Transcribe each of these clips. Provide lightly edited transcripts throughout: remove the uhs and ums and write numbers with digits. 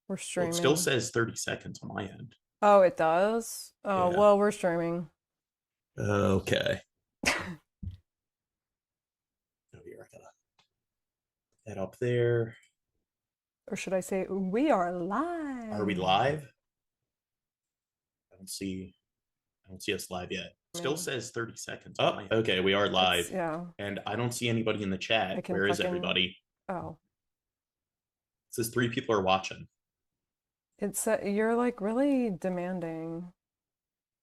We're Well, it still streaming. says 30 seconds on my end. Oh, it does? Oh, Yeah. well, we're streaming. Okay. Oh, here, I gotta head up there. Or should I say, we are Are we live? live? I don't see us live yet. Still Me. says 30 seconds. Oh, okay, we are live. Yeah. And I don't see anybody in the I chat. can Where is fucking. everybody? Oh. It says 3 people are watching. You're like really demanding.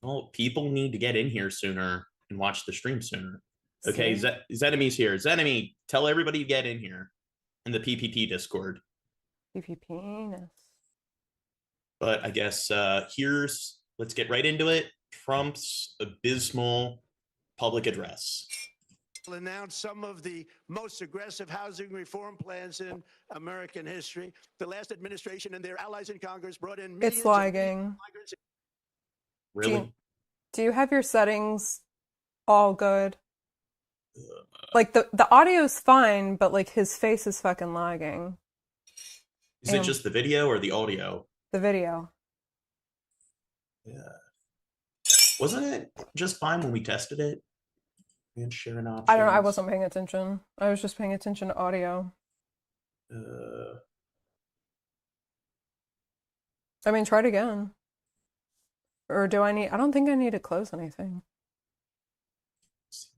Well, people need to get in here sooner and watch the stream sooner. Okay, See? Zenemy's here. Zenemy, tell everybody to get in here in the PPP Discord. PPP penis. But I guess let's get right into it. Trump's abysmal public address. Announced some of the most aggressive housing reform plans in American history. The last administration and their allies in Congress brought in millions It's lagging. Really? Do you have your settings all good? Like the audio's fine, but like his face is fucking lagging. Is it just the video or the audio? The video. Yeah. Wasn't it just fine when we tested it? And sharing options. I don't know. I wasn't paying attention. I was just paying attention to audio. I mean, try it again. Or do I need... I don't think I need to close anything.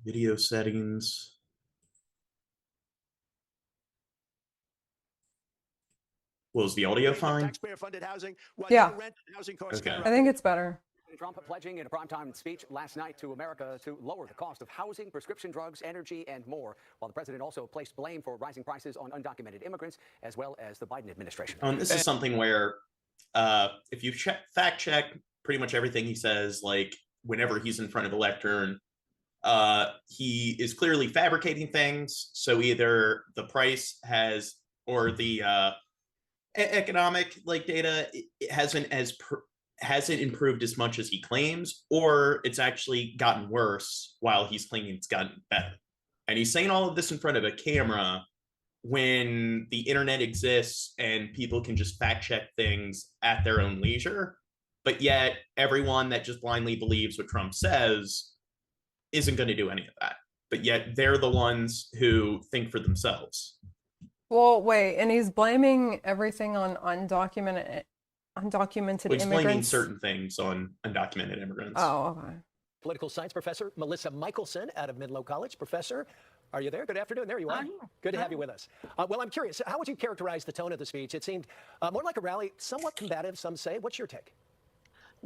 Video settings. Was the audio fine? Taxpayer-funded housing, yeah. Rent and housing costs okay. I think it's better. Trump pledging in a primetime speech last night to America to lower the cost of housing, prescription drugs, energy, and more, while the president also placed blame for rising prices on undocumented immigrants, as well as the Biden administration. This is something where if you fact check pretty much everything he says, like whenever he's in front of a lectern, he is clearly fabricating things. So either the price has, or the economic data hasn't improved as much as he claims, or it's actually gotten worse while he's claiming it's gotten better. And he's saying all of this in front of a camera when the internet exists and people can just fact check things at their own leisure. But yet everyone that just blindly believes what Trump says isn't going to do any of that. But yet they're the ones who think for themselves. Well, wait, and he's blaming everything on undocumented He's blaming certain things on undocumented immigrants. Oh, okay. Political science professor Melissa Michelson out of Menlo College. Professor, are you there? Good afternoon. There you are. Good to have you with us. Well, I'm curious, how would you characterize the tone of the speech? It seemed more like a rally, somewhat combative, some say. What's your take?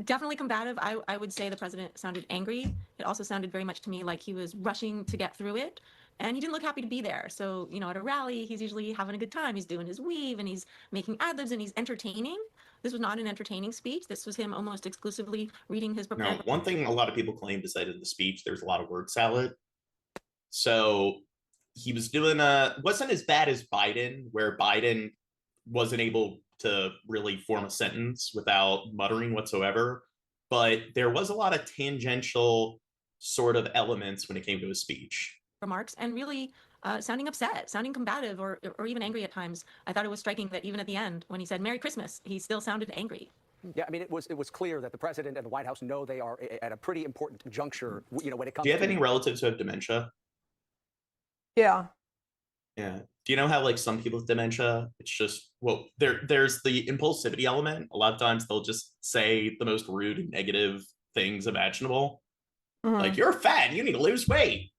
Definitely combative. I would say the president sounded angry. It also sounded very much to me like he was rushing to get through it. And he didn't look happy to be there. So, at a rally, he's usually having a good time. He's doing his weave and he's making ad-libs and he's entertaining. This was not an entertaining speech. This was him almost exclusively reading his prepared. Now, one thing a lot of people claimed is that in the speech, there's a lot of word salad. So he was doing wasn't as bad as Biden, where Biden wasn't able to really form a sentence without muttering whatsoever. But there was a lot of tangential sort of elements when it came to his speech. Remarks and really sounding upset, sounding combative, or even angry at times. I thought it was striking that even at the end, when he said Merry Christmas, he still sounded angry. Yeah, I mean, it was clear that the president and the White House know they are at a pretty important juncture, when it comes to... Do you have any relatives who have dementia? Yeah. Yeah. Do you know how some people with dementia, it's just, well, there's the impulsivity element. A lot of times they'll just say the most rude and negative things imaginable. Mm-hmm. Like, you're fat, you need to lose weight.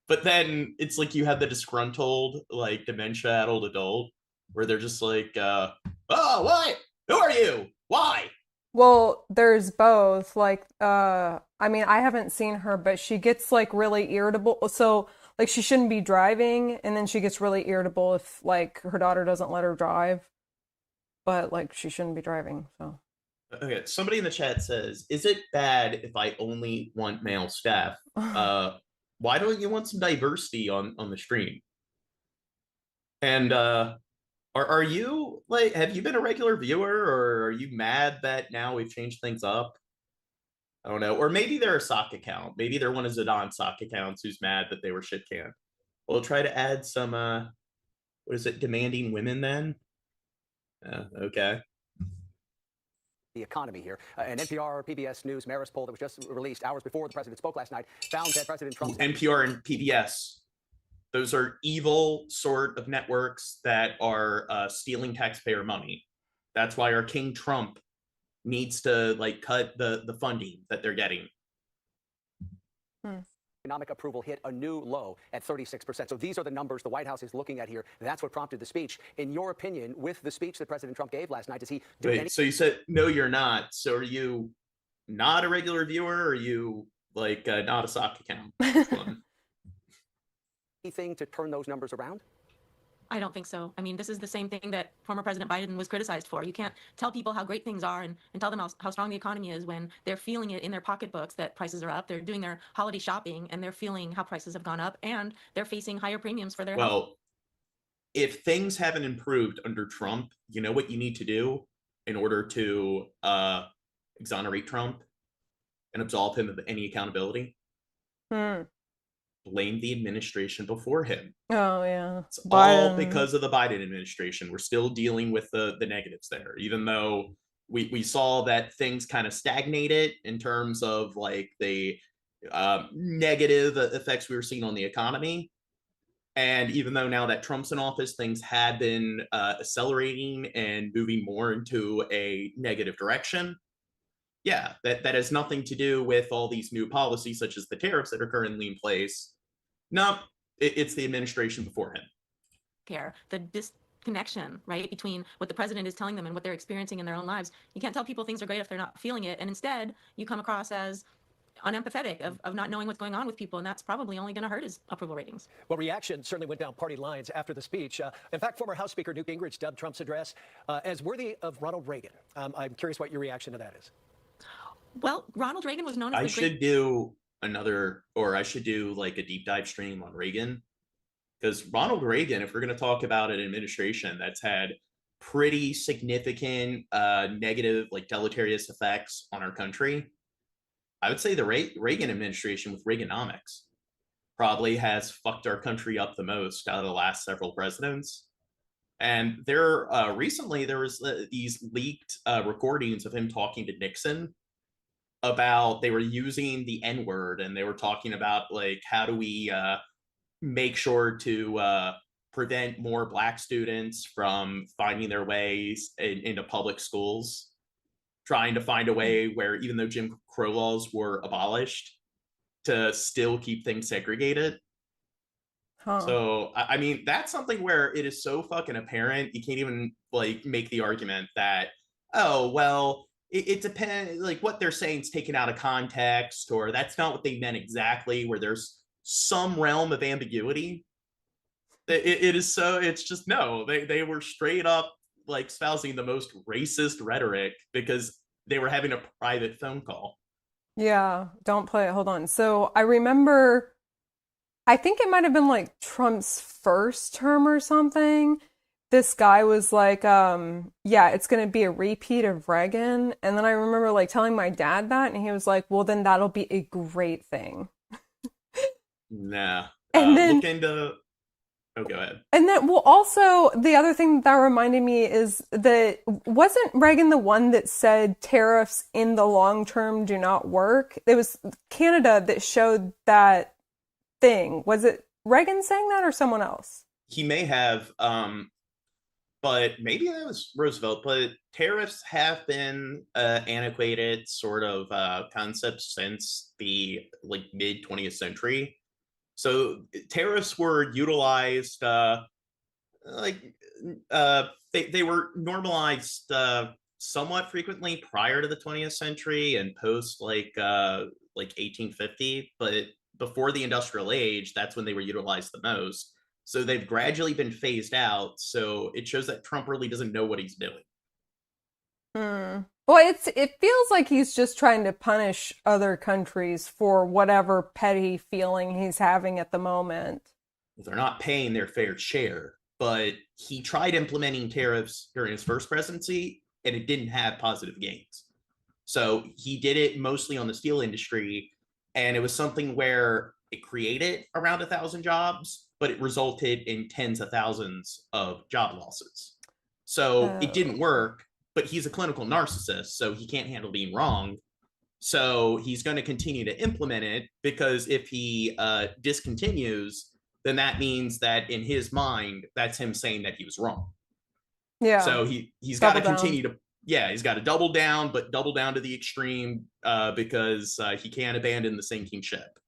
But then it's like you have the disgruntled, dementia adult adult, where they're just like, oh, what? Who are you? Why? Well, there's both. I mean, I haven't seen her, but she gets, really irritable. So, she shouldn't be driving, and then she gets really irritable if, her daughter doesn't let her drive. But, she shouldn't be driving, so. Okay, somebody in the chat says, is it bad if I only want male staff? Why don't you want some diversity on the stream? And are you have you been a regular viewer, or are you mad that now we've changed things up? I don't know. Or maybe they're a sock account. Maybe they're one of Zidane sock accounts who's mad that they were shit canned. We'll try to add some demanding women then. Okay. the economy here. An NPR, PBS News, Marist poll that was just released hours before the president spoke last night found that President Trump's... NPR and PBS, those are evil sort of networks that are stealing taxpayer money. That's why our King Trump needs to cut the funding that they're getting. Economic approval hit a new low at 36%. So these are the numbers the White House is looking at here. That's what prompted the speech. In your opinion, with the speech that President Trump gave last night, does he do Wait, so you said, no, you're not. So are you not a regular viewer, or are you not a sock account? anything to turn those numbers around? I don't think so. I mean, this is the same thing that former President Biden was criticized for. You can't tell people how great things are and tell them how strong the economy is when they're feeling it in their pocketbooks that prices are up. They're doing their holiday shopping and they're feeling how prices have gone up and they're facing higher premiums for their health. Well, if things haven't improved under Trump, you know what you need to do in order to exonerate Trump and absolve him of any accountability? Blame the administration before him. Oh, yeah. It's all because of the Biden administration. We're still dealing with the negatives there, even though we saw that things kind of stagnated in terms of the negative effects we were seeing on the economy. And even though now that Trump's in office, things have been accelerating and moving more into a negative direction. Yeah, that has nothing to do with all these new policies, such as the tariffs that are currently in place. No, it's the administration before him. The disconnection, right, between what the president is telling them and what they're experiencing in their own lives. You can't tell people things are great if they're not feeling it. And instead, you come across as unempathetic of not knowing what's going on with people. And that's probably only going to hurt his approval ratings. Well, reaction certainly went down party lines after the speech. In fact, former House Speaker Newt Gingrich dubbed Trump's address as worthy of Ronald Reagan. I'm curious what your reaction to that is. Well, Ronald Reagan was known as I should do a deep dive stream on Reagan, because Ronald Reagan, if we're going to talk about an administration that's had pretty significant negative, deleterious effects on our country, I would say the Reagan administration with Reaganomics probably has fucked our country up the most out of the last several presidents. And recently there was these leaked recordings of him talking to Nixon about, they were using the N-word, and they were talking about how do we make sure to prevent more Black students from finding their ways into public schools, trying to find a way where, even though Jim Crow laws were abolished, to still keep things segregated. So I mean, that's something where it is so fucking apparent you can't even make the argument that, oh well, it depends, what they're saying is taken out of context, or that's not what they meant exactly, where there's some realm of ambiguity. It's just, no, they were straight up espousing the most racist rhetoric because they were having a private phone call. Yeah, don't play it. Hold on. So I remember, I think it might have been Trump's first term or something. This guy was yeah, it's going to be a repeat of Reagan. And then I remember telling my dad that, and he was like, well, then that'll be a great thing. Nah. And then, look into... Oh, go ahead. And then, well, also, the other thing that reminded me is that wasn't Reagan the one that said tariffs in the long term do not work? It was Canada that showed that thing. Was it Reagan saying that or someone else? He may have, but maybe that was Roosevelt. But tariffs have been antiquated sort of concept since the mid 20th century. So tariffs were utilized, they were normalized somewhat frequently prior to the 20th century and post 1850, but before the industrial age, that's when they were utilized the most. So they've gradually been phased out. So it shows that Trump really doesn't know what he's doing. Well, it feels like he's just trying to punish other countries for whatever petty feeling he's having at the moment. They're not paying their fair share, but he tried implementing tariffs during his first presidency, and it didn't have positive gains. So he did it mostly on the steel industry, and it was something where it created around 1,000 jobs, but it resulted in tens of thousands of job losses. So it didn't work. but he's a clinical narcissist, so he can't handle being wrong. So he's going to continue to implement it, because if he discontinues, then that means that in his mind, that's him saying that he was wrong. Yeah. So he's got to Double down. continue to, he's got to double down, but double down to the extreme, because he can't abandon the sinking ship.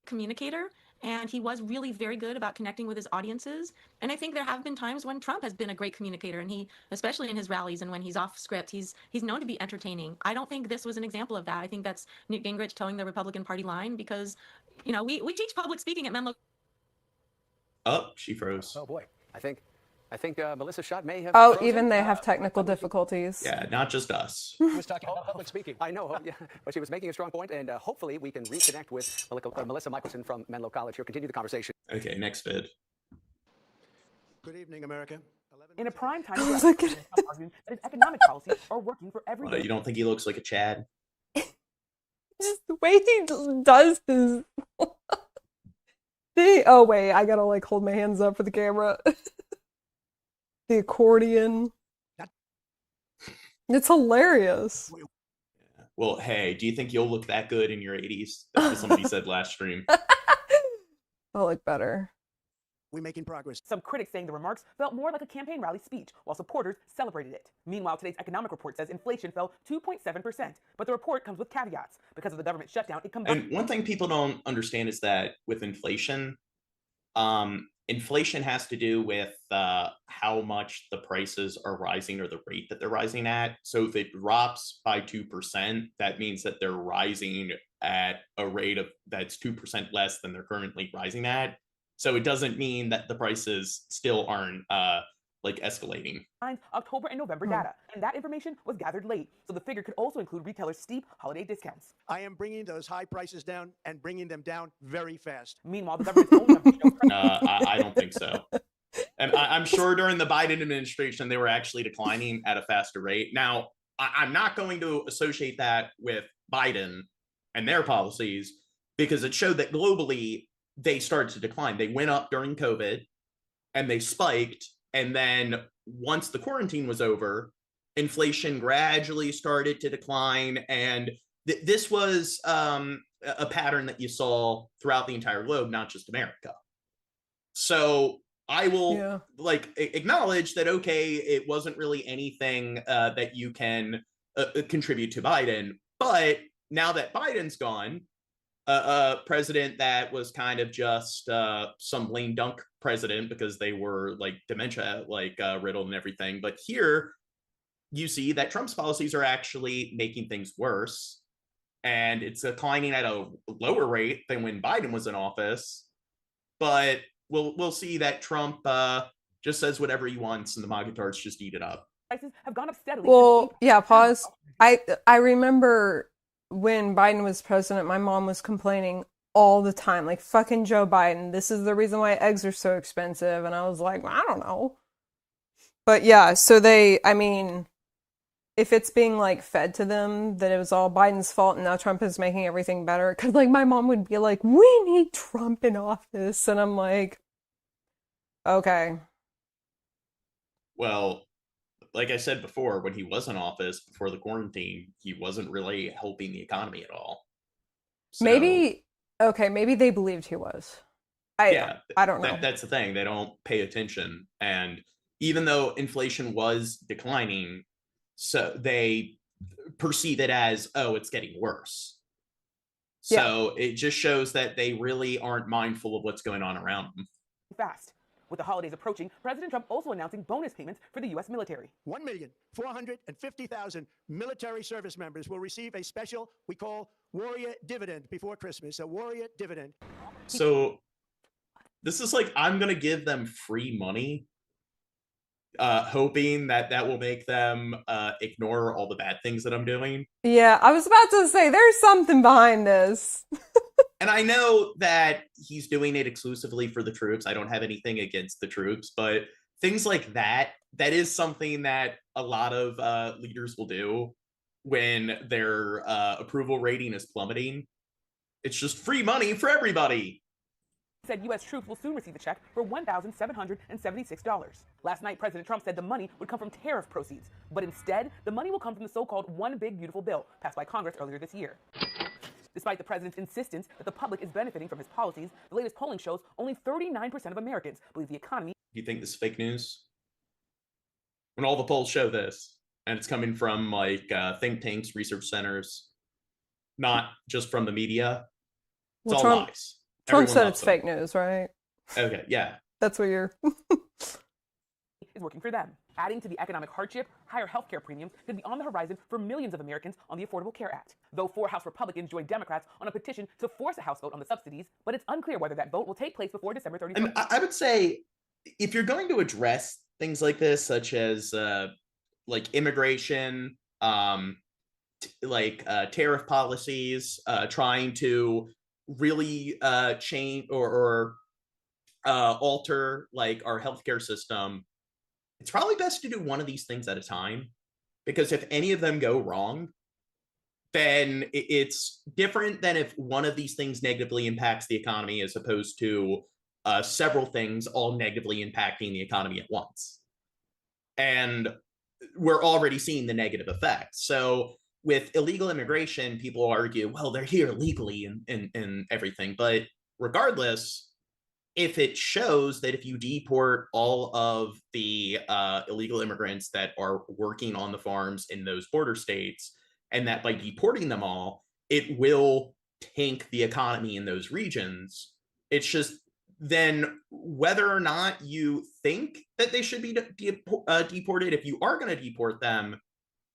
Communicator, and he was really very good about connecting with his audiences. And I think there have been times when Trump has been a great communicator, and he, especially in his rallies and when he's off script, he's known to be entertaining. I don't think this was an example of that. I think that's Newt Gingrich towing the Republican Party line, because, you know, we teach public speaking at Menlo. Oh, she froze. Oh boy, I think Melissa Schott may have. Oh, frozen. even they have technical difficulties. Yeah, not just us. She was talking about public speaking. I know, yeah, but she was making a strong point, and hopefully we can reconnect with Melissa Michelson from Menlo College here, continue the conversation. Okay, next vid. Good evening, America. In a prime time, Oh, address, look at President Trump arguing that his economic policies are working for everyone. You don't think he looks like a Chad? Just the way he does his. Oh wait, I gotta like hold my hands up for the camera. The accordion. It's hilarious. Well, hey, do you think you'll look that good in your 80s? That's what somebody said last stream. I'll look better. We're making progress. Some critics saying the remarks felt more like a campaign rally speech, while supporters celebrated it. Meanwhile, today's economic report says inflation fell 2.7%, but the report comes with caveats. Because of the government shutdown, it combined. And one thing people don't understand is that with inflation, inflation has to do with how much the prices are rising, or the rate that they're rising at. So if it drops by 2%, that means that they're rising at a rate of that's 2% less than they're currently rising at. So it doesn't mean that the prices still aren't like escalating. October and November data, and that information was gathered late, so the figure could also include retailers' steep holiday discounts. I am bringing those high prices down and bringing them down very fast. Meanwhile, the government's own numbers show. I don't think so. And I'm sure during the Biden administration, they were actually declining at a faster rate. Now, I'm not going to associate that with Biden and their policies, because it showed that globally they started to decline. They went up during COVID and they spiked. And then once the quarantine was over, inflation gradually started to decline. And this was a pattern that you saw throughout the entire globe, not just America. So I will acknowledge that, okay, it wasn't really anything that you can contribute to Biden. But now that Biden's gone, a president that was kind of just some lame dunk president, because they were like dementia riddled and everything. But here you see that Trump's policies are actually making things worse, and it's declining at a lower rate than when Biden was in office. But we'll see that Trump just says whatever he wants, and the Magatards just eat it up. Prices have gone up steadily. Well, yeah, pause. I remember when Biden was president, my mom was complaining all the time, like, fucking Joe Biden, this is the reason why eggs are so expensive. And I was like, well, I don't know. But yeah, so I mean, if it's being like fed to them that it was all Biden's fault and now Trump is making everything better, because like my mom would be like, we need Trump in office. And I'm like, okay. Well, like I said before, when he was in office before the quarantine, he wasn't really helping the economy at all. So, Maybe they believed he was. I don't know. That's the thing. They don't pay attention. And even though inflation was declining, so they perceive it as, oh, it's getting worse. So it just shows that they really aren't mindful of what's going on around them. Fast. With the holidays approaching, President Trump also announcing bonus payments for the U.S. military. 1,450,000 military service members will receive a special we call warrior dividend before Christmas, a warrior dividend. So this is like, I'm going to give them free money, hoping that will make them ignore all the bad things that I'm doing. Yeah, I was about to say, there's something behind this. And I know that he's doing it exclusively for the troops. I don't have anything against the troops, but things like that is something that a lot of leaders will do when their approval rating is plummeting. It's just free money for everybody. said U.S. troops will soon receive a check for $1,776. Last night, President Trump said the money would come from tariff proceeds, but instead, the money will come from the so-called One Big Beautiful Bill passed by Congress earlier this year. Despite the president's insistence that the public is benefiting from his policies, the latest polling shows only 39% of Americans believe the economy. Do you think this is fake news? When all the polls show this, and it's coming from like think tanks, research centers, not just from the media, it's all lies. Trump Everyone said loves it's them. fake news, right? Okay, yeah. That's what you're. is working for them. Adding to the economic hardship, higher healthcare premiums could be on the horizon for millions of Americans on the Affordable Care Act. Though 4 House Republicans joined Democrats on a petition to force a House vote on the subsidies, but it's unclear whether that vote will take place before December 31st. And I would say, if you're going to address things like this, such as like immigration, tariff policies, trying to really change or alter like our healthcare system, it's probably best to do one of these things at a time, because if any of them go wrong, then it's different than if one of these things negatively impacts the economy as opposed to several things all negatively impacting the economy at once. And we're already seeing the negative effects. So with illegal immigration, people argue, well, they're here legally and everything. But regardless, if it shows that if you deport all of the illegal immigrants that are working on the farms in those border states, and that by deporting them all, it will tank the economy in those regions, it's just then whether or not you think that they should be deported, if you are going to deport them,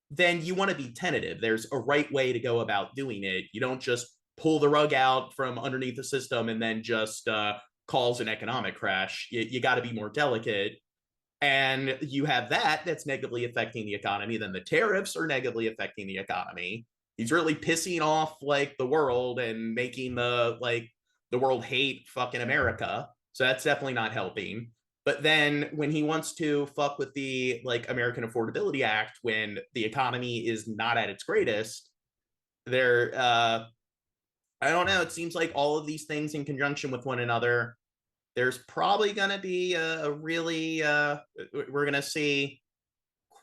then you want to be tentative. There's a right way to go about doing it. You don't just pull the rug out from underneath the system and then just cause an economic crash. You got to be more delicate. And you have that's negatively affecting the economy. Then the tariffs are negatively affecting the economy. He's really pissing off like the world and making the world hate fucking America. So that's definitely not helping. But then when he wants to fuck with the like American Affordability Act, when the economy is not at its greatest, I don't know. It seems like all of these things in conjunction with one another, there's probably going to be we're going to see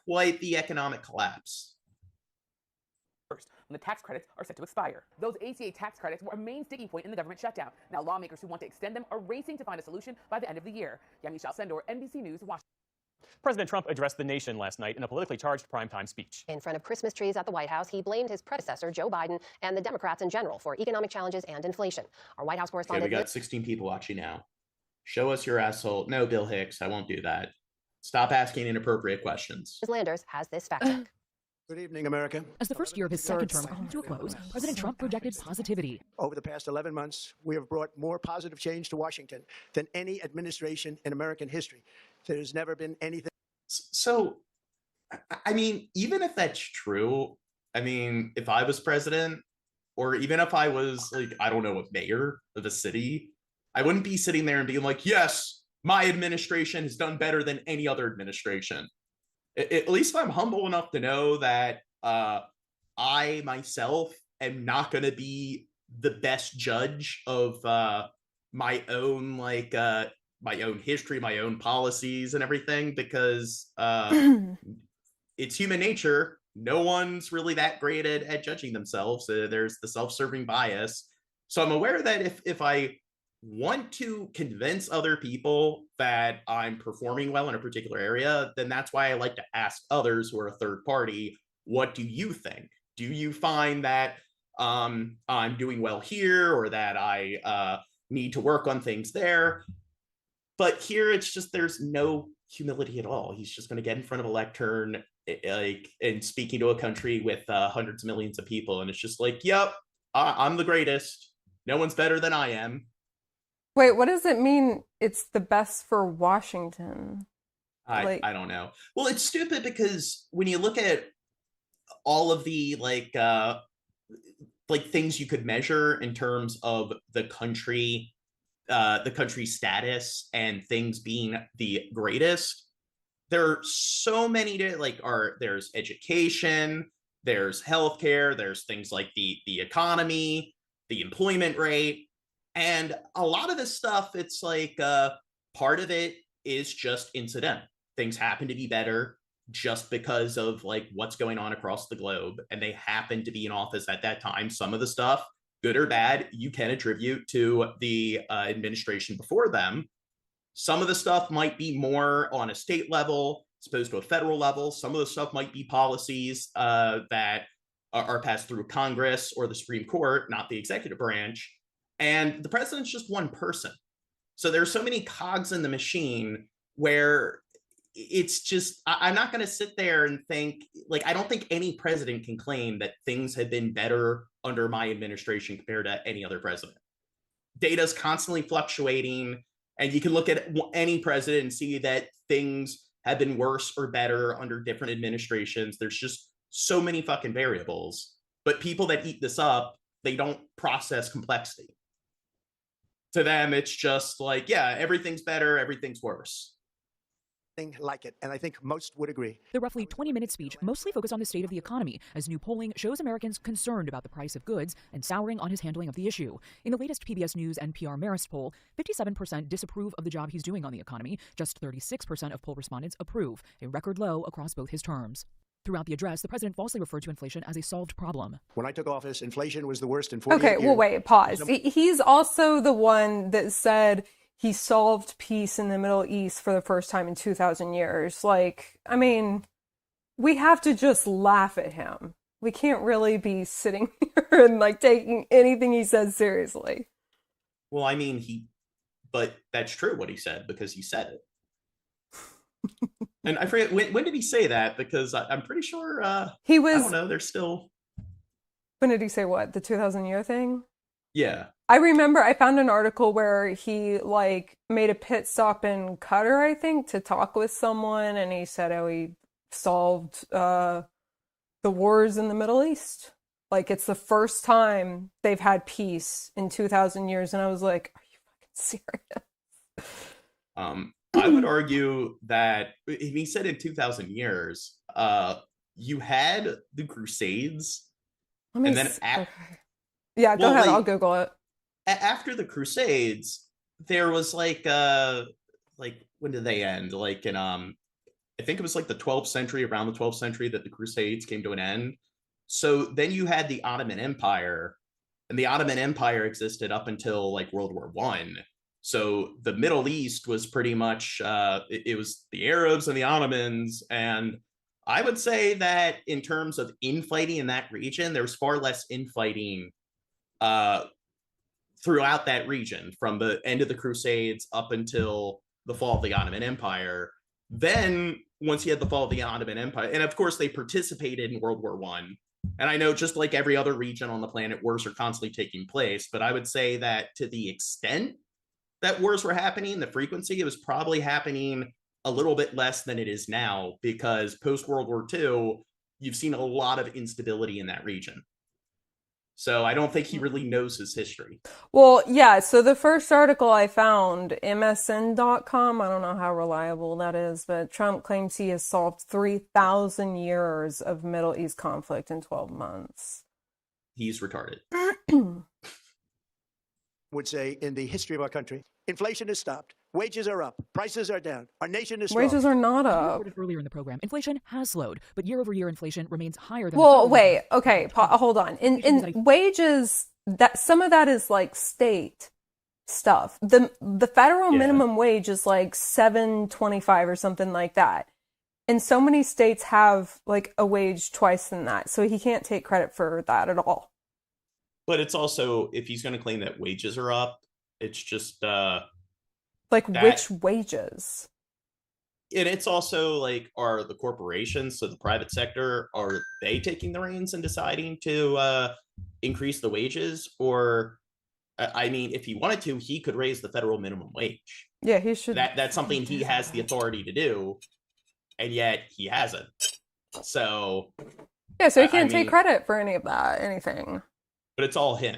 quite the economic collapse. First, when the tax credits are set to expire. Those ACA tax credits were a main sticking point in the government shutdown. Now lawmakers who want to extend them are racing to find a solution by the end of the year. Yami Shalsendor, NBC News, Washington. President Trump addressed the nation last night in a politically charged primetime speech. In front of Christmas trees at the White House, he blamed his predecessor, Joe Biden, and the Democrats in general for economic challenges and inflation. Our White House correspondent... Okay, we got 16 people watching now. Show us your asshole. No, Bill Hicks, I won't do that. Stop asking inappropriate questions. Ms. Landers has this fact check. Good evening, America. As the first year of his second term comes to a close, President Trump projected positivity. Over the past 11 months, we have brought more positive change to Washington than any administration in American history. There's never been anything. So, I mean, even if that's true, I mean, if I was president, or even if I was like, I don't know, a mayor of a city, I wouldn't be sitting there and being like, yes, my administration has done better than any other administration. At least I'm humble enough to know that I myself am not going to be the best judge of my own my own history, my own policies and everything, because it's human nature. No one's really that great at judging themselves. There's the self-serving bias. So I'm aware that if I want to convince other people that I'm performing well in a particular area, then that's why I like to ask others who are a third party, what do you think? Do you find that I'm doing well here, or that I need to work on things there? But here it's just, there's no humility at all. He's just going to get in front of a lectern and speaking to a country with hundreds of millions of people. And it's just like, yep, I'm the greatest. No one's better than I am. Wait, what does it mean it's the best for Washington? I don't know. Well, it's stupid because when you look at all of the things you could measure in terms of the country's status and things being the greatest, there are so many there's education, there's healthcare, there's things like the economy, the employment rate. And a lot of this stuff, it's like part of it is just incidental. Things happen to be better just because of like what's going on across the globe, and they happen to be in office at that time. Some of the stuff, good or bad, you can attribute to the administration before them. Some of the stuff might be more on a state level as opposed to a federal level. Some of the stuff might be policies that are passed through Congress or the Supreme Court, not the executive branch. And the president's just one person. So there's so many cogs in the machine where it's just, I'm not going to sit there and think, like, I don't think any president can claim that things have been better under my administration compared to any other president. Data's constantly fluctuating, and you can look at any president and see that things have been worse or better under different administrations. There's just so many fucking variables, but people that eat this up, they don't process complexity. To them, it's just like, yeah, everything's better, everything's worse. Like it, and I think most would agree. The roughly 20-minute speech mostly focused on the state of the economy, as new polling shows Americans concerned about the price of goods and souring on his handling of the issue. In the latest PBS News NPR Marist poll, 57% disapprove of the job he's doing on the economy. Just 36% of poll respondents approve, a record low across both his terms. Throughout the address, the president falsely referred to inflation as a solved problem. When I took office, inflation was the worst in 40 years. Okay, well, wait, pause. He's also the one that said he solved peace in the Middle East for the first time in 2,000 years. Like, I mean, we have to just laugh at him. We can't really be sitting here and like taking anything he says seriously. Well, I mean, but that's true what he said, because he said it. And I forget, when did he say that? Because I'm pretty sure he was, I don't know, there's still. When did he say what? The 2,000 year thing? Yeah. I remember I found an article where he like made a pit stop in Qatar, I think, to talk with someone, and he said how he solved the wars in the Middle East. Like, it's the first time they've had peace in 2,000 years, and I was like, are you fucking serious? I would argue that if he said in 2,000 years, you had the Crusades, and then okay. Yeah, go ahead. Like, I'll Google it. After the Crusades, there was like when did they end? Like in I think it was like the 12th century, around the 12th century, that the Crusades came to an end. So then you had the Ottoman Empire, and the Ottoman Empire existed up until like World War I. So the Middle East was pretty much it was the Arabs and the Ottomans, and I would say that in terms of infighting in that region, there was far less infighting throughout that region from the end of the Crusades up until the fall of the Ottoman Empire. Then once you had the fall of the Ottoman Empire, and of course they participated in World War I. And I know, just like every other region on the planet, wars are constantly taking place, but I would say that to the extent that wars were happening, the frequency, it was probably happening a little bit less than it is now, because post World War II, you've seen a lot of instability in that region. So I don't think he really knows his history. Well, yeah, so the first article I found, MSN.com, I don't know how reliable that is, but Trump claims he has solved 3,000 years of Middle East conflict in 12 months. He's retarded. Would say in the history of our country, inflation has stopped. Wages are up. Prices are down. Our nation is strong. Wages are not up. Reported earlier in the program, inflation has slowed, but year-over-year inflation remains higher than. Well, wait. Okay, hold on. In wages, that some of that is like state stuff. The federal minimum wage is like $7.25 or something like that, and so many states have like a wage twice than that. So he can't take credit for that at all. But it's also, if he's going to claim that wages are up, it's just like which wages? And it's also like, are the corporations, so the private sector, are they taking the reins and deciding to increase the wages? Or, I mean, if he wanted to, he could raise the federal minimum wage. Yeah, he should. That's something he has the authority to do, and yet he hasn't. So yeah, so he can't take credit for any of that, anything. But it's all him.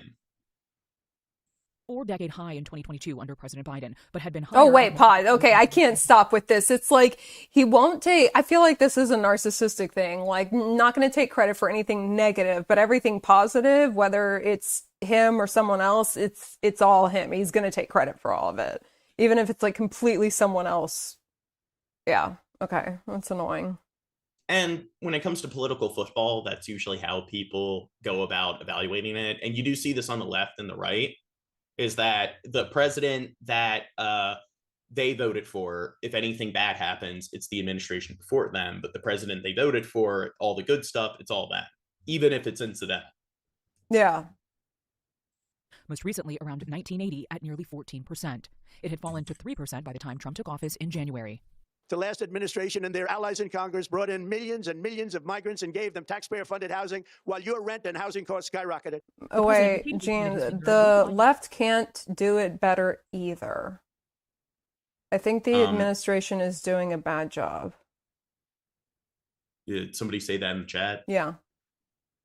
4-decade high in 2022 under President Biden, but had been higher. Oh, wait, pause. Okay, I can't stop with this. It's like he won't take, I feel like this is a narcissistic thing, like not going to take credit for anything negative, but everything positive, whether it's him or someone else, it's all him. He's going to take credit for all of it, even if it's like completely someone else. Yeah, okay, that's annoying. And when it comes to political football, that's usually how people go about evaluating it. And you do see this on the left and the right, is that the president that they voted for, if anything bad happens, it's the administration before them. But the president they voted for, all the good stuff, it's all that, even if it's incidental. Yeah. Most recently around 1980 at nearly 14%. It had fallen to 3% by the time Trump took office in January. The last administration and their allies in Congress brought in millions and millions of migrants and gave them taxpayer-funded housing while your rent and housing costs skyrocketed. Oh, wait, Jean, the left can't do it better either. I think the administration is doing a bad job. Did somebody say that in the chat? Yeah.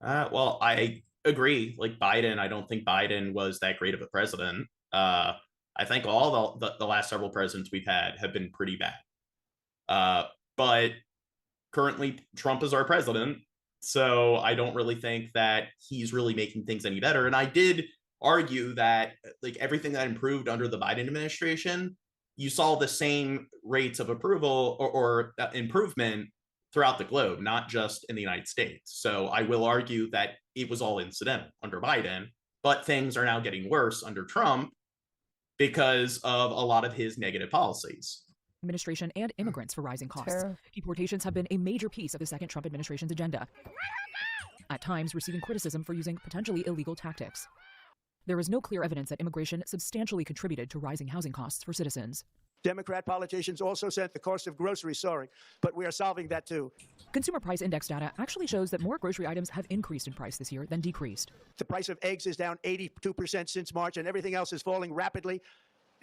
Well, I agree. Like Biden, I don't think Biden was that great of a president. I think all the last several presidents we've had have been pretty bad. But currently Trump is our president, so I don't really think that he's really making things any better. And I did argue that like everything that improved under the Biden administration, you saw the same rates of approval or improvement throughout the globe, not just in the United States. So I will argue that it was all incidental under Biden, but things are now getting worse under Trump because of a lot of his negative policies. Administration and immigrants for rising costs. Deportations have been a major piece of the second Trump administration's agenda, at times receiving criticism for using potentially illegal tactics. There is no clear evidence that immigration substantially contributed to rising housing costs for citizens. Democrat politicians also said the cost of groceries soaring, but we are solving that too. Consumer Price Index data actually shows that more grocery items have increased in price this year than decreased. The price of eggs is down 82% since March, and everything else is falling rapidly.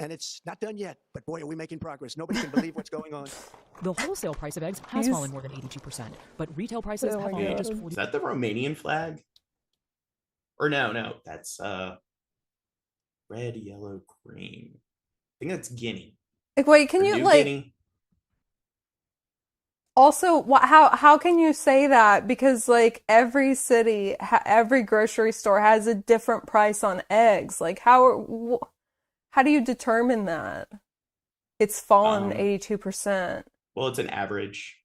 And it's not done yet, but boy, are we making progress. Nobody can believe what's going on. The wholesale price of eggs has fallen more than 82%, but retail prices have fallen just 40%. Is that the Romanian flag? Or no, that's red, yellow, green. I think that's Guinea. Like, wait, can you like Guinea? Also, how can you say that? Because like every city, every grocery store has a different price on eggs. Like how do you determine that? It's fallen 82%. Well, it's an average.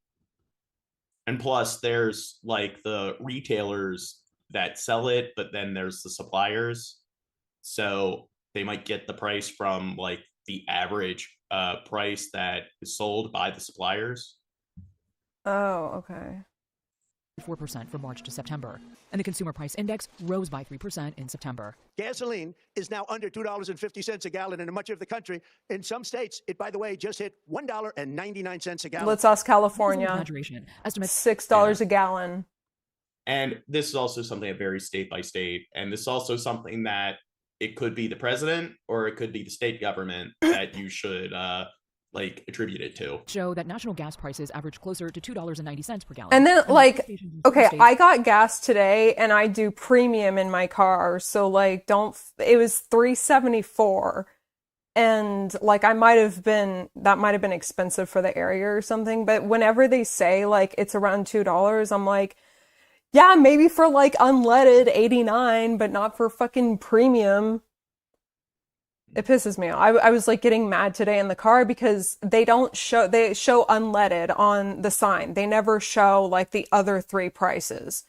And plus there's like the retailers that sell it, but then there's the suppliers. So they might get the price from like the average price that is sold by the suppliers. Oh, okay. 4% from March to September, and the Consumer Price Index rose by 3% in September. Gasoline is now under $2.50 a gallon in much of the country. In some states, it, by the way, just hit $1.99 a gallon. Let's ask California. Estimates $6 a gallon. And this is also something that varies state by state. And this is also something that it could be the president or it could be the state government that you should like attribute it to. Show that national gas prices average closer to $2.90 per gallon. And then like, okay, I got gas today and I do premium in my car. So like, it was $3.74. And like, that might have been expensive for the area or something. But whenever they say like, it's around $2, I'm like, yeah, maybe for like unleaded 89, but not for fucking premium. It pisses me off. I was like getting mad today in the car because they show unleaded on the sign. They never show like the other three prices,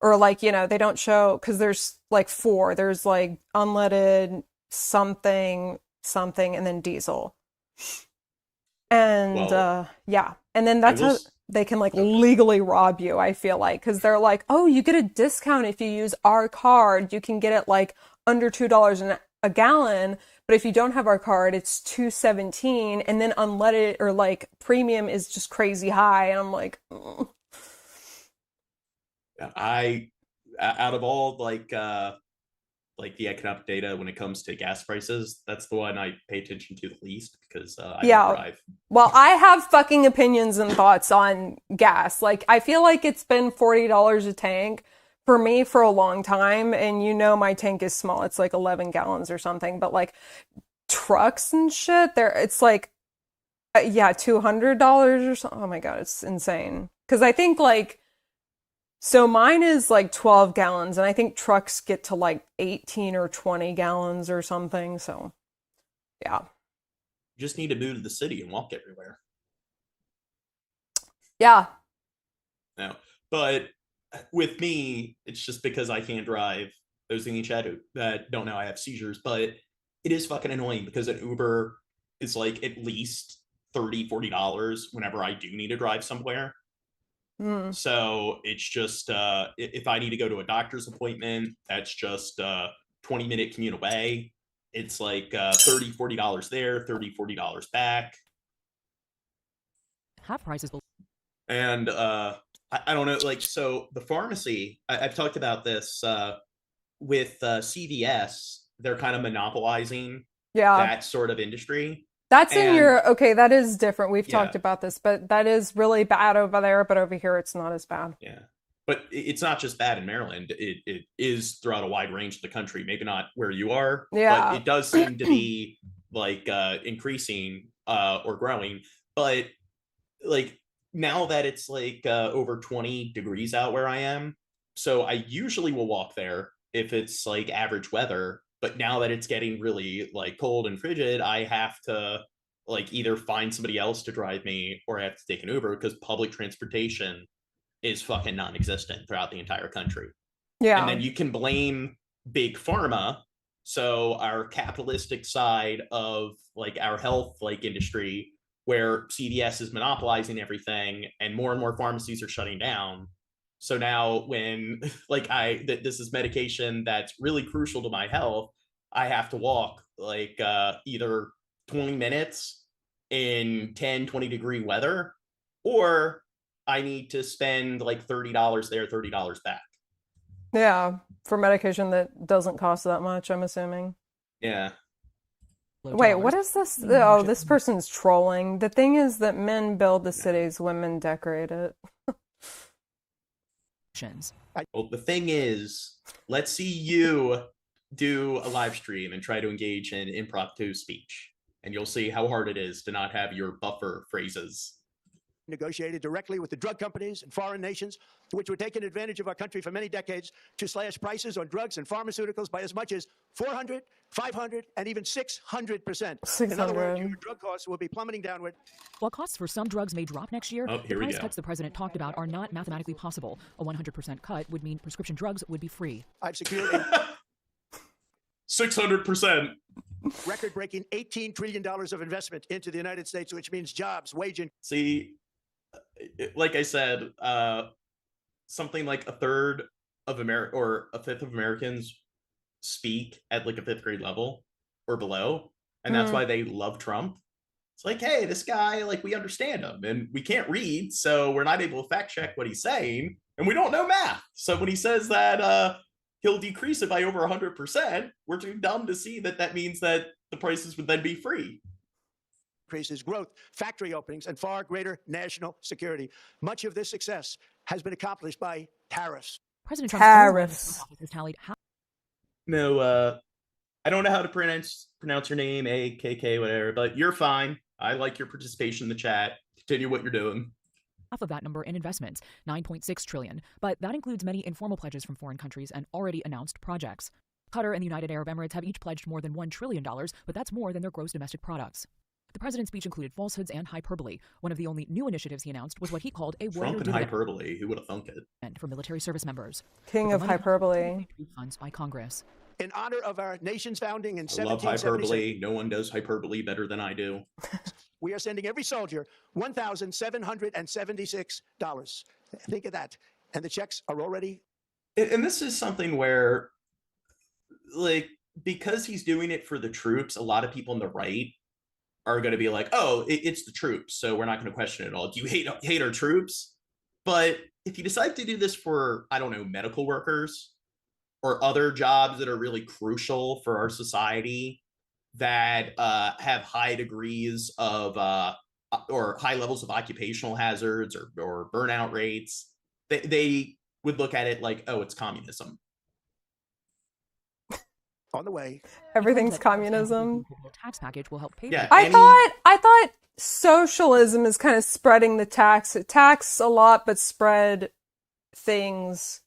or like, you know, they don't show, because there's like four. There's like unleaded, something, and then diesel. And yeah. And then that's how they can like legally rob you, I feel like, because they're like, oh, you get a discount if you use our card. You can get it like under $2 a gallon. But if you don't have our card, it's $2.17, and then unleaded or like premium is just crazy high. And I'm like, out of all like the economic data when it comes to gas prices, that's the one I pay attention to the least because I don't drive. Well, I have fucking opinions and thoughts on gas. Like, I feel like it's been $40 a tank for me for a long time, and my tank is small. It's like 11 gallons or something, but like trucks and shit, it's like yeah, $200 or something. Oh my God, it's insane. Because I think like, so mine is like 12 gallons, and I think trucks get to like 18 or 20 gallons or something. So yeah. You just need to move to the city and walk everywhere. Yeah. No, but with me, it's just because I can't drive. Those in the chat that don't know I have seizures, but it is fucking annoying because an Uber is like at least $30-$40 whenever I do need to drive somewhere. So it's just if I need to go to a doctor's appointment, that's just 20-minute commute away. It's like $30-$40 there, $30-$40 back. Half prices. And I don't know, like, so the pharmacy, I've talked about this with CVS. They're kind of monopolizing that sort of industry. That's okay, that is different. We've talked about this, but that is really bad over there, but over here it's not as bad. Yeah. But it's not just bad in Maryland. It is throughout a wide range of the country. Maybe not where you are, but it does seem to be like increasing or growing. But like now that it's like over 20 degrees out where I am, so I usually will walk there if it's like average weather. But now that it's getting really like cold and frigid, I have to like either find somebody else to drive me or I have to take an Uber because public transportation is fucking non-existent throughout the entire country. Yeah. And then you can blame big pharma. So our capitalistic side of like our health like industry, where CVS is monopolizing everything and more pharmacies are shutting down. So now when like this is medication that's really crucial to my health, I have to walk like either 20 minutes in 10-20 degree weather, or I need to spend like $30 there, $30 back. Yeah, for medication that doesn't cost that much, I'm assuming. Yeah. Wait, what is this? Oh, this person's trolling. The thing is that men build the cities, women decorate it. Well, the thing is, let's see you do a live stream and try to engage in impromptu speech, and you'll see how hard it is to not have your buffer phrases. Negotiated directly with the drug companies and foreign nations, which were taking advantage of our country for many decades to slash prices on drugs and pharmaceuticals by as much as 400, 500, and even 600%. In other words, your drug costs will be plummeting downward. While costs for some drugs may drop next year, the price cuts the president talked about are not mathematically possible. A 100% cut would mean prescription drugs would be free. I've secured 600%. Record-breaking $18 trillion of investment into the United States, which means jobs, wage and... See, like I said, something like a third of or a fifth of Americans speak at like a fifth grade level or below, and that's why they love Trump. It's like, hey, this guy, like, we understand him, and we can't read, so we're not able to fact check what he's saying, and we don't know math. So when he says that he'll decrease it by over 100%, we're too dumb to see that that means that the prices would then be free. Increases growth, factory openings, and far greater national security. Much of this success has been accomplished by tariffs. President Trump's has tallied how... No, I don't know how to pronounce your name, AKK, whatever, but you're fine. I like your participation in the chat. Continue what you're doing. Half of that number in investments, $9.6 trillion, but that includes many informal pledges from foreign countries and already announced projects. Qatar and the United Arab Emirates have each pledged more than $1 trillion, but that's more than their gross domestic products. The president's speech included falsehoods and hyperbole. One of the only new initiatives he announced was what he called a Trump and hyperbole. Who would have thunk it? And for military service members. King of hyperbole. Funds by Congress. In honor of our nation's founding in I love 1776. hyperbole. No one does hyperbole better than I do. We are sending every soldier $1,776. Think of that. And the checks are already... And this is something where, like, because he's doing it for the troops, a lot of people on the right are going to be like, oh, it's the troops, so we're not going to question it at all. Do you hate our troops? But if you decide to do this for, I don't know, medical workers or other jobs that are really crucial for our society that have high degrees of or high levels of occupational hazards or burnout rates, they would look at it like, oh, it's communism. On the way. Everything's communism. Tax package will help pay. Yeah, I thought socialism is kind of spreading the tax a lot, but spread things.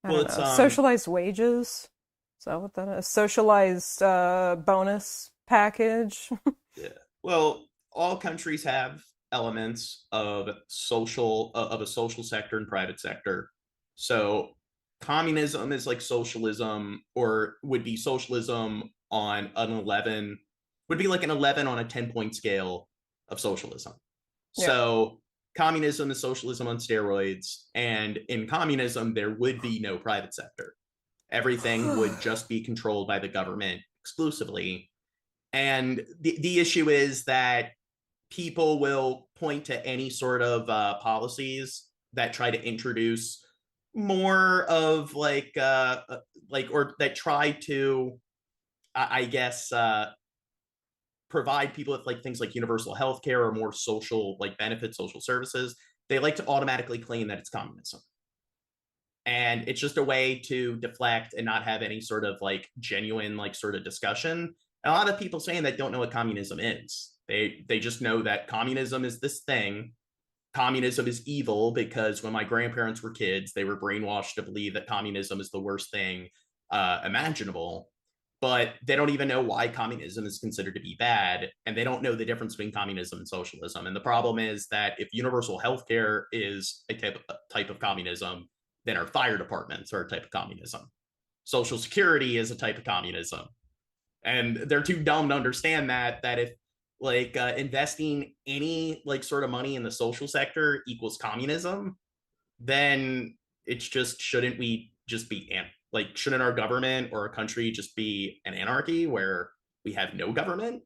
Well, it's socialized wages. Is that what that is? Socialized bonus package. Yeah. Well, all countries have elements of a social sector and private sector. So communism is like socialism, or would be socialism on an 11, would be like an 11 on a 10-point scale of socialism. Yeah. So communism is socialism on steroids, and in communism there would be no private sector. Everything would just be controlled by the government exclusively. And the issue is that people will point to any sort of policies that try to introduce more of or that try to, I guess, provide people with like things like universal health care or more social like benefits, social services. They like to automatically claim that it's communism. And it's just a way to deflect and not have any sort of like genuine like sort of discussion. And a lot of people saying that don't know what communism is. They just know that communism is this thing. Communism is evil because when my grandparents were kids, they were brainwashed to believe that communism is the worst thing imaginable. But they don't even know why communism is considered to be bad. And they don't know the difference between communism and socialism. And the problem is that if universal healthcare is a type of communism, then our fire departments are a type of communism. Social security is a type of communism. And they're too dumb to understand that if like investing any like sort of money in the social sector equals communism, then it's just, shouldn't our government or a country just be an anarchy where we have no government?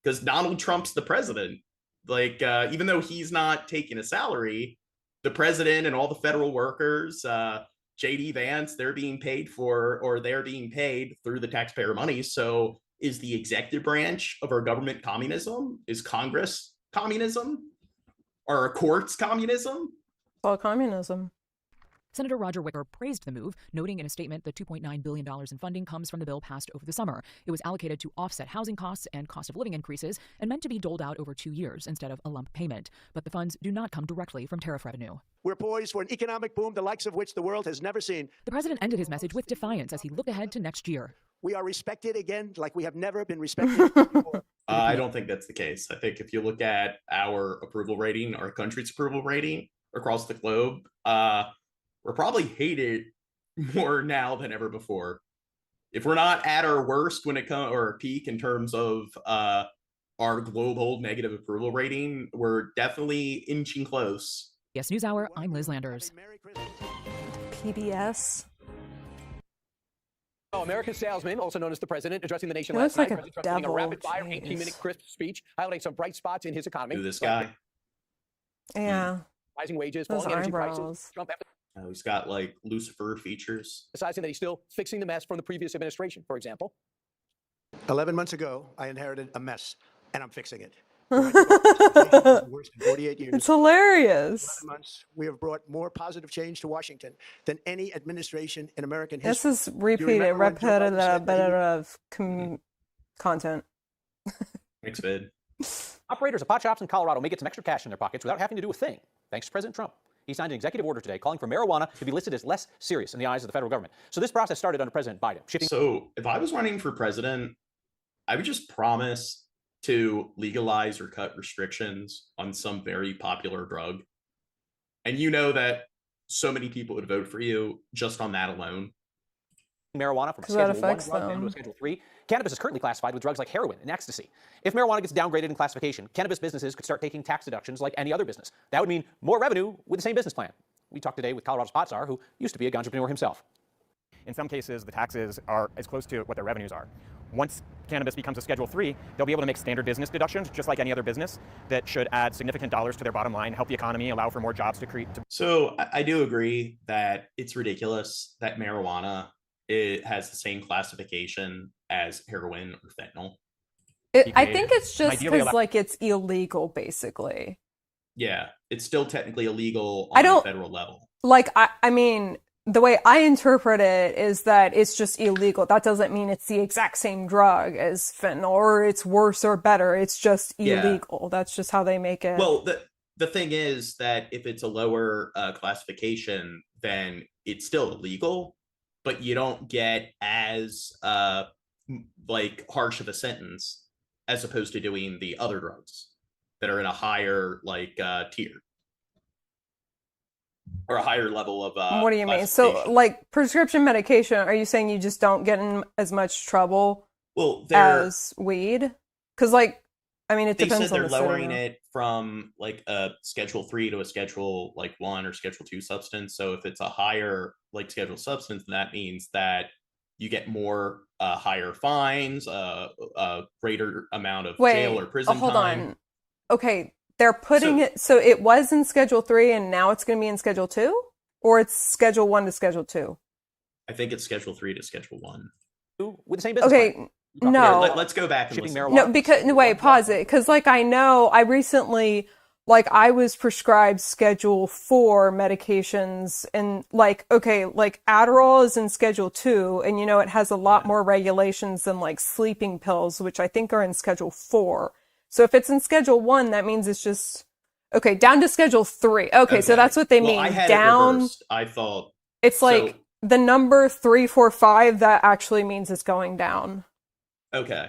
Because Donald Trump's the president. Like, even though he's not taking a salary, the president and all the federal workers, JD Vance, they're being paid through the taxpayer money. So is the executive branch of our government communism? Is Congress communism? Are our courts communism? All communism. Senator Roger Wicker praised the move, noting in a statement that $2.9 billion in funding comes from the bill passed over the summer. It was allocated to offset housing costs and cost of living increases and meant to be doled out over 2 years instead of a lump payment. But the funds do not come directly from tariff revenue. We're poised for an economic boom, the likes of which the world has never seen. The president ended his message with defiance as he looked ahead to next year. We are respected again like we have never been respected before. I don't think that's the case. I think if you look at our approval rating, our country's approval rating across the globe, we're probably hated more now than ever before. If we're not at our worst when it comes, or a peak in terms of our global negative approval rating, we're definitely inching close. Yes NewsHour, I'm Liz Landers. PBS. America's salesman, also known as the president, addressing the nation He last looks night. like a President Trump giving devil. a rapid-fire, Jeez. 18-minute crisp speech, highlighting some bright spots in his economy. Who this guy? Yeah. Rising wages, Those falling energy eyebrows. prices. Trump He's got like Lucifer features. emphasizing that he's still fixing the mess from the previous administration, for example. 11 months ago, I inherited a mess, and I'm fixing it. The worst in 48 years. It's hilarious. 11 months, we have brought more positive change to Washington than any administration in American history. This is Do you repeated, remember when Joe Biden said that repetitive content. Thanks, Vid. Operators of pot shops in Colorado may get some extra cash in their pockets without having to do a thing, thanks to President Trump. He signed an executive order today calling for marijuana to be listed as less serious in the eyes of the federal government. So this process started under President Biden. So if I was running for president, I would just promise to legalize or cut restrictions on some very popular drug. And you know that so many people would vote for you just on that alone. Marijuana from a Schedule 1 drug down to a Schedule 3. Cannabis is currently classified with drugs like heroin and ecstasy. If marijuana gets downgraded in classification, cannabis businesses could start taking tax deductions like any other business. That would mean more revenue with the same business plan. We talked today with Colorado's pot czar, who used to be a entrepreneur himself. In some cases, the taxes are as close to what their revenues are. Once cannabis becomes a Schedule 3, they'll be able to make standard business deductions, just like any other business, that should add significant dollars to their bottom line, help the economy, allow for more jobs to create. So I do agree that it's ridiculous that marijuana has the same classification as heroin or fentanyl. I think it's just because like it's illegal, basically. Yeah, it's still technically illegal on the federal level. like, I mean, the way I interpret it is that it's just illegal. That doesn't mean it's the exact same drug as fentanyl, or it's worse or better. It's just illegal. That's just how they make it. Well, the thing is that if it's a lower classification, then it's still illegal, but you don't get as like harsh of a sentence as opposed to doing the other drugs that are in a higher like tier or a higher level of what do you mean? So, like, prescription medication, are you saying you just don't get in as much trouble as weed? Because, like, I mean, it depends on the they're lowering it from like a Schedule 3 to a Schedule like 1 or Schedule 2 substance. So if it's a higher like schedule substance, that means that you get more higher fines, a greater amount of jail or prison hold time. on. Okay, they're putting it, so it was in Schedule 3 and now it's going to be in Schedule 2? Or it's Schedule 1 to Schedule 2? I think it's Schedule 3 to Schedule 1. With the same business plan. No. Here, let's go back and shipping listen. marijuana. No, because, no, wait, pause it. Because, like, I know I recently, like, I was prescribed Schedule 4 medications and, like, okay, like, Adderall is in Schedule 2 and, you know, it has a lot more regulations than, like, sleeping pills, which I think are in Schedule 4. So if it's in Schedule 1, that means it's just, okay, down to Schedule 3. Okay, so that's what they mean. I had down, it reversed. I thought it's like the number 3, 4, 5, that actually means it's going down. Okay.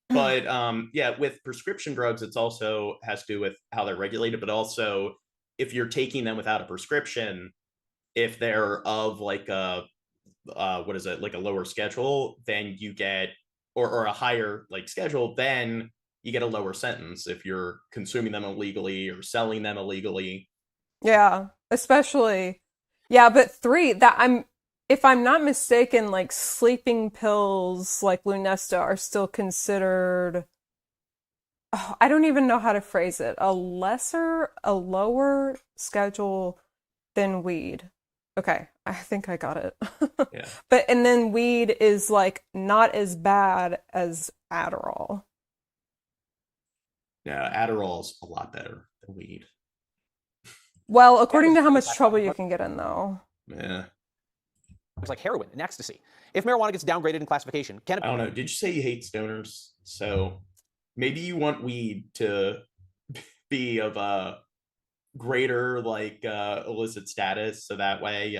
But yeah, with prescription drugs, it's also has to do with how they're regulated, but also if you're taking them without a prescription, if they're of like a what is it, like a lower schedule, then you get or a higher like schedule, then you get a lower sentence if you're consuming them illegally or selling them illegally. Yeah, especially. Yeah, but 3, if I'm not mistaken, like sleeping pills like Lunesta are still considered, I don't even know how to phrase it, a lower schedule than weed. Okay, I think I got it. Yeah. And then weed is like not as bad as Adderall. Yeah, Adderall's a lot better than weed. Well, according to how much trouble you can get in, though. Yeah. It's like heroin and ecstasy. If marijuana gets downgraded in classification, can it? I don't know. Did you say you hate stoners? So maybe you want weed to be of a greater like illicit status, so that way,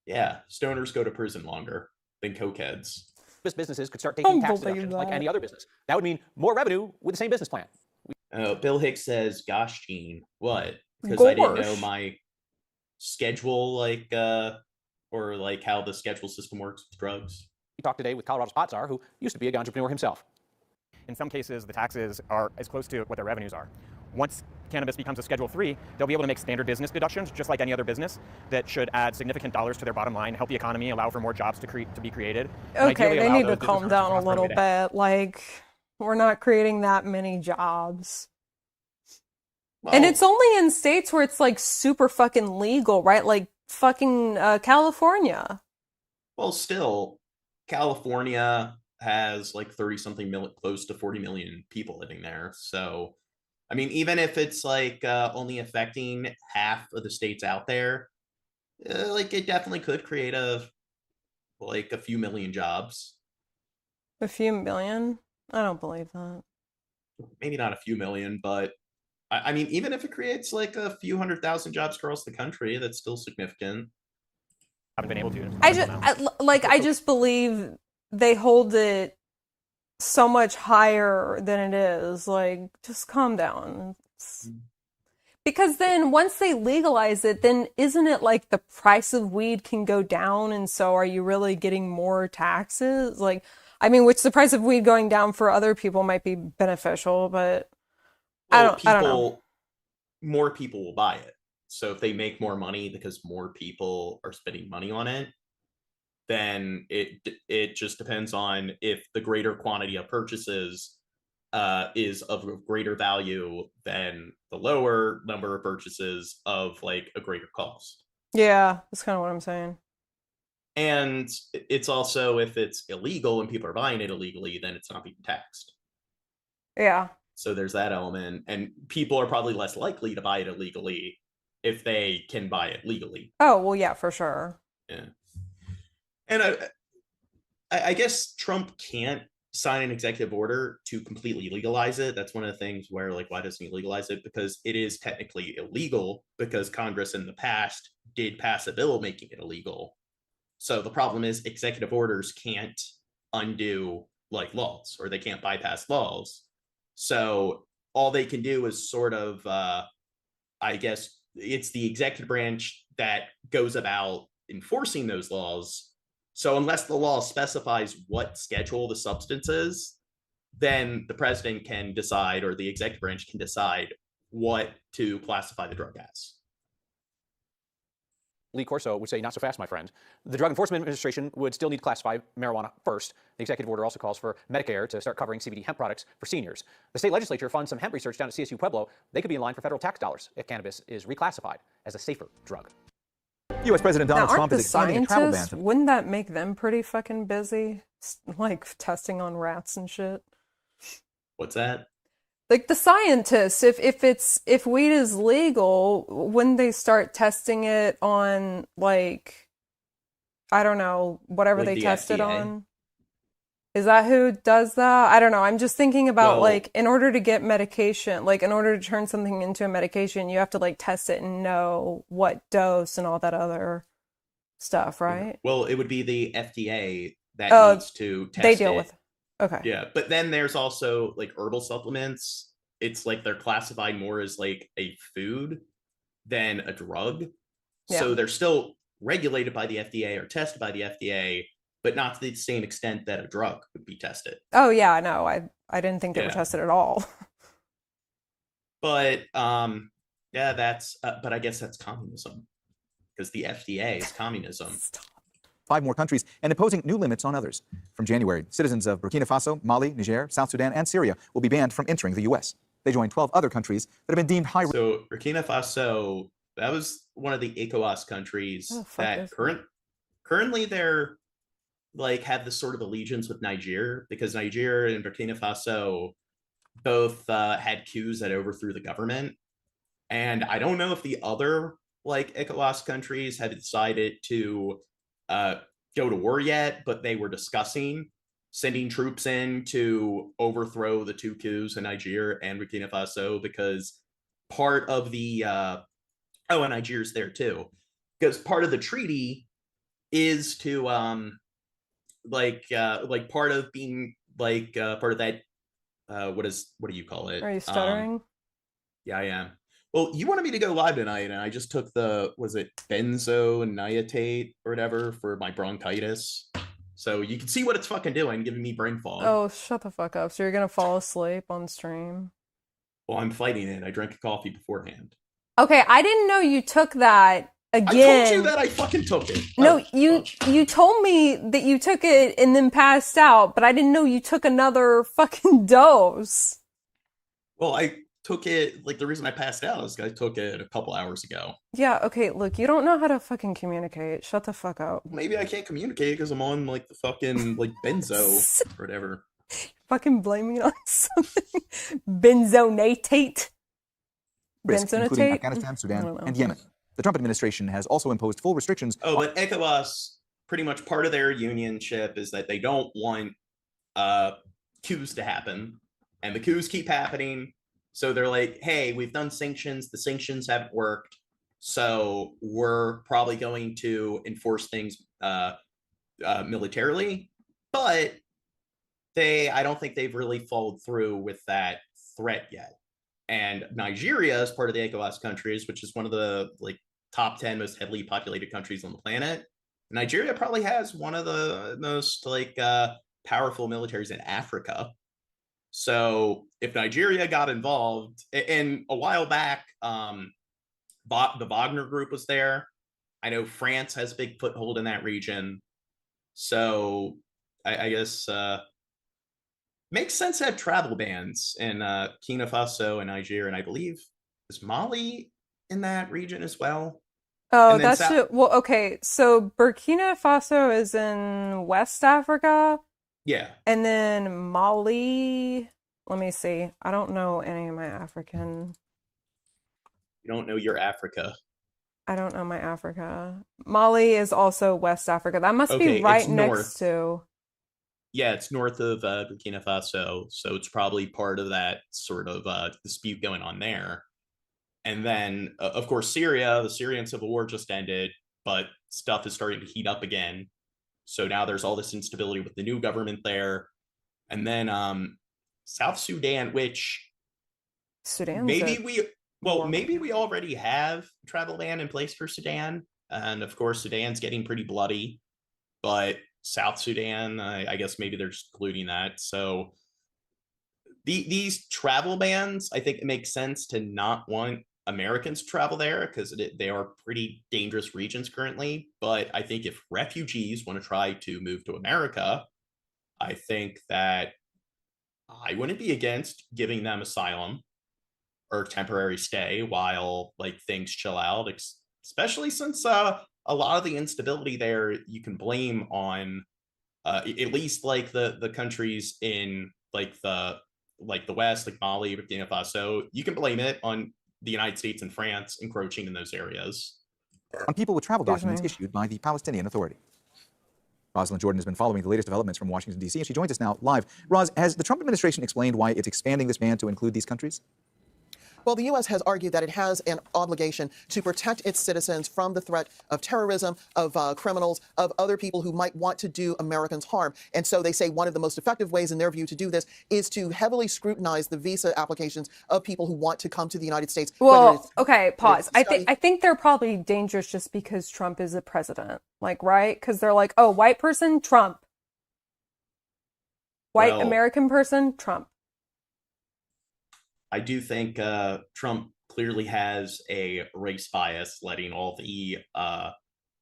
yeah, stoners go to prison longer than cokeheads. Businesses could start taking tax deductions like any other business. That would mean more revenue with the same business plan. Bill Hicks says, "Gosh, Gene, what? Because I didn't know my schedule, like, or like how the schedule system works with drugs." We talked today with Colorado's pot czar, who used to be a entrepreneur himself. In some cases, the taxes are as close to what their revenues are. Once cannabis becomes a Schedule 3, they'll be able to make standard business deductions, just like any other business, that should add significant dollars to their bottom line, help the economy, allow for more jobs to be created. Okay, they need to calm down a little bit. Like, we're not creating that many jobs. Well, and it's only in states where it's like super fucking legal, right? Like fucking California. Well, still, California has like 30-something million, close to 40 million people living there. So, I mean, even if it's like only affecting half of the states out there, like it definitely could create a few million jobs. A few million? I don't believe that. Maybe not a few million, but I mean, even if it creates like a few 100,000 jobs across the country, that's still significant. Haven't been able to. I just believe they hold it so much higher than it is. Like, just calm down. Because then once they legalize it, then isn't it like the price of weed can go down? And so are you really getting more taxes? Like, I mean, which the price of weed going down for other people might be beneficial, but I don't know. More people will buy it. So if they make more money because more people are spending money on it, then it just depends on if the greater quantity of purchases is of greater value than the lower number of purchases of like a greater cost. Yeah, that's kind of what I'm saying. And it's also, if it's illegal and people are buying it illegally, then it's not being taxed. Yeah. So there's that element, and people are probably less likely to buy it illegally if they can buy it legally. Oh, well, yeah, for sure. Yeah. And I guess Trump can't sign an executive order to completely legalize it. That's one of the things where, like, why doesn't he legalize it? Because it is technically illegal, because Congress in the past did pass a bill making it illegal. So the problem is executive orders can't undo like laws, or they can't bypass laws. So all they can do is sort of, I guess it's the executive branch that goes about enforcing those laws. So unless the law specifies what schedule the substance is, then the president can decide, or the executive branch can decide, what to classify the drug as. Lee Corso would say, not so fast, my friend. The Drug Enforcement Administration would still need to classify marijuana first. The executive order also calls for Medicare to start covering CBD hemp products for seniors. The state legislature funds some hemp research down at CSU Pueblo. They could be in line for federal tax dollars if cannabis is reclassified as a safer drug. U.S. President Donald Trump is extending a travel ban. Wouldn't that make them pretty fucking busy? Like testing on rats and shit. What's that? Like the scientists, if weed is legal, wouldn't they start testing it on, like, I don't know, whatever Like they the test it FDA? on? Is that who does that? I don't know. I'm just thinking about, Well- like, in order to get medication, like, in order to turn something into a medication, you have to, like, test it and know what dose and all that other stuff, right? Well, it would be the FDA that Oh, needs to test they deal it. with it. Okay. Yeah, but then there's also like herbal supplements. It's like they're classified more as like a food than a drug. So Yeah. they're still regulated by the FDA or tested by the FDA, but not to the same extent that a drug would be tested. Oh, yeah, no, I didn't think they were Yeah. tested at all. But yeah, that's but I guess that's communism, because the FDA is communism. 5 more countries and imposing new limits on others. From January, citizens of Burkina Faso, Mali, Niger, South Sudan, and Syria will be banned from entering the U.S. They join 12 other countries that have been deemed high risk. So Burkina Faso, that was one of the ECOWAS countries Oh, fuck that is currently they're like have this sort of allegiance with Niger, because Niger and Burkina Faso both had coups that overthrew the government. And I don't know if the other like ECOWAS countries have decided to go to war yet, but they were discussing sending troops in to overthrow the 2 coups in Niger and Burkina Faso, because part of the and Niger's there too, because part of the treaty is to like part of being like part of that what do you call it? Are you stuttering? Yeah, I am. Well, you wanted me to go live tonight, and I just took was it benzo-niatate or whatever for my bronchitis. So you can see what it's fucking doing, giving me brain fog. Oh, shut the fuck up. So you're gonna fall asleep on stream? Well, I'm fighting it. I drank a coffee beforehand. Okay, I didn't know you took that again. I told you that I fucking took it. No, you told me that you took it and then passed out, but I didn't know you took another fucking dose. Well, I took it, like, the reason I passed out is I took it a couple hours ago. Yeah, okay, look, you don't know how to fucking communicate. Shut the fuck up. Maybe I can't communicate because I'm on, like, the fucking, like, benzo or whatever. Fucking blaming it on something. Benzonatate. including Afghanistan, Sudan, and Yemen. The Trump administration has also imposed full restrictions. Oh, but ECOWAS, pretty much part of their unionship is that they don't want coups to happen, and the coups keep happening. So they're like, hey, we've done sanctions. The sanctions haven't worked. So we're probably going to enforce things militarily. But I don't think they've really followed through with that threat yet. And Nigeria is part of the ECOWAS countries, which is one of the like top 10 most heavily populated countries on the planet. Nigeria probably has one of the most like powerful militaries in Africa. So if Nigeria got involved, and a while back, the Wagner Group was there. I know France has a big foothold in that region. So I guess makes sense to have travel bans in Burkina Faso and Niger, and I believe is Mali in that region as well. Oh, that's well, okay. So Burkina Faso is in West Africa. Yeah. And then Mali, let me see. I don't know any of my African. You don't know your Africa. I don't know my Africa. Mali is also West Africa. That must Okay, be right it's next north. to. Yeah, it's north of Burkina Faso, so it's probably part of that sort of dispute going on there. And then, of course, Syria, the Syrian civil war just ended, but stuff is starting to heat up again. So now there's all this instability with the new government there. And then South Sudan, which Sudan's maybe war. maybe we already have travel ban in place for Sudan. And of course, Sudan's getting pretty bloody, but South Sudan, I guess maybe they're just including that. So these travel bans, I think it makes sense to not want Americans to travel there because they are pretty dangerous regions currently. But I think if refugees want to try to move to America, I think that I wouldn't be against giving them asylum or temporary stay while like things chill out, especially since a lot of the instability there you can blame on at least like the countries in the West, like Mali, Burkina Faso. You can blame it on the United States and France encroaching in those areas. On people with travel documents issued by the Palestinian Authority. Rosalind Jordan has been following the latest developments from Washington, D.C., and she joins us now live. Roz, has the Trump administration explained why it's expanding this ban to include these countries? Well, the U.S. has argued that it has an obligation to protect its citizens from the threat of terrorism, of criminals, of other people who might want to do Americans harm. And so they say one of the most effective ways, in their view, to do this is to heavily scrutinize the visa applications of people who want to come to the United States. Well, okay, pause. I think they're probably dangerous just because Trump is a president, like, right? Because they're like, oh, white person, Trump. White American person, Trump. I do think Trump clearly has a race bias, letting all the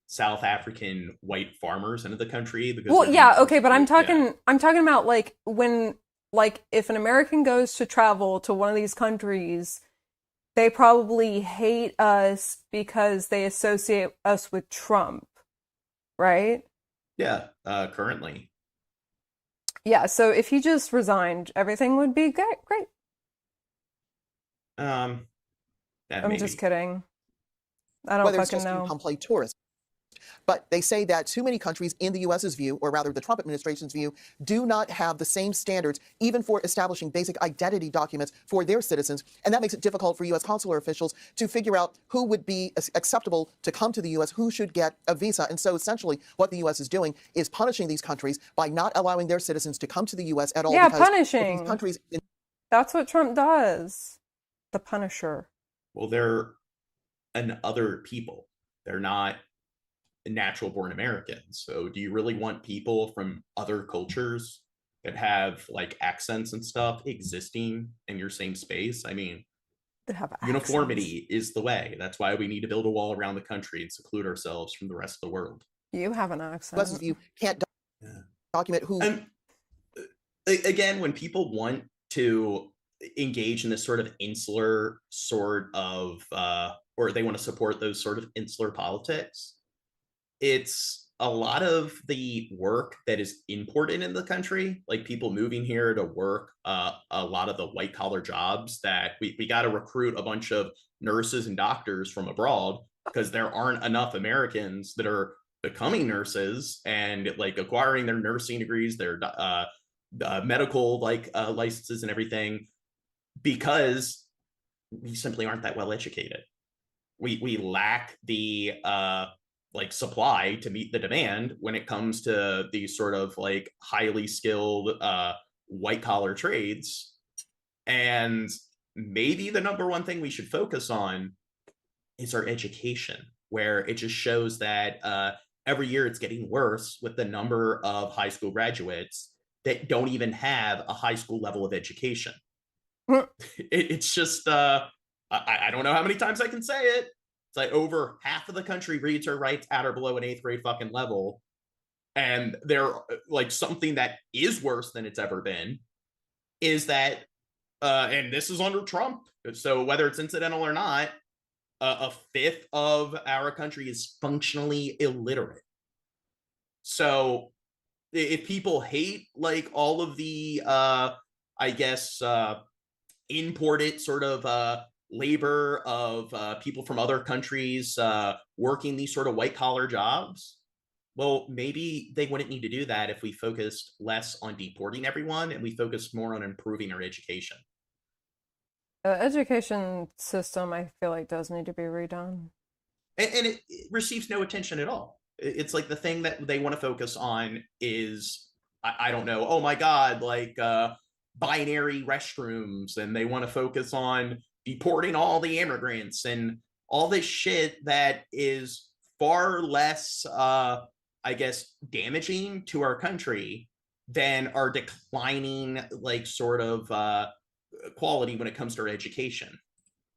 South African white farmers into the country. Because well, yeah, okay, but I'm talking about like when, like, if an American goes to travel to one of these countries, they probably hate us because they associate us with Trump, right? Yeah, currently. Yeah, so if he just resigned, everything would be great. I'm just kidding. I don't fucking know. Come play tourist. But they say that too many countries in the U.S.'s view, or rather the Trump administration's view, do not have the same standards, even for establishing basic identity documents for their citizens. And that makes it difficult for U.S. consular officials to figure out who would be acceptable to come to the U.S., who should get a visa. And so essentially what the U.S. is doing is punishing these countries by not allowing their citizens to come to the U.S. at all. Yeah, punishing. These countries... That's what Trump does. The Punisher. Well, they're other people. They're not natural born Americans. So do you really want people from other cultures that have like accents and stuff existing in your same space? I mean, uniformity is the way. That's why we need to build a wall around the country and seclude ourselves from the rest of the world. You have an accent. Plus, you can't document who... And again, when people want to engage in this sort of insular sort of or they want to support those sort of insular politics, it's a lot of the work that is imported in the country, like people moving here to work a lot of the white collar jobs that we got to recruit a bunch of nurses and doctors from abroad because there aren't enough Americans that are becoming nurses and like acquiring their nursing degrees, their medical licenses and everything, because we simply aren't that well educated. We lack the supply to meet the demand when it comes to these sort of like highly skilled white collar trades. And maybe the number one thing we should focus on is our education, where it just shows that every year it's getting worse with the number of high school graduates that don't even have a high school level of education. It's just, I don't know how many times I can say it. It's like over half of the country reads or writes at or below an 8th grade fucking level. And they're like something that is worse than it's ever been is that, and this is under Trump. So whether it's incidental or not, a fifth of our country is functionally illiterate. So if people hate like all of the, imported sort of labor of people from other countries working these sort of white collar jobs. Well, maybe they wouldn't need to do that if we focused less on deporting everyone and we focused more on improving our education. The education system, I feel like, does need to be redone. And it receives no attention at all. It's like the thing that they want to focus on is, I don't know, oh my God, like binary restrooms, and they want to focus on deporting all the immigrants and all this shit that is far less, I guess, damaging to our country than our declining, like, sort of quality when it comes to our education.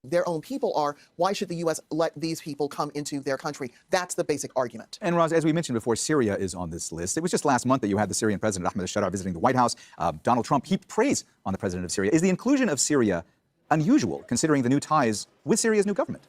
Their own people are, why should the U.S. let these people come into their country? That's the basic argument. And Roz, as we mentioned before, Syria is on this list. It was just last month that you had the Syrian President Ahmed al-Sharaa visiting the White House. Donald Trump heaped praise on the president of Syria. Is the inclusion of Syria unusual, considering the new ties with Syria's new government?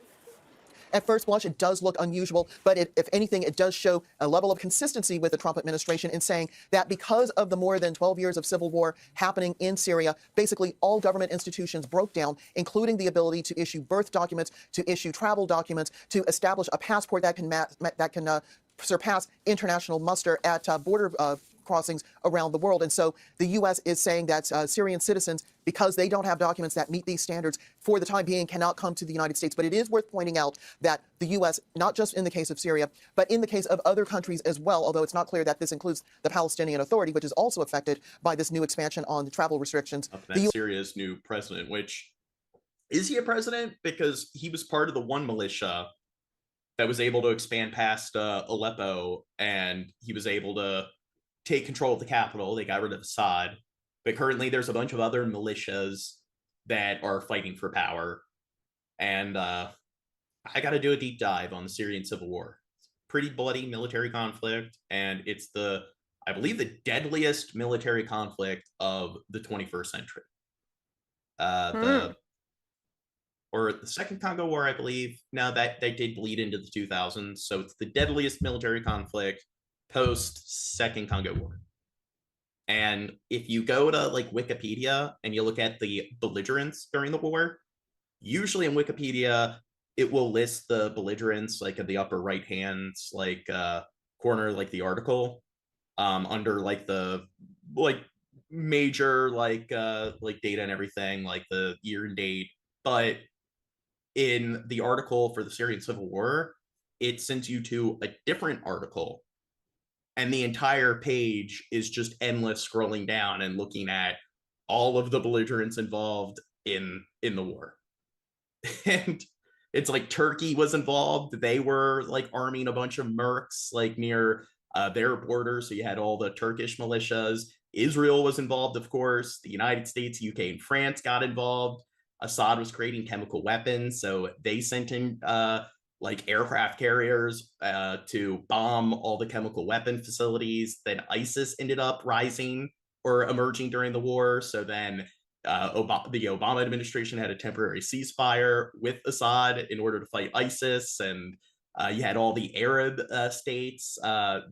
At first blush, it does look unusual, but if anything, it does show a level of consistency with the Trump administration in saying that because of the more than 12 years of civil war happening in Syria, basically all government institutions broke down, including the ability to issue birth documents, to issue travel documents, to establish a passport that can surpass international muster at border crossings around the world. And so the U.S. is saying that Syrian citizens, because they don't have documents that meet these standards, for the time being cannot come to the United States. But it is worth pointing out that the U.S., not just in the case of Syria, but in the case of other countries as well, although it's not clear that this includes the Palestinian Authority, which is also affected by this new expansion on the travel restrictions. That's Syria's new president, which, is he a president? Because he was part of the one militia that was able to expand past Aleppo, and he was able to take control of the capital. They got rid of Assad. But currently there's a bunch of other militias that are fighting for power. And I got to do a deep dive on the Syrian civil war. It's a pretty bloody military conflict. And it's I believe, the deadliest military conflict of the 21st century. Or the Second Congo War, I believe. Now that did bleed into the 2000s. So it's the deadliest military conflict post Second Congo War. And if you go to like Wikipedia and you look at the belligerents during the war, usually in Wikipedia it will list the belligerents like in the upper right hand corner, like the article, under like the major like data and everything, like the year and date. But in the article for the Syrian Civil War, it sends you to a different article. And the entire page is just endless scrolling down and looking at all of the belligerents involved in the war. And it's like Turkey was involved. They were like arming a bunch of mercs like near their border. So you had all the Turkish militias. Israel was involved, of course. The United States, UK, and France got involved. Assad was creating chemical weapons. So they sent in like aircraft carriers to bomb all the chemical weapon facilities. Then ISIS ended up rising or emerging during the war. So then the Obama administration had a temporary ceasefire with Assad in order to fight ISIS. And you had all the Arab states.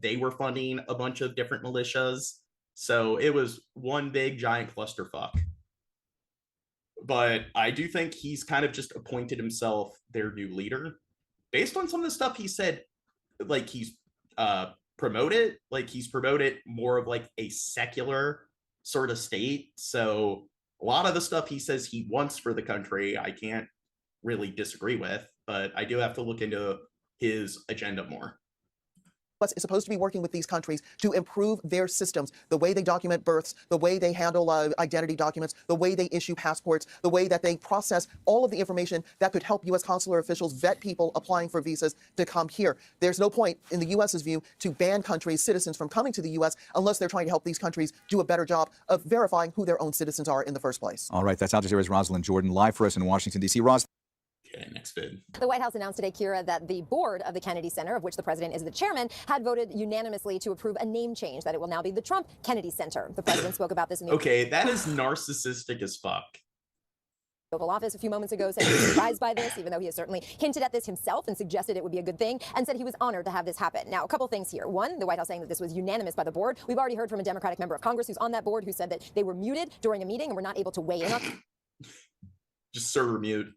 They were funding a bunch of different militias. So it was one big giant clusterfuck. But I do think he's kind of just appointed himself their new leader. Based on some of the stuff he said, like he's promoted more of like a secular sort of state. So a lot of the stuff he says he wants for the country, I can't really disagree with, but I do have to look into his agenda more. U.S. is supposed to be working with these countries to improve their systems, the way they document births, the way they handle identity documents, the way they issue passports, the way that they process all of the information that could help U.S. consular officials vet people applying for visas to come here. There's no point, in the U.S.'s view, to ban countries' citizens from coming to the U.S. unless they're trying to help these countries do a better job of verifying who their own citizens are in the first place. All right, that's Al Jazeera's Rosalind Jordan, live for us in Washington, D.C. Roz. Okay, next vid. The White House announced today, Kira, that the board of the Kennedy Center, of which the president is the chairman, had voted unanimously to approve a name change, that it will now be the Trump Kennedy Center. The president spoke about this in the Okay, that is narcissistic as fuck. Oval Office a few moments ago, said he was surprised by this, even though he has certainly hinted at this himself and suggested it would be a good thing, and said he was honored to have this happen. Now, a couple things here. One, the White House saying that this was unanimous by the board. We've already heard from a Democratic member of Congress who's on that board who said that they were muted during a meeting and were not able to weigh in on Just server mute.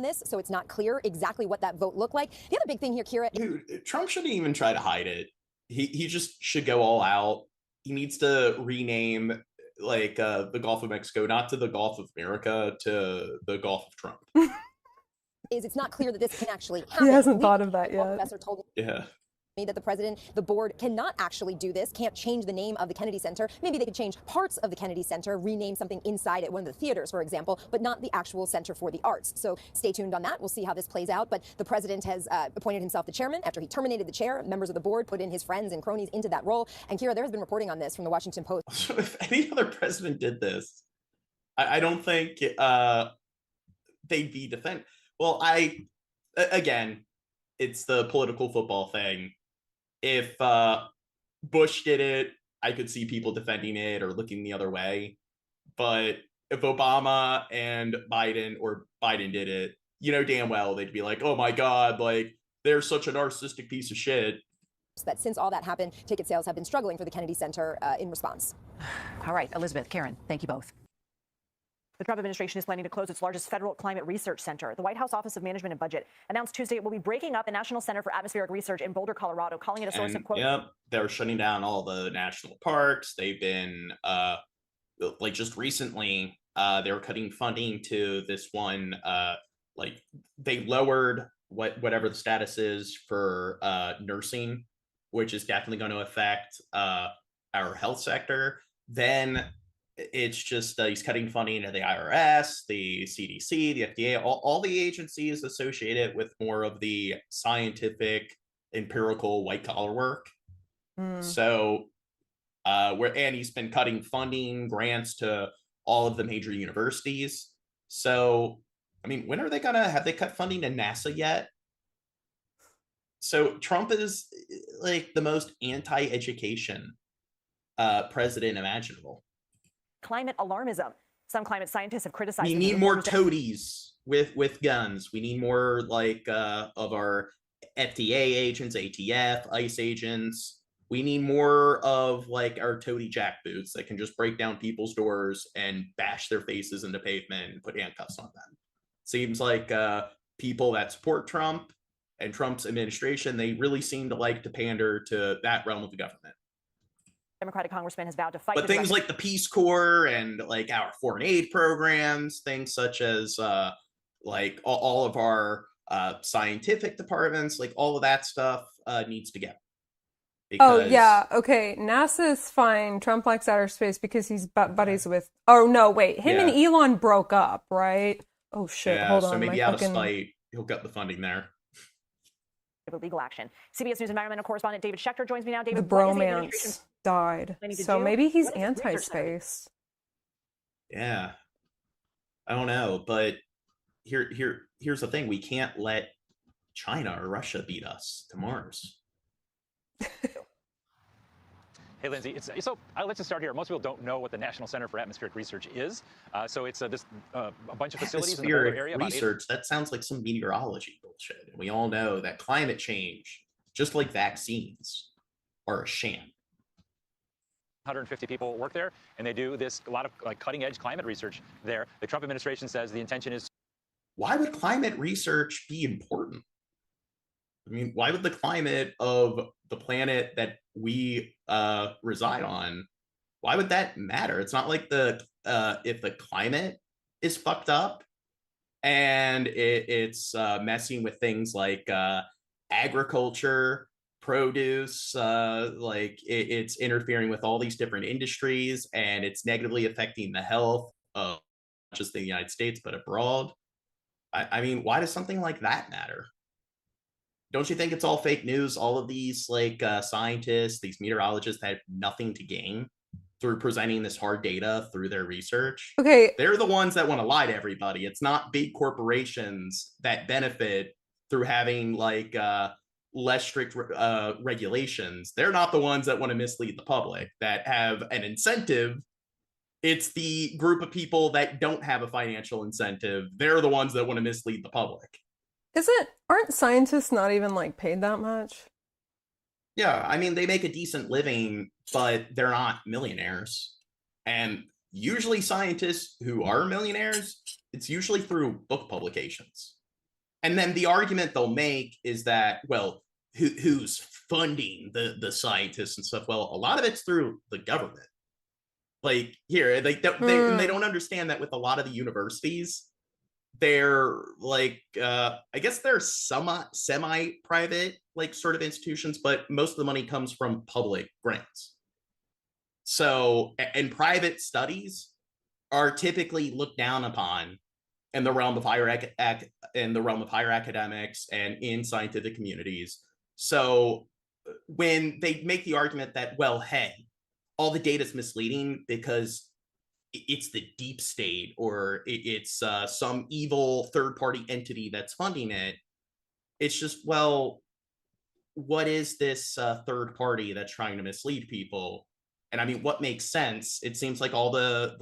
this, so it's not clear exactly what that vote looked like. The other big thing here, Kira. Dude, Trump shouldn't even try to hide it. He just should go all out. He needs to rename the Gulf of Mexico, not to the Gulf of America, to the Gulf of Trump. It's not clear that this can actually happen. He hasn't thought of that yet. Professor told Yeah. me that the board cannot actually do this, can't change the name of the Kennedy Center. Maybe they could change parts of the Kennedy Center, rename something inside at one of the theaters, for example, but not the actual Center for the Arts. So stay tuned on that. We'll see how this plays out. But the president has appointed himself the chairman after he terminated the chair. Members of the board put in his friends and cronies into that role. And Kira, there has been reporting on this from the Washington Post. So if any other president did this, I don't think they'd be defended. Well, again, it's the political football thing. If Bush did it, I could see people defending it or looking the other way. But if Obama and Biden did it, you know damn well they'd be like, oh my God, like they're such a narcissistic piece of shit. That since all that happened, ticket sales have been struggling for the Kennedy Center in response. All right, Elizabeth, Karen, thank you both. The Trump administration is planning to close its largest federal climate research center. The White House Office of Management and Budget announced Tuesday it will be breaking up the National Center for Atmospheric Research in Boulder, Colorado, calling it a source of quote. Yep, they're shutting down all the national parks. They've been just recently they were cutting funding to this one. They lowered whatever the status is for nursing, which is definitely going to affect our health sector. Then it's just he's cutting funding to the IRS, the CDC, the FDA, all the agencies associated with more of the scientific, empirical, white-collar work. So, and he's been cutting funding, grants to all of the major universities. So, I mean, when are they have they cut funding to NASA yet? So Trump is like the most anti-education president imaginable. Climate alarmism. Some climate scientists have criticized. We need more toadies with guns. We need more of our FDA agents, ATF, ICE agents. We need more of our toady jackboots that can just break down people's doors and bash their faces into pavement and put handcuffs on them. Seems like people that support Trump and Trump's administration, they really seem to like to pander to that realm of the government. Democratic congressman has vowed to fight. But things like the Peace Corps and our foreign aid programs, things such as all of our scientific departments, all of that stuff needs to go. Oh, yeah. Okay. NASA's fine. Trump likes outer space because he's buddies with. Oh, no, wait. Him and Elon broke up, right? Oh, shit. Yeah, hold on. So maybe out of spite, he'll cut the funding there. Legal action. CBS News environmental correspondent David Schechter joins me now. David, the bromance died. So maybe he's anti-space. Yeah. I don't know, but here's the thing. We can't let China or Russia beat us to Mars. Hey, Lindsay, let's just start here. Most people don't know what the National Center for Atmospheric Research is. So it's a bunch of facilities in the Boulder area. Research, that sounds like some meteorology bullshit. And we all know that climate change, just like vaccines, are a sham. 150 people work there, and they do a lot of cutting-edge climate research there. The Trump administration says the intention is. Why would climate research be important? I mean, why would the climate of the planet that we reside on, why would that matter? It's not like if the climate is fucked up and it's messing with things like agriculture, produce, it's interfering with all these different industries, and it's negatively affecting the health of not just the United States, but abroad. I mean, why does something like that matter? Don't you think it's all fake news? All of these scientists, these meteorologists have nothing to gain through presenting this hard data through their research. Okay. They're the ones that want to lie to everybody. It's not big corporations that benefit through having less strict regulations. They're not the ones that want to mislead the public, that have an incentive. It's the group of people that don't have a financial incentive. They're the ones that want to mislead the public. Aren't scientists not even paid that much? Yeah, I mean, they make a decent living, but they're not millionaires. And usually scientists who are millionaires, it's usually through book publications. And then the argument they'll make is that, well, who's funding the scientists and stuff? Well, a lot of it's through the government. Like here, they don't understand that with a lot of the universities, they're like, I guess they're semi-private, like sort of institutions, but most of the money comes from public grants. So, and private studies are typically looked down upon in the realm of higher academics and in scientific communities. So when they make the argument that, well, hey, all the data is misleading because it's the deep state or it's some evil third-party entity that's funding it, it's just, well, what is this third party that's trying to mislead people? And I mean, what makes sense? It seems like all the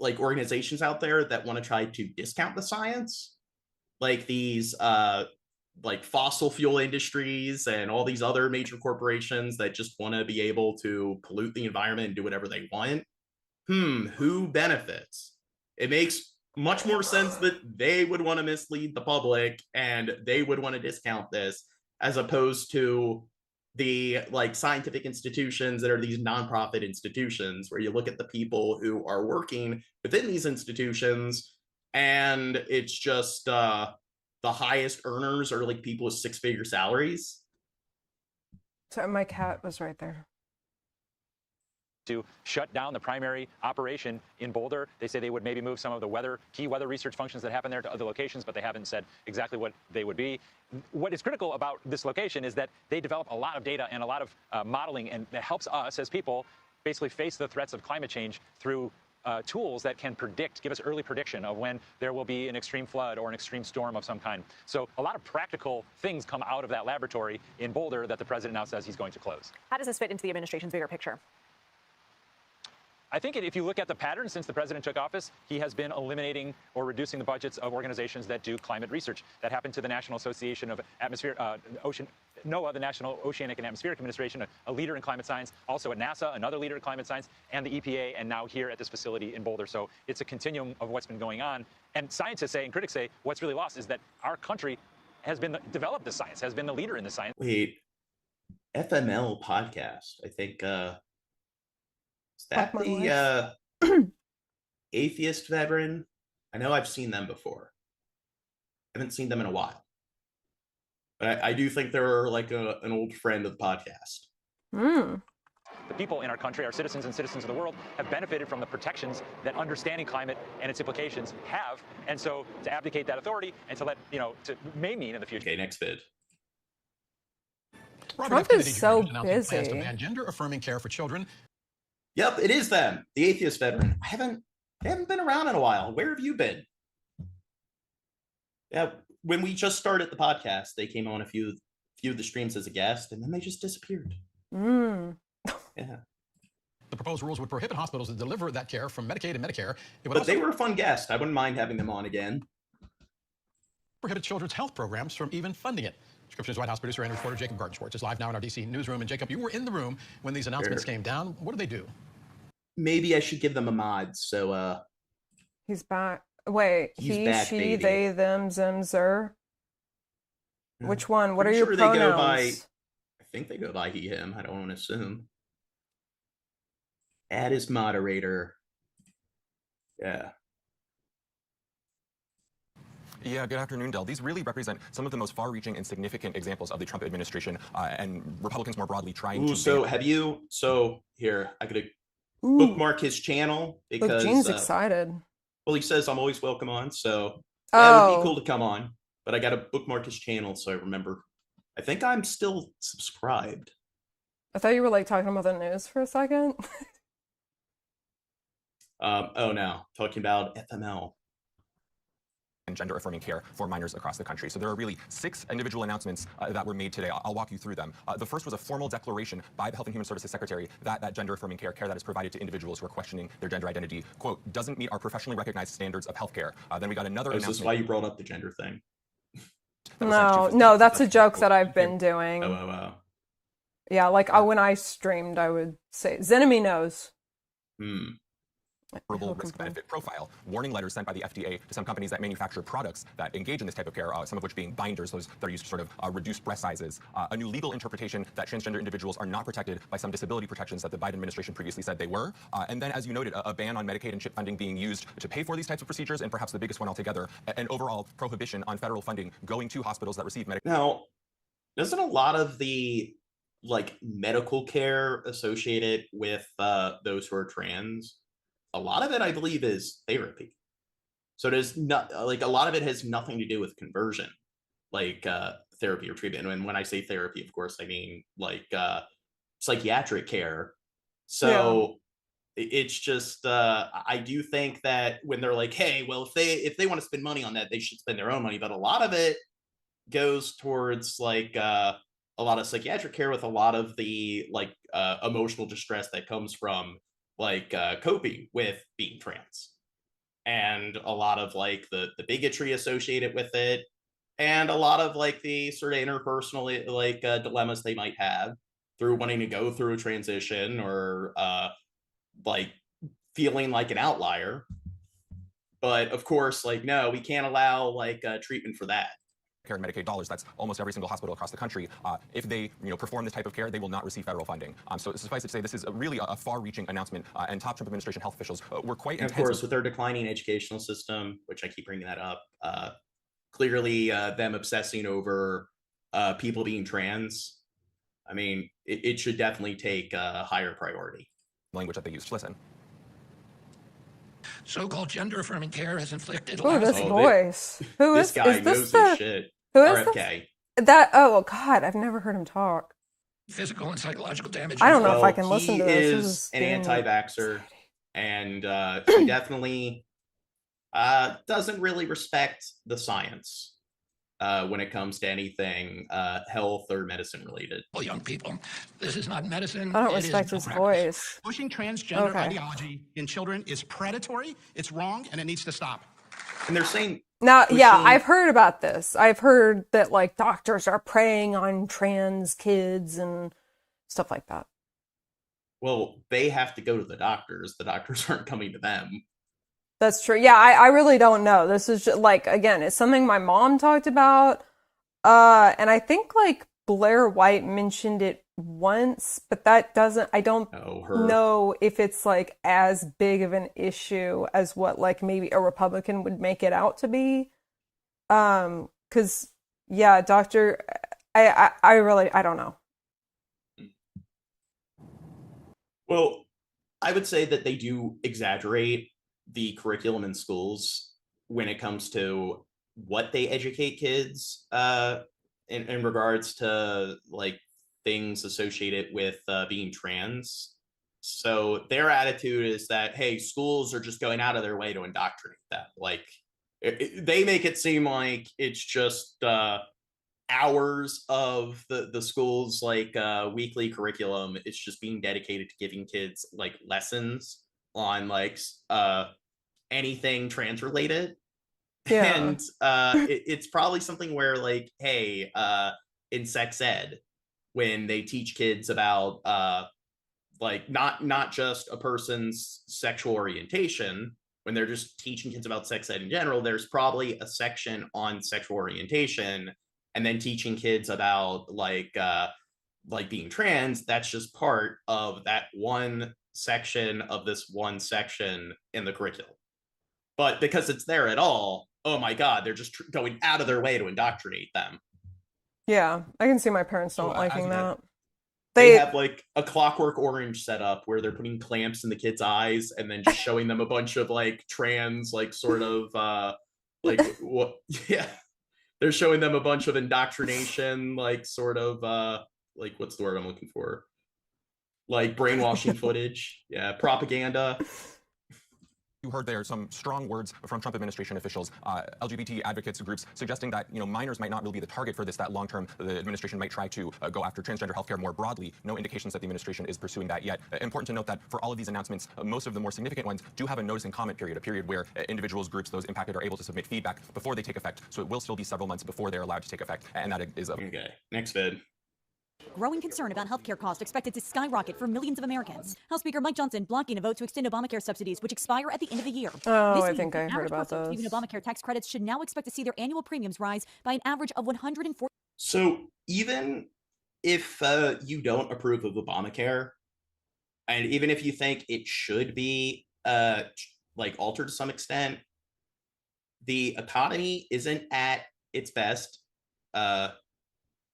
like organizations out there that want to try to discount the science, like these like fossil fuel industries and all these other major corporations that just want to be able to pollute the environment and do whatever they want. Who benefits? It makes much more sense that they would want to mislead the public and they would want to discount this, as opposed to the like scientific institutions that are these nonprofit institutions where you look at the people who are working within these institutions and it's just the highest earners are like people with six-figure salaries. So my cat was right there. To shut down the primary operation in Boulder. They say they would maybe move some of the key weather research functions that happen there to other locations, but they haven't said exactly what they would be. What is critical about this location is that they develop a lot of data and a lot of modeling, and that helps us as people basically face the threats of climate change through tools that can give us early prediction of when there will be an extreme flood or an extreme storm of some kind. So a lot of practical things come out of that laboratory in Boulder that the president now says he's going to close. How does this fit into the administration's bigger picture? I think if you look at the pattern since the president took office, he has been eliminating or reducing the budgets of organizations that do climate research. That happened to the National Association of NOAA, the National Oceanic and Atmospheric Administration, a leader in climate science, also at NASA, another leader in climate science, and the EPA, and now here at this facility in Boulder. So it's a continuum of what's been going on. And scientists say, and critics say, what's really lost is that our country has developed this science, has been the leader in the science. Wait, FML podcast, I think, is that the atheist veteran? I know I've seen them before. I haven't seen them in a while. But I do think they're like an old friend of the podcast. The people in our country, our citizens and citizens of the world, have benefited from the protections that understanding climate and its implications have. And so to abdicate that authority and to let, may mean in the future. Okay, next vid. Trump is so busy. Plans to ban gender-affirming care for children. Yep, it is them, the atheist veteran. They haven't been around in a while. Where have you been? Yeah, when we just started the podcast, they came on a few of the streams as a guest, and then they just disappeared. Yeah. The proposed rules would prohibit hospitals to deliver that care from Medicaid and Medicare. But they were a fun guest. I wouldn't mind having them on again. Prohibit children's health programs from even funding it. Description's White House producer and reporter Jacob Gardenschwartz is live now in our D.C. newsroom. And Jacob, you were in the room when these announcements came down. What did they do? Maybe I should give them a mod. So he's back. Wait, he, back, she, baby. they, them, zim, zer. Which one? What are Pretty your sure pronouns? They go by, I think they go by he, him. I don't want to assume. Add as moderator. Yeah. Yeah, good afternoon, Del. These really represent some of the most far-reaching and significant examples of the Trump administration and Republicans more broadly trying to... So here, I could bookmark his channel because... Look, Gene's excited. Well, he says I'm always welcome on, so that would be cool to come on. But I got to bookmark his channel so I remember. I think I'm still subscribed. I thought you were like talking about the news for a second. Oh no, talking about FML. And gender-affirming care for minors across the country. So there are really 6 individual announcements that were made today. I'll walk you through them. The first was a formal declaration by the Health and Human Services Secretary that gender-affirming care that is provided to individuals who are questioning their gender identity, quote, doesn't meet our professionally recognized standards of healthcare. Then we got another announcement. Is this why you brought up the gender thing? No, that's a joke that I've been doing. Oh. Yeah, like when I streamed, I would say, Zenemy knows. favorable risk-benefit profile. Warning letters sent by the FDA to some companies that manufacture products that engage in this type of care, some of which being binders, those that are used to sort of reduce breast sizes. A new legal interpretation that transgender individuals are not protected by some disability protections that the Biden administration previously said they were. And then, as you noted, a ban on Medicaid and CHIP funding being used to pay for these types of procedures, and perhaps the biggest one altogether, an overall prohibition on federal funding going to hospitals that receive Medicaid. Now, doesn't a lot of the medical care associated with those who are trans, a lot of it, I believe, is therapy. So there's not a lot of it has nothing to do with conversion, therapy or treatment. And when I say therapy, of course, I mean psychiatric care. So it's just I do think that when they're like, hey, well, if they want to spend money on that, they should spend their own money. But a lot of it goes towards a lot of psychiatric care with a lot of the emotional distress that comes from coping with being trans, and a lot of the bigotry associated with it, and a lot of the sort of interpersonal dilemmas they might have through wanting to go through a transition, or feeling like an outlier. But of course, no, we can't allow treatment for that. Care and Medicaid dollars. That's almost every single hospital across the country. If they perform this type of care, they will not receive federal funding. So suffice it to say, this is really a far-reaching announcement, and top Trump administration health officials were quite intense. Of course, with their declining educational system, which I keep bringing that up, clearly them obsessing over people being trans, I mean, it should definitely take a higher priority. Language that they use. Listen. So-called gender-affirming care has inflicted. Oh, this voice. Who is this guy? Is this knows his shit. Who is RFK. That? Oh God, I've never heard him talk. Physical and psychological damage. I don't know if I can listen to this. He This is an anti-vaxxer, and he definitely doesn't really respect the science when it comes to anything health or medicine related. Well, young people, this is not medicine. I don't respect his voice. Pushing transgender ideology in children is predatory, it's wrong, and it needs to stop. And they're saying now, I've heard about this. I've heard that doctors are preying on trans kids and stuff like that. Well, they have to go to the doctors. The doctors aren't coming to them. That's true. Yeah, I really don't know. This is just, again, it's something my mom talked about. And I think Blair White mentioned it once, but that doesn't, I don't know if it's as big of an issue as what maybe a Republican would make it out to be. 'Cause Dr. I don't know. Well, I would say that they do exaggerate the curriculum in schools when it comes to what they educate kids in regards to things associated with being trans. So their attitude is that, hey, schools are just going out of their way to indoctrinate them. They make it seem like it's just hours of the school's weekly curriculum. It's just being dedicated to giving kids lessons on anything trans related. And it's probably something where hey, in sex ed, when they teach kids about not just a person's sexual orientation, when they're just teaching kids about sex ed in general, there's probably a section on sexual orientation, and then teaching kids about being trans, that's just part of that one section of this one section in the curriculum. But because it's there at all, oh my God, they're just going out of their way to indoctrinate them. Yeah, I can see my parents not liking that. They have a Clockwork Orange setup where they're putting clamps in the kids' eyes and then just showing them a bunch of trans sort of what? Yeah, they're showing them a bunch of indoctrination sort of what's the word I'm looking for? Brainwashing footage. Yeah, propaganda. You heard there some strong words from Trump administration officials, LGBT advocates groups suggesting that minors might not really be the target for this, that long-term the administration might try to go after transgender healthcare more broadly. No indications that the administration is pursuing that yet. Important to note that for all of these announcements, most of the more significant ones do have a notice and comment period, a period where individuals, groups, those impacted are able to submit feedback before they take effect. So it will still be several months before they're allowed to take effect. And that is okay. Next vid. Growing concern about healthcare costs expected to skyrocket for millions of Americans. House Speaker Mike Johnson blocking a vote to extend Obamacare subsidies, which expire at the end of the year. Oh, This I means think the I heard average about person receiving those. Obamacare tax credits should now expect to see their annual premiums rise by an average of $140. So even if you don't approve of Obamacare, and even if you think it should be like altered to some extent, the economy isn't at its best,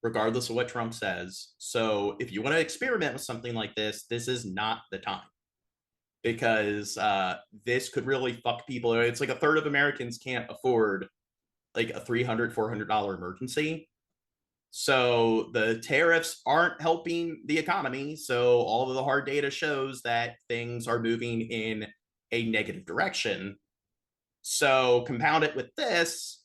regardless of what Trump says. So if you want to experiment with something like this is not the time, because this could really fuck people. It's like a third of Americans can't afford like a $300, $400 emergency. So the tariffs aren't helping the economy. So all of the hard data shows that things are moving in a negative direction. So compound it with this,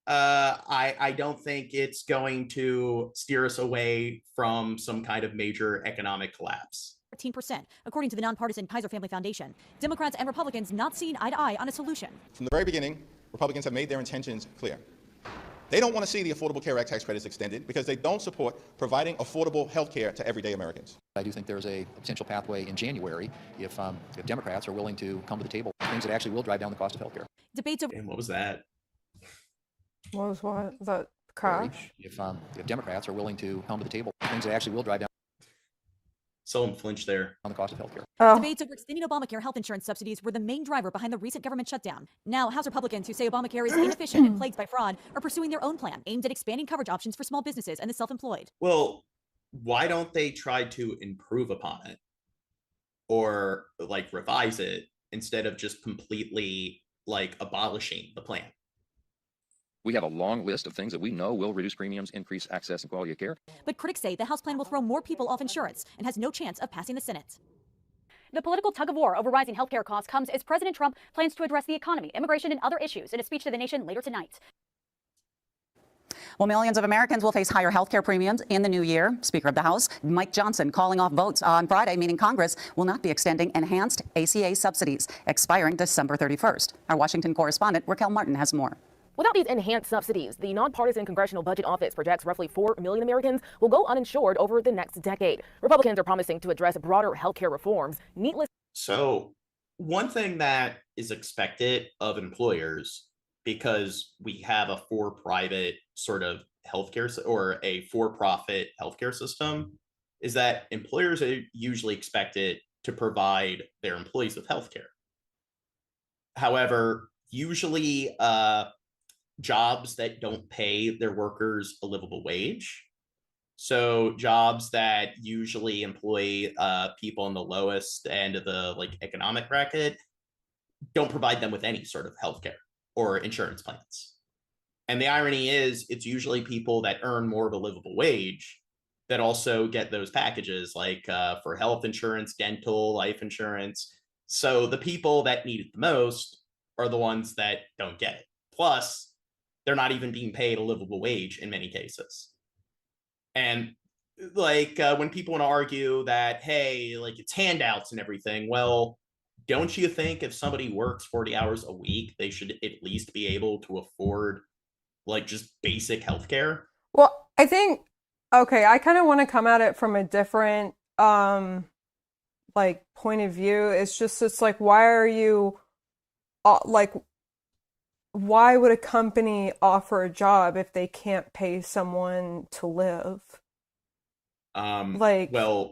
I don't think it's going to steer us away from some kind of major economic collapse. 14%, according to the nonpartisan Kaiser Family Foundation. Democrats and Republicans not seeing eye to eye on a solution. From the very beginning, Republicans have made their intentions clear. They don't want to see the Affordable Care Act tax credits extended because they don't support providing affordable health care to everyday Americans. I do think there's a potential pathway in January if Democrats are willing to come to the table, things that actually will drive down the cost of health care. Debates over. And what was that? What was what? That crash? If Democrats are willing to come to the table, things that actually will drive down. Someone flinched there. On the cost of health care. Debates over extending Obamacare health insurance subsidies were the main driver behind the recent government shutdown. Now, House Republicans who say Obamacare is inefficient and plagued by fraud are pursuing their own plan aimed at expanding coverage options for small businesses and the self-employed. Well, why don't they try to improve upon it or like revise it instead of just completely like abolishing the plan? We have a long list of things that we know will reduce premiums, increase access and quality of care. But critics say the House plan will throw more people off insurance and has no chance of passing the Senate. The political tug-of-war over rising healthcare costs comes as President Trump plans to address the economy, immigration, and other issues in a speech to the nation later tonight. Well, millions of Americans will face higher health care premiums in the new year. Speaker of the House, Mike Johnson, calling off votes on Friday, meaning Congress will not be extending enhanced ACA subsidies expiring December 31st. Our Washington correspondent, Raquel Martin, has more. Without these enhanced subsidies, the nonpartisan Congressional Budget Office projects roughly 4 million Americans will go uninsured over the next decade. Republicans are promising to address broader health care reforms. So one thing that is expected of employers, because we have a for-private sort of healthcare or a for-profit healthcare system, is that employers are usually expected to provide their employees with healthcare. However, usually jobs that don't pay their workers a livable wage. So jobs that usually employ people in the lowest end of the like economic bracket don't provide them with any sort of healthcare or insurance plans. And the irony is it's usually people that earn more of a livable wage that also get those packages like for health insurance, dental, life insurance. So the people that need it the most are the ones that don't get it. Plus, they're not even being paid a livable wage in many cases. And like when people want to argue that, hey, like it's handouts and everything, well, don't you think if somebody works 40 hours a week, they should at least be able to afford like just basic healthcare? Well, I think, okay, I kind of want to come at it from a different like point of view. It's like, why are you like, why would a company offer a job if they can't pay someone to live? Because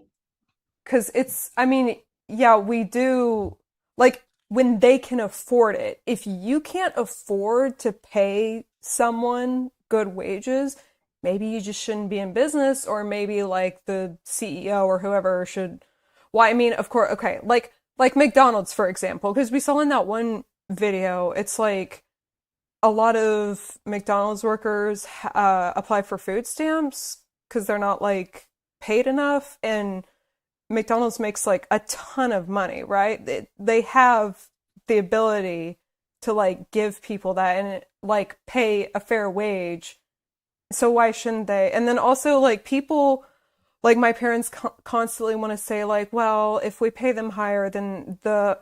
it's, I mean, yeah, we do, like, when they can afford it. If you can't afford to pay someone good wages, maybe you just shouldn't be in business, or maybe, like, the CEO or whoever should, well, I mean, of course, okay, like McDonald's, for example, because we saw in that one video, it's like, a lot of McDonald's workers apply for food stamps because they're not like paid enough, and McDonald's makes like a ton of money, right? They have the ability to like give people that and like pay a fair wage. So why shouldn't they? And then also like people, like my parents constantly want to say like, well, if we pay them higher, then the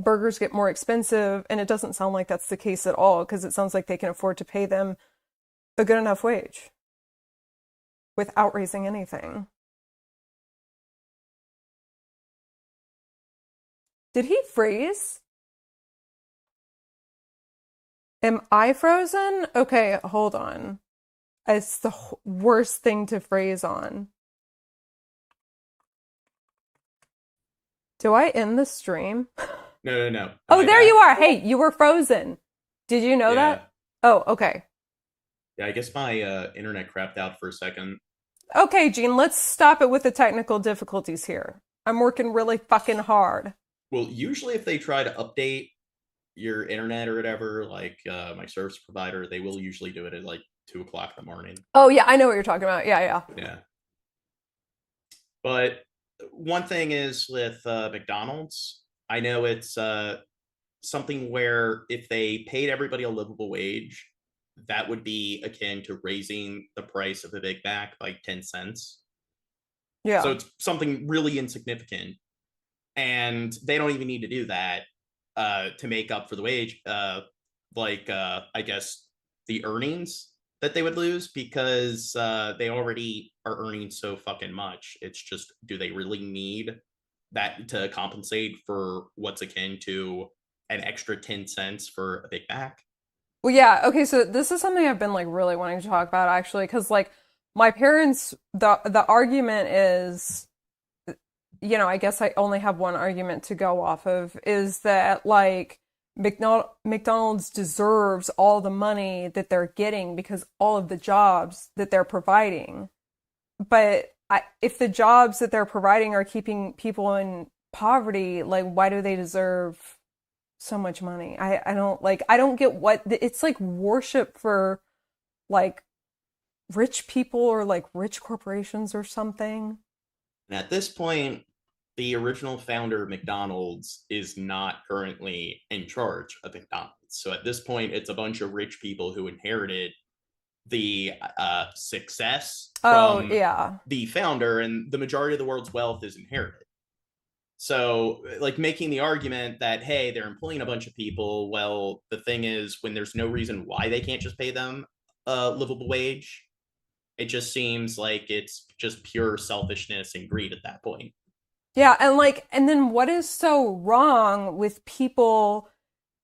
burgers get more expensive, and it doesn't sound like that's the case at all, because it sounds like they can afford to pay them a good enough wage. without raising anything. Did he freeze? Am I frozen? Okay, hold on. It's the worst thing to freeze on. Do I end the stream? No. Oh, there you are. Hey, you were frozen. Did you know that? Oh, okay. Yeah, I guess my internet crapped out for a second. Okay, Gene, let's stop it with the technical difficulties here. I'm working really fucking hard. Well, usually if they try to update your internet or whatever, like my service provider, they will usually do it at like 2 o'clock in the morning. Oh, yeah, I know what you're talking about. Yeah. But one thing is with McDonald's, I know it's something where if they paid everybody a livable wage, that would be akin to raising the price of a Big Mac by 10 cents. Yeah. So it's something really insignificant. And they don't even need to do that to make up for the wage, I guess, the earnings that they would lose, because they already are earning so fucking much. It's just, do they really need that to compensate for what's akin to an extra 10 cents for a Big Mac? Well, yeah. Okay, so this is something I've been like really wanting to talk about, actually, because like my parents, the argument is, I guess I only have one argument to go off of, is that like McDonald's deserves all the money that they're getting because all of the jobs that they're providing. But if the jobs that they're providing are keeping people in poverty, like why do they deserve so much money? I don't get what it's like, worship for like rich people or like rich corporations or something. And at this point, the original founder of McDonald's is not currently in charge of McDonald's. So at this point, it's a bunch of rich people who inherited the success from the founder, and the majority of the world's wealth is inherited. So like making the argument that, hey, they're employing a bunch of people. Well, the thing is, when there's no reason why they can't just pay them a livable wage, it just seems like it's just pure selfishness and greed at that point. Yeah, and then what is so wrong with people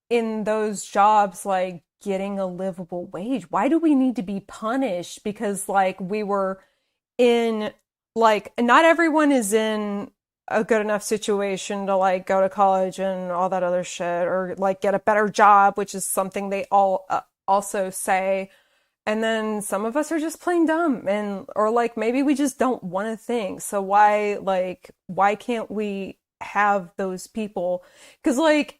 in those jobs like getting a livable wage? Why do we need to be punished because like we were in like, not everyone is in a good enough situation to like go to college and all that other shit, or like get a better job, which is something they all also say. And then some of us are just plain dumb, or like maybe we just don't want to think. So why can't we have those people? Because like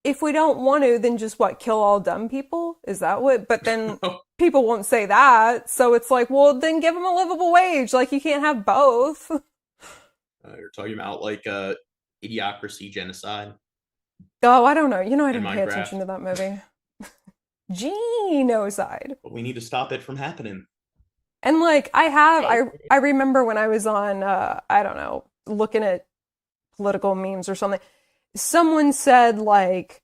if we don't want to, then just kill all dumb people? Is that what? But then people won't say that. So it's like, well, then give them a livable wage. Like you can't have both. You're talking about like Idiocracy, Genocide. Oh, I don't know. I didn't pay Minecraft. attention to that movie. Genocide. But we need to stop it from happening. And like I remember when I was on I don't know, looking at political memes or something, someone said like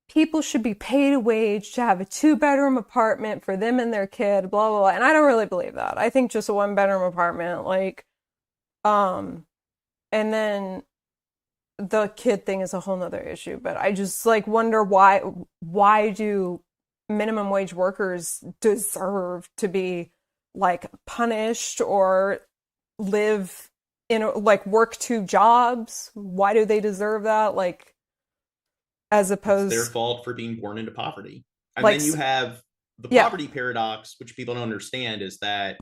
people should be paid a wage to have a 2-bedroom apartment for them and their kid, blah blah blah. And I don't really believe that. I think just a 1-bedroom apartment, like and then the kid thing is a whole nother issue. But I just like wonder why do minimum wage workers deserve to be like punished or live in like work 2 jobs? Why do they deserve that? Like, as opposed, it's their fault for being born into poverty. And like, then you have the poverty paradox, which people don't understand, is that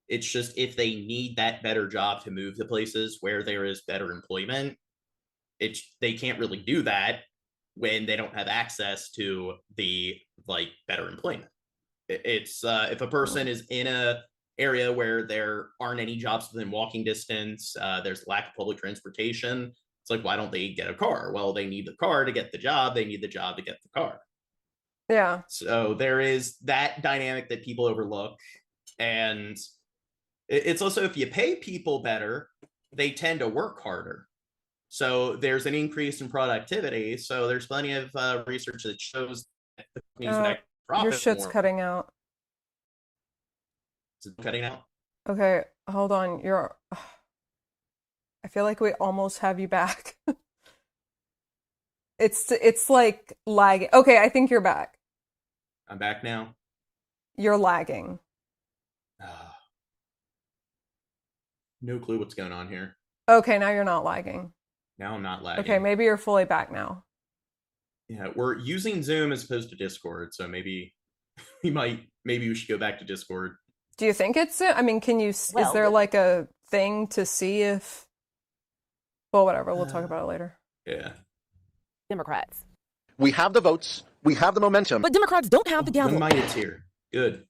it's just if they need that better job to move to places where there is better employment, they can't really do that when they don't have access to the like better employment. It's if a person is in a area where there aren't any jobs within walking distance, there's lack of public transportation, it's like, why don't they get a car? Well, they need the car to get the job, they need the job to get the car. Yeah. So there is that dynamic that people overlook. And it's also, if you pay people better, they tend to work harder. So there's an increase in productivity. So there's plenty of research that shows that the companies that profit your shit's more. cutting out. Is it cutting out? Okay, hold on. I feel like we almost have you back. It's like lagging. Okay, I think you're back. I'm back now. You're lagging. No clue what's going on here. Okay, now you're not lagging. Now I'm not lagging. Okay, maybe you're fully back now. Yeah, we're using Zoom as opposed to Discord, so maybe we should go back to Discord. Do you think it's I mean, is there like a thing to see if well, whatever, we'll talk about it later. Yeah. Democrats. We have the votes. We have the momentum. But Democrats don't have the gavel. Young Minded's here. Good.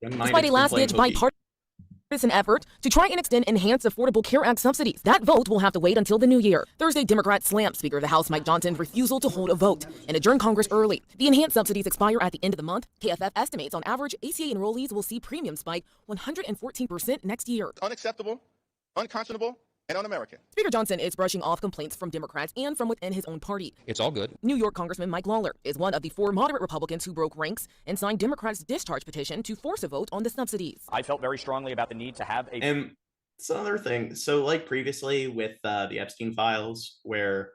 Despite a last-ditch bipartisan effort to try and extend enhanced Affordable Care Act subsidies, that vote will have to wait until the new year. Thursday, Democrats slammed Speaker of the House Mike Johnson's refusal to hold a vote and adjourn Congress early. The enhanced subsidies expire at the end of the month. KFF estimates on average ACA enrollees will see premiums spike 114% next year. Unacceptable, unconscionable, and un-American. Speaker Johnson is brushing off complaints from Democrats and from within his own party. It's all good. New York Congressman Mike Lawler is one of the 4 moderate Republicans who broke ranks and signed Democrats' discharge petition to force a vote on the subsidies. I felt very strongly about the need to have a... And it's another thing. So like previously with the Epstein files where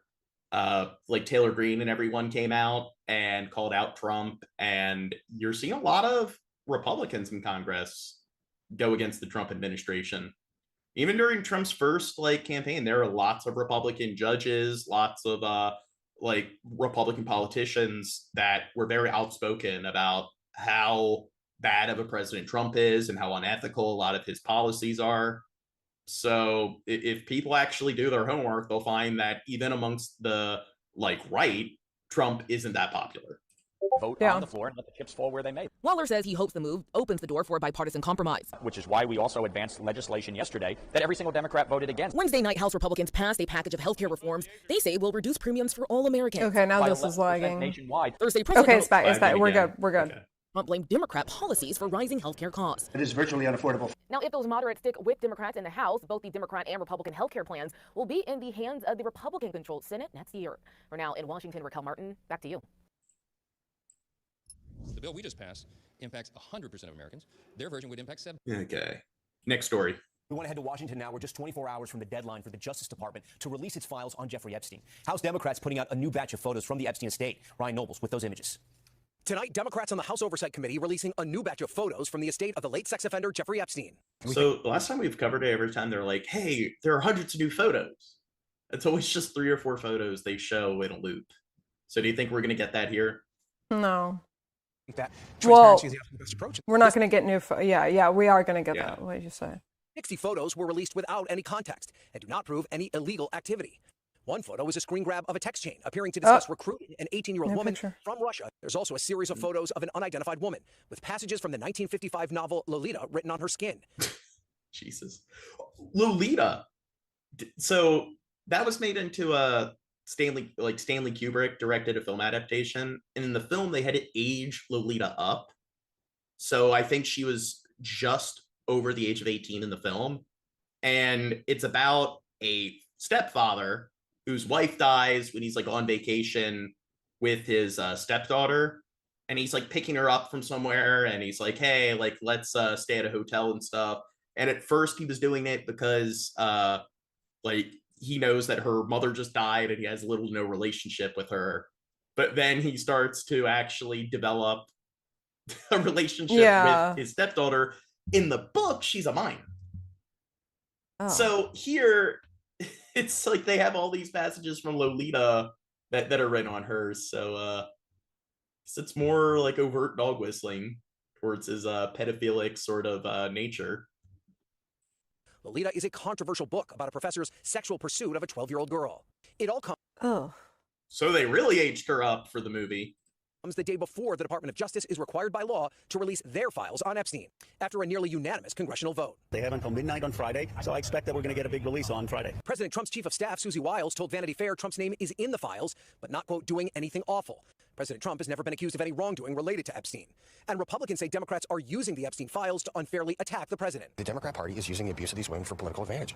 like Taylor Greene and everyone came out and called out Trump, and you're seeing a lot of Republicans in Congress go against the Trump administration. Even during Trump's first campaign, there are lots of Republican judges, lots of Republican politicians that were very outspoken about how bad of a president Trump is and how unethical a lot of his policies are. So if people actually do their homework, they'll find that even amongst the right, Trump isn't that popular. Vote on the floor and let the chips fall where they may. Lawler says he hopes the move opens the door for a bipartisan compromise. Which is why we also advanced legislation yesterday that every single Democrat voted against. Wednesday night, House Republicans passed a package of healthcare reforms they say will reduce premiums for all Americans. Okay, now this is lagging. Nationwide. Thursday, President Okay, it's back. We're good. Okay. Trump blamed Democrat policies for rising healthcare costs. It is virtually unaffordable. Now, if those moderates stick with Democrats in the House, both the Democrat and Republican healthcare plans will be in the hands of the Republican-controlled Senate next year. For now, in Washington, Raquel Martin, back to you. The bill we just passed impacts 100% of Americans. Their version would impact 7%. Okay. Next story. We want to head to Washington now. We're just 24 hours from the deadline for the Justice Department to release its files on Jeffrey Epstein. House Democrats putting out a new batch of photos from the Epstein estate. Ryan Nobles with those images. Tonight, Democrats on the House Oversight Committee releasing a new batch of photos from the estate of the late sex offender Jeffrey Epstein. So the last time we've covered it, every time they're like, hey, there are hundreds of new photos. It's always just 3 or 4 photos they show in a loop. So do you think we're going to get that here? No. That Well, transparency is the best approach. we're not going to get new yeah, we are going to get that. What did you say? 60 photos were released without any context and do not prove any illegal activity. One photo was a screen grab of a text chain appearing to discuss recruiting an 18-year-old No woman picture. from Russia. There's also a series of photos of an unidentified woman with passages from the 1955 novel Lolita written on her skin. Jesus. Lolita. So that was made into a Stanley Kubrick directed a film adaptation. And in the film, they had to age Lolita up. So I think she was just over the age of 18 in the film. And it's about a stepfather whose wife dies when he's on vacation with his stepdaughter, and he's picking her up from somewhere, and he's like, hey, let's stay at a hotel and stuff. And at first he was doing it because he knows that her mother just died and he has little to no relationship with her. But then he starts to actually develop a relationship with his stepdaughter. In the book, she's a minor. Oh. So here it's they have all these passages from Lolita that are written on hers. So it's more overt dog whistling towards his pedophilic sort of nature. Lolita is a controversial book about a professor's sexual pursuit of a 12-year-old girl. It all comes So they really aged her up for the movie. the day before the Department of Justice is required by law to release their files on Epstein after a nearly unanimous congressional vote. They have until midnight on Friday, so I expect that we're going to get a big release on Friday. President Trump's chief of staff, Susie Wiles, told Vanity Fair Trump's name is in the files, but not, quote, doing anything awful. President Trump has never been accused of any wrongdoing related to Epstein. And Republicans say Democrats are using the Epstein files to unfairly attack the president. The Democrat Party is using the abuse of these women for political advantage.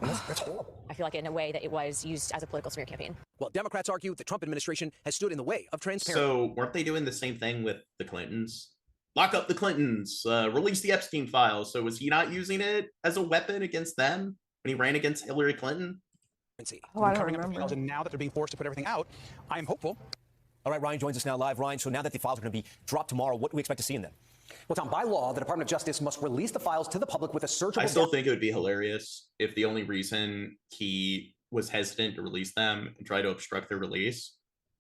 And that's horrible. I feel like in a way that it was used as a political smear campaign. Well, Democrats argue the Trump administration has stood in the way of transparency. So weren't they doing the same thing with the Clintons? lock up the Clintons, release the Epstein files. So was he not using it as a weapon against them when he ran against Hillary Clinton? Oh, I don't remember. And now that they're being forced to put everything out, I'm hopeful. All right, Ryan joins us now live. Ryan, so now that the files are going to be dropped tomorrow, what do we expect to see in them? Well, Tom, by law, the Department of Justice must release the files to the public with a searchable... I still think it would be hilarious if the only reason he was hesitant to release them and try to obstruct their release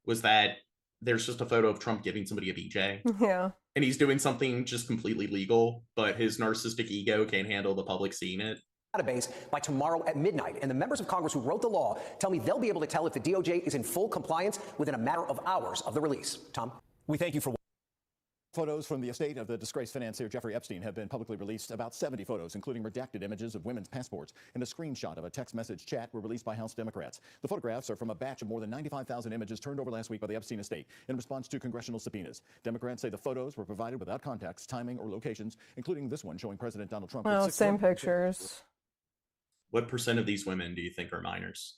was that there's just a photo of Trump giving somebody a BJ. Yeah. And he's doing something just completely legal, but his narcissistic ego can't handle the public seeing it. Database by tomorrow at midnight. And the members of Congress who wrote the law tell me they'll be able to tell if the DOJ is in full compliance within a matter of hours of the release. Tom, we thank you for... Photos from the estate of the disgraced financier Jeffrey Epstein have been publicly released. About 70 photos, including redacted images of women's passports and a screenshot of a text message chat, were released by House Democrats. The photographs are from a batch of more than 95,000 images turned over last week by the Epstein estate in response to congressional subpoenas. Democrats say the photos were provided without context, timing, or locations, including this one showing President Donald Trump. Well, same pictures. What percent of these women do you think are minors?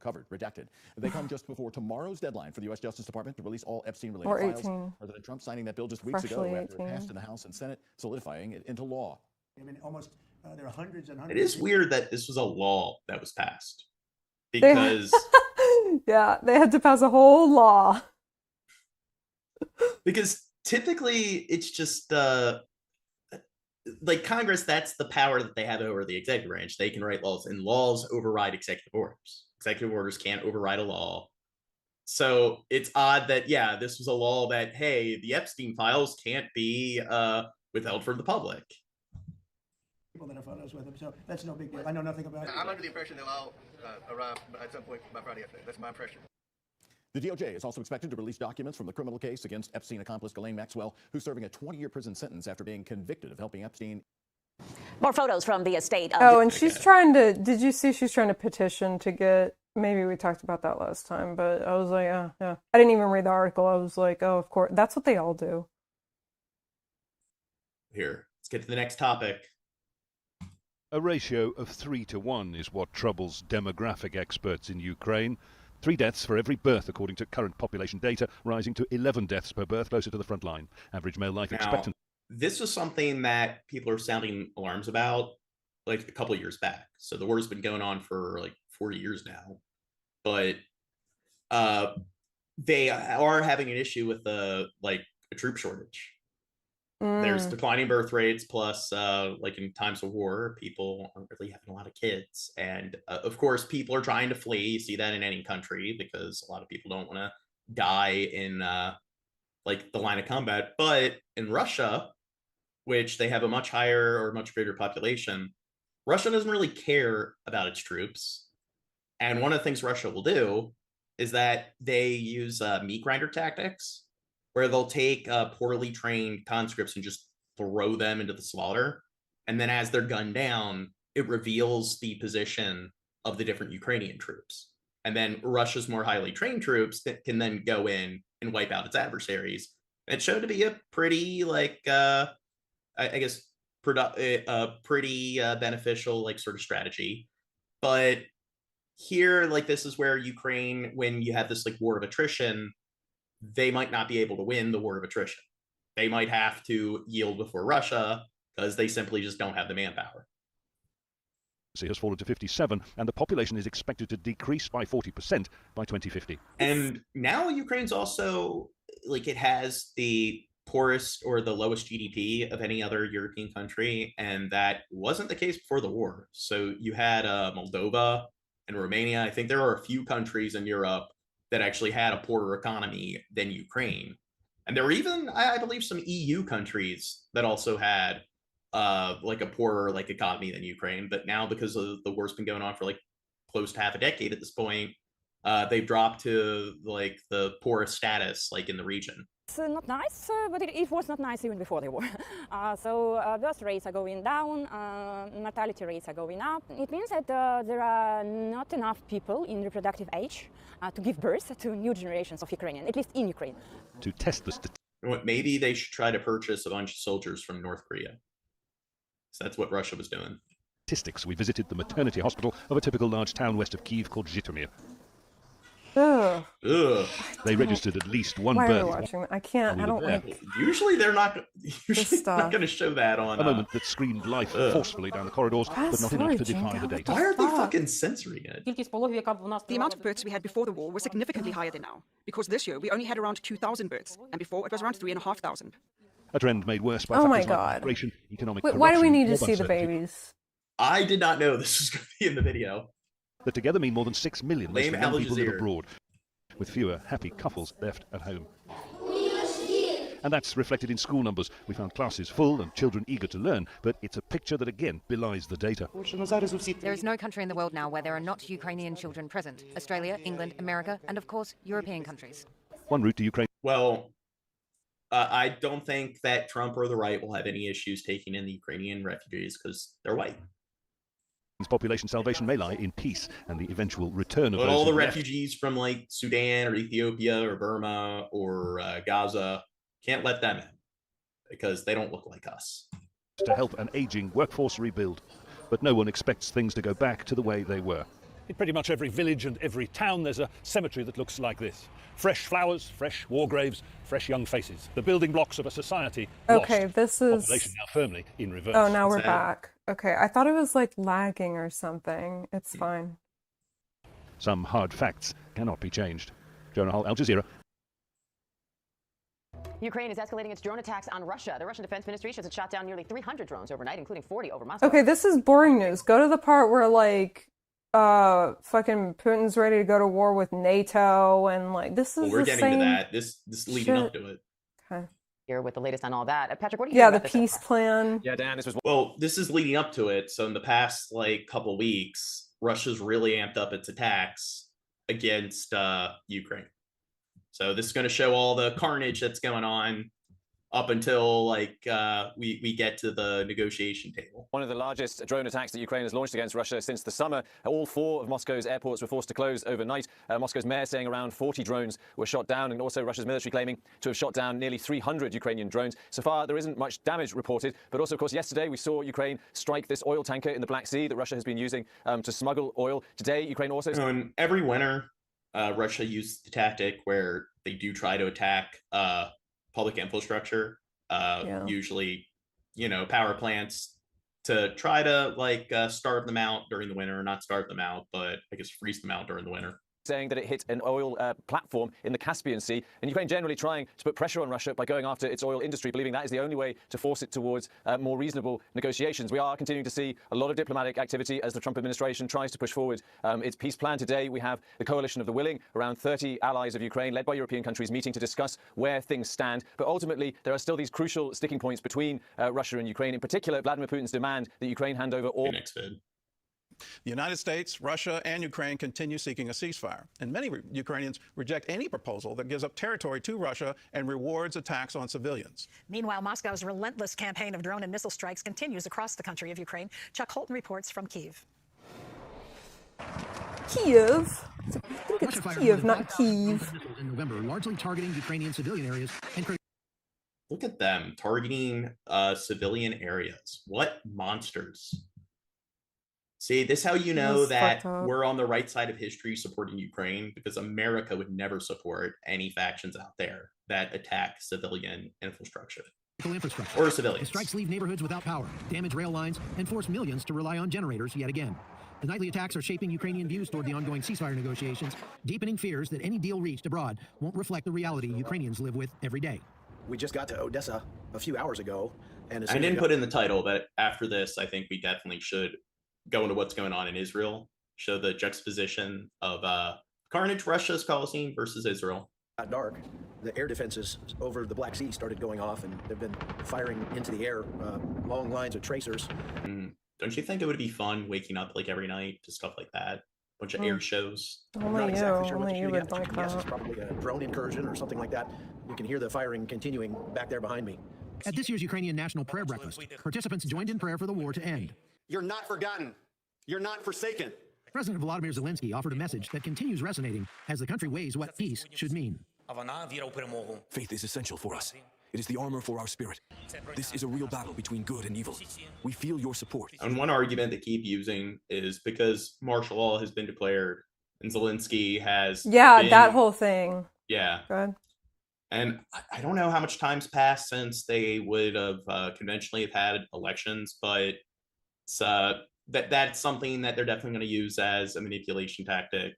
Covered, redacted. They come just before tomorrow's deadline for the U.S. Justice Department to release all Epstein-related or files. 18. President Trump signing that bill just weeks Freshly ago after 18. it passed in the House and Senate, solidifying it into law. I mean, almost there are hundreds and hundreds. It is weird that this was a law that was passed because yeah, they had to pass a whole law. Because typically it's just like Congress, that's the power that they have over the executive branch. They can write laws, and laws override executive orders. Executive orders can't override a law. So it's odd that, yeah, this was a law that, hey, the Epstein files can't be withheld from the public. People that have photos with them, so that's no big deal. I know nothing about it. I'm under the impression they'll all arrive at some point by Friday afternoon. That's my impression. The DOJ is also expected to release documents from the criminal case against Epstein accomplice Ghislaine Maxwell, who's serving a 20-year prison sentence after being convicted of helping Epstein. More photos from the estate of... Oh, and she's trying to, did you see she's trying to petition to get, maybe we talked about that last time, but I was like, yeah. I didn't even read the article. I was like, oh, of course. That's what they all do. Here, let's get to the next topic. A ratio of 3 to 1 is what troubles demographic experts in Ukraine. 3 deaths for every birth, according to current population data, rising to 11 deaths per birth closer to the front line. Average male life expectancy. This was something that people are sounding alarms about like a couple of years back. So the war's been going on for like 40 years now. But they are having an issue with a troop shortage. There's declining birth rates, plus like in times of war, people aren't really having a lot of kids. And of course, people are trying to flee. You see that in any country because a lot of people don't want to die in like the line of combat. But in Russia, which they have a much higher or much greater population, Russia doesn't really care about its troops. And one of the things Russia will do is that they use meat grinder tactics, where they'll take poorly trained conscripts and just throw them into the slaughter. And then as they're gunned down, it reveals the position of the different Ukrainian troops. And then Russia's more highly trained troops that can then go in and wipe out its adversaries. It showed to be a pretty, like, I guess, pretty beneficial, like, sort of strategy. But here, like, this is where Ukraine, when you have this, like, war of attrition, they might not be able to win the war of attrition. They might have to yield before Russia because they simply just don't have the manpower. Has fallen to 57, and the population is expected to decrease by 40% by 2050. And now Ukraine's also, like, it has the poorest or the lowest GDP of any other European country, and that wasn't the case before the war. So you had Moldova and Romania. I think there are a few countries in Europe that actually had a poorer economy than Ukraine. And there were even, I believe, some EU countries that also had like a poorer like economy than Ukraine. But now, because of the war's been going on for like close to half a decade at this point, they've dropped to like the poorest status like in the region. It's not nice, but it was not nice even before the war. So birth rates are going down, mortality rates are going up. It means that there are not enough people in reproductive age to give birth to new generations of Ukrainians, at least in Ukraine. To test the statistics. Maybe they should try to purchase a bunch of soldiers from North Korea. So that's what Russia was doing. We visited the maternity hospital of a typical large town west of Kyiv called Zhytomyr. Oh. Ugh. They registered at least one Why birth. are we watching that? I can't. I don't like. Usually they're not. Usually not going to show that on. A moment that screamed life forcefully down the corridors, but not enough to defy the data. Why are they fucking censoring it? The amount of births we had before the war was significantly higher than now, because this year we only had around 2,000 births, and before it was around 3,500. A trend made worse by Oh my factors like God. migration, economic Wait, why do we corruption, need to job see the uncertainty, babies? I did not know this was going to be in the video. that together mean more than 6 million Blame mostly young Al people live Jazeera. abroad, with fewer happy couples left at home. And that's reflected in school numbers. We found classes full and children eager to learn, but it's a picture that again belies the data. There is no country in the world now where there are not Ukrainian children present. Australia, England, America, and of course, European countries. One route to Ukraine. Well, I don't think that Trump or the right will have any issues taking in the Ukrainian refugees because they're white. Population salvation may lie in peace and the eventual return of But those all the who left. refugees from like Sudan or Ethiopia or Burma or Gaza, can't let them in because they don't look like us. To help an aging workforce rebuild. But no one expects things to go back to the way they were. In pretty much every village and every town, there's a cemetery that looks like this. Fresh flowers, fresh war graves, fresh young faces. The building blocks of a society Okay, lost. this is. Population now firmly in reverse. Oh, now we're back. Okay, I thought it was like lagging or something. It's fine. Some hard facts cannot be changed. Jonah Hull, Al Jazeera. Ukraine is escalating its drone attacks on Russia. The Russian Defense Ministry says it shot down nearly 300 drones overnight, including 40 over Moscow. Okay, this is boring news. Go to the part where like fucking Putin's ready to go to war with NATO and like this is Well, we're the getting same to that. This leading up shit. to it. Okay. Here with the latest on all that. Patrick, what do you Yeah, think the about this? peace plan. Yeah, Dan, this was well. This is leading up to it. So in the past like couple weeks, Russia's really amped up its attacks against Ukraine. So this is going to show all the carnage that's going on up until like we get to the negotiation table. One of the largest drone attacks that Ukraine has launched against Russia since the summer. All 4 of Moscow's airports were forced to close overnight. Moscow's mayor saying around 40 drones were shot down, and also Russia's military claiming to have shot down nearly 300 Ukrainian drones. So far, there isn't much damage reported, but also, of course, yesterday we saw Ukraine strike this oil tanker in the Black Sea that Russia has been using to smuggle oil. Today, Ukraine also... So in every winter, Russia used the tactic where they do try to attack public infrastructure, usually, power plants, to try to like starve them out during the winter, or not starve them out, but I guess freeze them out during the winter. Saying that it hit an oil platform in the Caspian Sea, and Ukraine generally trying to put pressure on Russia by going after its oil industry, believing that is the only way to force it towards more reasonable negotiations. We are continuing to see a lot of diplomatic activity as the Trump administration tries to push forward its peace plan. Today, we have the Coalition of the Willing, around 30 allies of Ukraine, led by European countries, meeting to discuss where things stand. But ultimately, there are still these crucial sticking points between Russia and Ukraine, in particular, Vladimir Putin's demand that Ukraine hand over all... The United States, Russia, and Ukraine continue seeking a ceasefire, and many Ukrainians reject any proposal that gives up territory to Russia and rewards attacks on civilians. Meanwhile, Moscow's relentless campaign of drone and missile strikes continues across the country of Ukraine. Chuck Holton reports from Kyiv. Kyiv? I think it's Kyiv, not Kyiv. In November, largely targeting Ukrainian civilian areas and... Look at them targeting civilian areas. What monsters. See, this is how you know that we're on the right side of history supporting Ukraine, because America would never support any factions out there that attack civilian infrastructure. Or civilians. The strikes leave neighborhoods without power, damage rail lines, and force millions to rely on generators yet again. The nightly attacks are shaping Ukrainian views toward the ongoing ceasefire negotiations, deepening fears that any deal reached abroad won't reflect the reality Ukrainians live with every day. We just got to Odessa a few hours ago. And I didn't put in the title, but after this, I think we definitely should go into what's going on in Israel, show the juxtaposition of carnage Russia is causing versus Israel. At dark, the air defenses over the Black Sea started going off, and they've been firing into the air long lines of tracers. Don't you think it would be fun waking up like every night to stuff like that? Bunch of air shows. I'm not exactly sure what the shooting after GPS is probably a drone incursion or something like that. You can hear the firing continuing back there behind me. At this year's Ukrainian National Prayer Breakfast, participants joined in prayer for the war to end. You're not forgotten. You're not forsaken. President Volodymyr Zelensky offered a message that continues resonating as the country weighs what peace should mean. Faith is essential for us. It is the armor for our spirit. This is a real battle between good and evil. We feel your support. And one argument they keep using is because martial law has been declared and Zelensky has Yeah, that been, whole thing. yeah. Good. And I don't know how much time's passed since they would have conventionally have had elections, but it's, that's something that they're definitely going to use as a manipulation tactic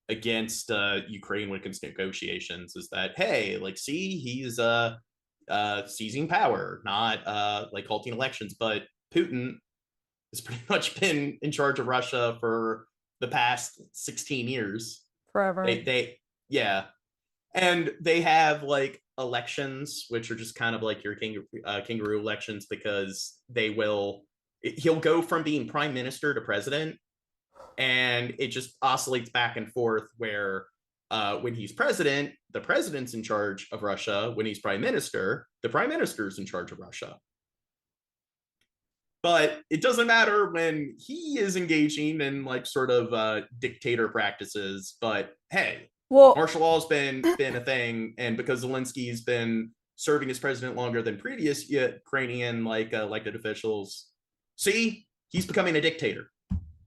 against Ukraine when it comes to negotiations. Is that, hey, like, see, he's seizing power, not like halting elections, but Putin has pretty much been in charge of Russia for the past 16 years. Forever. Yeah. And they have like elections, which are just kind of like your kangaroo elections, because he'll go from being prime minister to president, and it just oscillates back and forth where when he's president, the president's in charge of Russia. When he's prime minister, the prime minister's in charge of Russia. But it doesn't matter when he is engaging in like sort of dictator practices. But hey, martial law's been a thing, and because Zelensky's been serving as president longer than previous Ukrainian like elected officials, see, he's becoming a dictator.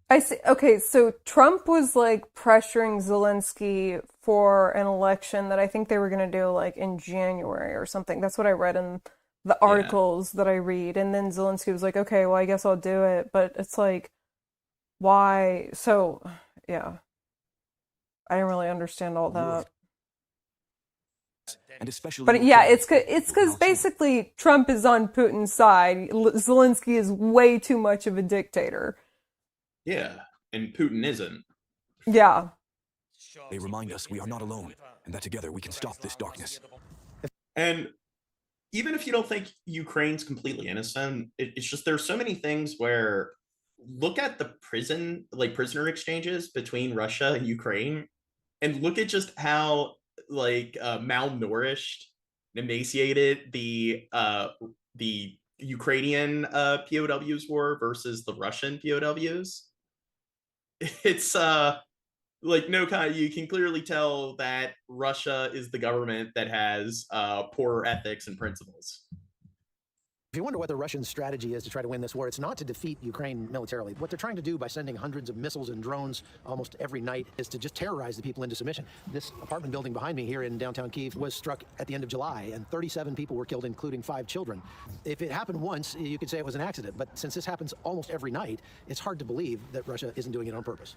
I see. Okay, so Trump was like pressuring Zelensky for an election that I think they were going to do like in January or something. That's what I read in the articles that I read. And then Zelensky was like, okay, well, I guess I'll do it. But it's like, why? So, yeah. I didn't really understand all that. And especially but yeah, it's because basically Trump is on Putin's side. Zelensky is way too much of a dictator. Yeah, and Putin isn't. Yeah. They remind us we are not alone, and that together we can stop this darkness. And even if you don't think Ukraine's completely innocent, it's just there's so many things where look at the prisoner exchanges between Russia and Ukraine, and look at just how like malnourished, emaciated the Ukrainian POWs were versus the Russian POWs. It's like you can clearly tell that Russia is the government that has poorer ethics and principles. If you wonder what the Russian strategy is to try to win this war, it's not to defeat Ukraine militarily. What they're trying to do by sending hundreds of missiles and drones almost every night is to just terrorize the people into submission. This apartment building behind me here in downtown Kyiv was struck at the end of July, and 37 people were killed, including 5 children. If it happened once, you could say it was an accident, but since this happens almost every night, it's hard to believe that Russia isn't doing it on purpose.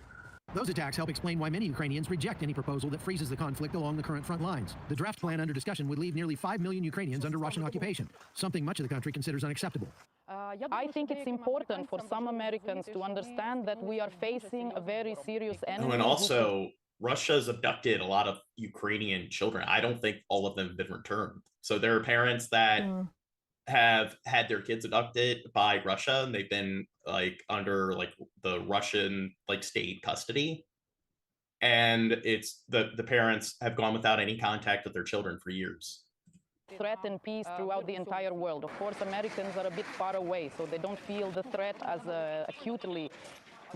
Those attacks help explain why many Ukrainians reject any proposal that freezes the conflict along the current front lines. The draft plan under discussion would leave nearly 5 million Ukrainians under Russian occupation, something much of the country considers unacceptable. I think it's important for some Americans to understand that we are facing a very serious enemy. Oh, and also, Russia's abducted a lot of Ukrainian children. I don't think all of them have been returned. So there are parents that have had their kids abducted by Russia, and they've been like under like the Russian like state custody, and it's the parents have gone without any contact with their children for years. Threat and peace throughout the entire world. Of course, Americans are a bit far away, so they don't feel the threat as acutely.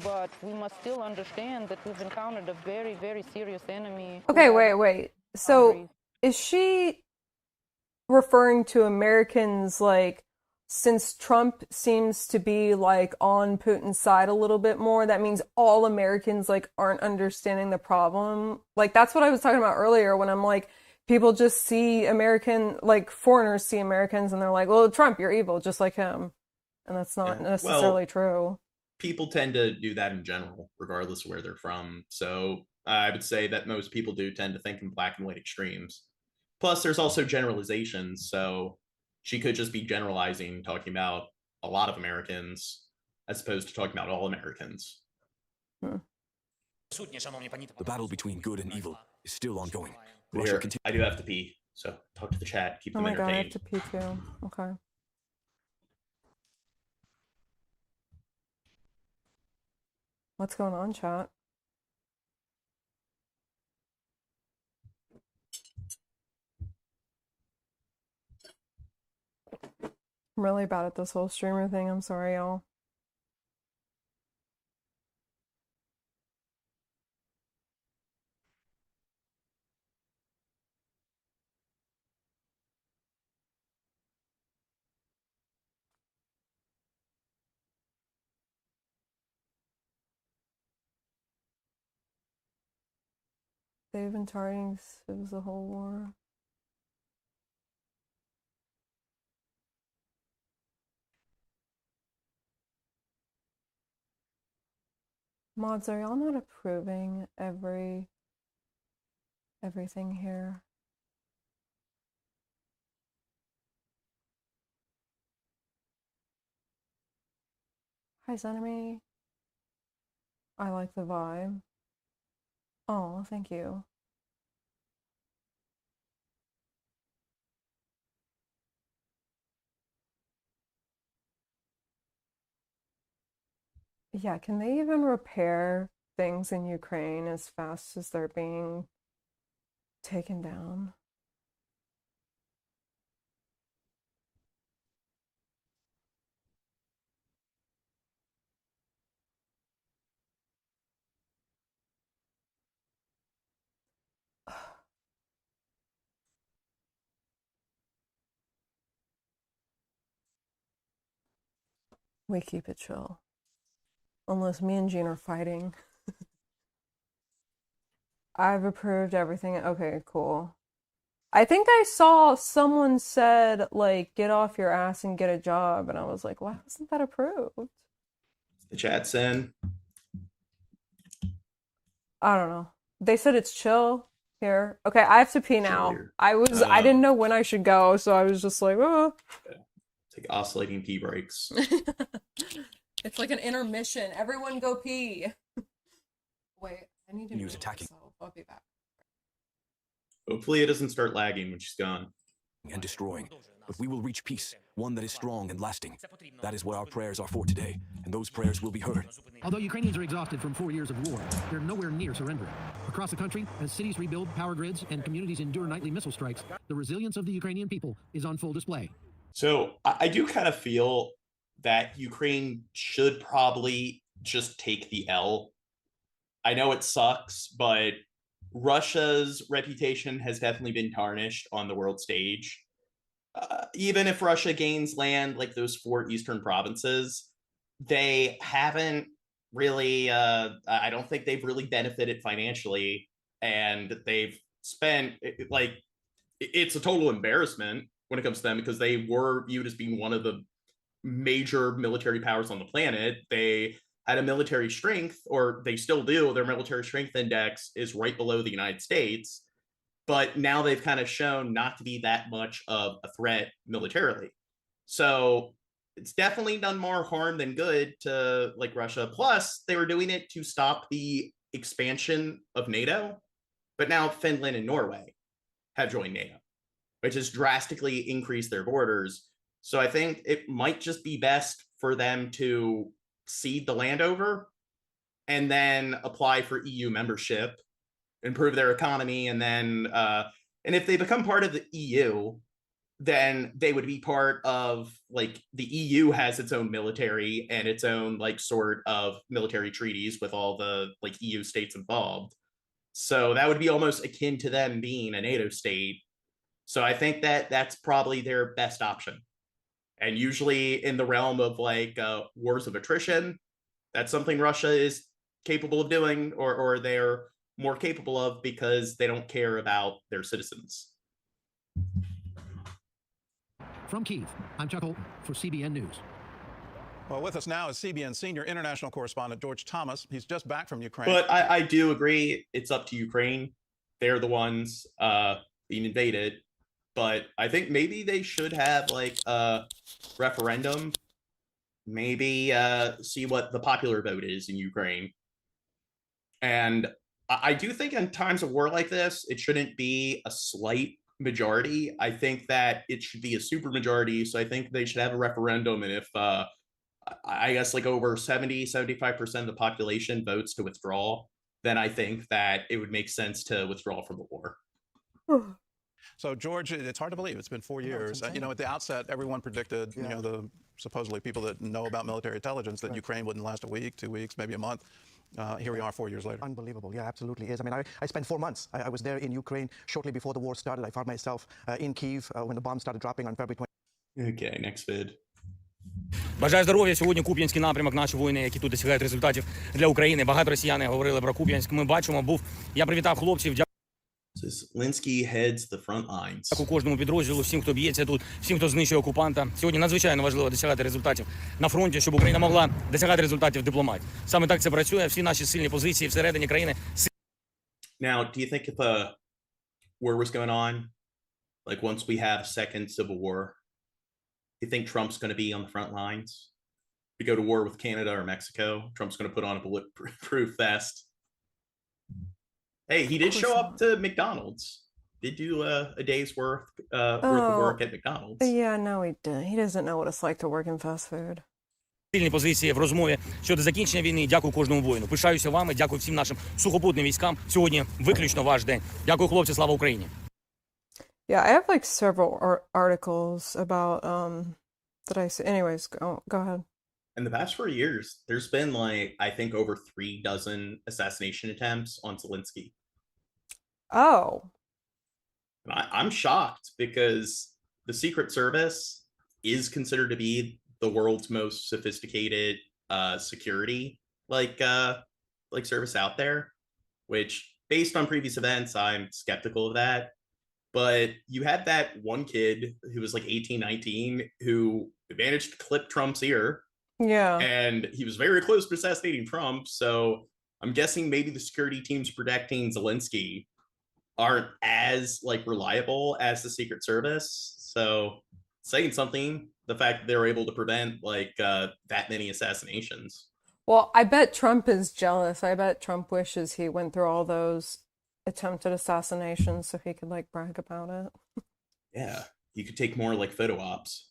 But we must still understand that we've encountered a very, very serious enemy. Okay, wait. So is she referring to Americans like, since Trump seems to be like on Putin's side a little bit more, that means all Americans like aren't understanding the problem? Like that's what I was talking about earlier when I'm like, people just see foreigners see Americans and they're like, well, Trump, you're evil, just like him. And that's not necessarily true. People tend to do that in general, regardless of where they're from. So I would say that most people do tend to think in black and white extremes. Plus, there's also generalizations. So she could just be generalizing, talking about a lot of Americans, as opposed to talking about all Americans. The battle between good and evil is still ongoing. Here, I do have to pee, so talk to the chat, keep them entertained. Oh my god, I have to pee too. Okay. What's going on, chat? I'm really bad at this whole streamer thing. I'm sorry, y'all. They've been targeting since the whole war. Mods, are y'all not approving everything here? Hi, Zenemy. I like the vibe. Oh, thank you. Yeah, can they even repair things in Ukraine as fast as they're being taken down? We keep it chill. Unless me and Jean are fighting. I've approved everything. Okay, cool. I think I saw someone said, like, get off your ass and get a job. And I was like, why wasn't that approved? The chat's in. I don't know. They said it's chill here. Okay, I have to pee now. I didn't know when I should go, so I was just like, oh. It's like oscillating pee breaks. It's like an intermission. Everyone go pee. Wait, I need to Use attacking. myself. I'll be back. Hopefully it doesn't start lagging when she's gone. And destroying. But we will reach peace, one that is strong and lasting. That is what our prayers are for today, and those prayers will be heard. Although Ukrainians are exhausted from 4 years of war, they're nowhere near surrendering. Across the country, as cities rebuild power grids and communities endure nightly missile strikes, the resilience of the Ukrainian people is on full display. So I do kind of feel that Ukraine should probably just take the L. I know it sucks, but Russia's reputation has definitely been tarnished on the world stage. Even if Russia gains land like those 4 eastern provinces, they haven't really, I don't think they've really benefited financially. And they've spent, like, it's a total embarrassment when it comes to them because they were viewed as being one of the major military powers on the planet. They had a military strength, or they still do. Their military strength index is right below the United States. But now they've kind of shown not to be that much of a threat militarily. So it's definitely done more harm than good to like Russia. Plus, they were doing it to stop the expansion of NATO. But now Finland and Norway have joined NATO, which has drastically increased their borders. So I think it might just be best for them to cede the land over and then apply for EU membership, improve their economy, and then and if they become part of the EU, then they would be part of, like, the EU has its own military and its own like sort of military treaties with all the like EU states involved. So that would be almost akin to them being a NATO state. So I think that that's probably their best option. And usually in the realm of like wars of attrition, that's something Russia is capable of doing, or they're more capable of because they don't care about their citizens. From Kyiv, I'm Chuck Holton for CBN News. Well, with us now is CBN senior international correspondent George Thomas. He's just back from Ukraine. But I do agree it's up to Ukraine. They're the ones being invaded. But I think maybe they should have like a referendum, maybe see what the popular vote is in Ukraine. And I do think in times of war like this, it shouldn't be a slight majority. I think that it should be a super majority. So I think they should have a referendum. And if I guess like over 75% of the population votes to withdraw, then I think that it would make sense to withdraw from the war. So, George, it's hard to believe. It's been 4 years. You know, at the outset, everyone predicted, you know, the supposedly people that know about military intelligence that Ukraine wouldn't last a week, 2 weeks, maybe a month. Here we are 4 years later. Unbelievable. Yeah, absolutely is. I mean, I spent 4 months. I was there in Ukraine shortly before the war started. I found myself in Kyiv when the bombs started dropping on February 20. Okay, next vid. Бажаю здоров'я. Сьогодні Куп'янський напрямок, наші воїни, які тут досягають результатів для України. Багато росіяни говорили про Куп'янськ. Ми бачимо, я привітав хлопців. Zelensky heads the front lines. У кожному підрозділу, всім, хто б'ється тут, всім, хто знищує окупанта. Сьогодні надзвичайно важливо досягати результатів на фронті, щоб Україна могла досягати результатів в дипломатії. Саме так це працює. Всі наші сильні позиції всередині країни. Now, do you think if a war was going on, like once we have a second civil war, do you think Trump's going to be on the front lines? We go to war with Canada or Mexico, Trump's going to put on a bulletproof vest. Hey, he did show up to McDonald's. Did do a day's worth of work at McDonald's. Yeah, no, he didn't. He doesn't know what it's like to work in fast food. Сильні позиції в розмові щодо закінчення війни. Дякую кожному воїну. Пишаюся вами, дякую всім нашим сухопутним військам. Сьогодні виключно ваш день. Дякую, хлопці, слава Україні. Yeah, I have like several articles about that I see. Anyways, go ahead. In the past 4 years, there's been like, I think, over 36 assassination attempts on Zelensky. Oh. And I'm shocked because the Secret Service is considered to be the world's most sophisticated security service out there, which based on previous events, I'm skeptical of that. But you had that one kid who was like 18, 19 who managed to clip Trump's ear. Yeah. And he was very close to assassinating Trump. So I'm guessing maybe the security teams protecting Zelensky aren't as like reliable as the Secret Service. So saying something, the fact that they were able to prevent like that many assassinations. Well, I bet Trump is jealous. I bet Trump wishes he went through all those attempted assassinations so he could like brag about it. Yeah, you could take more like photo ops.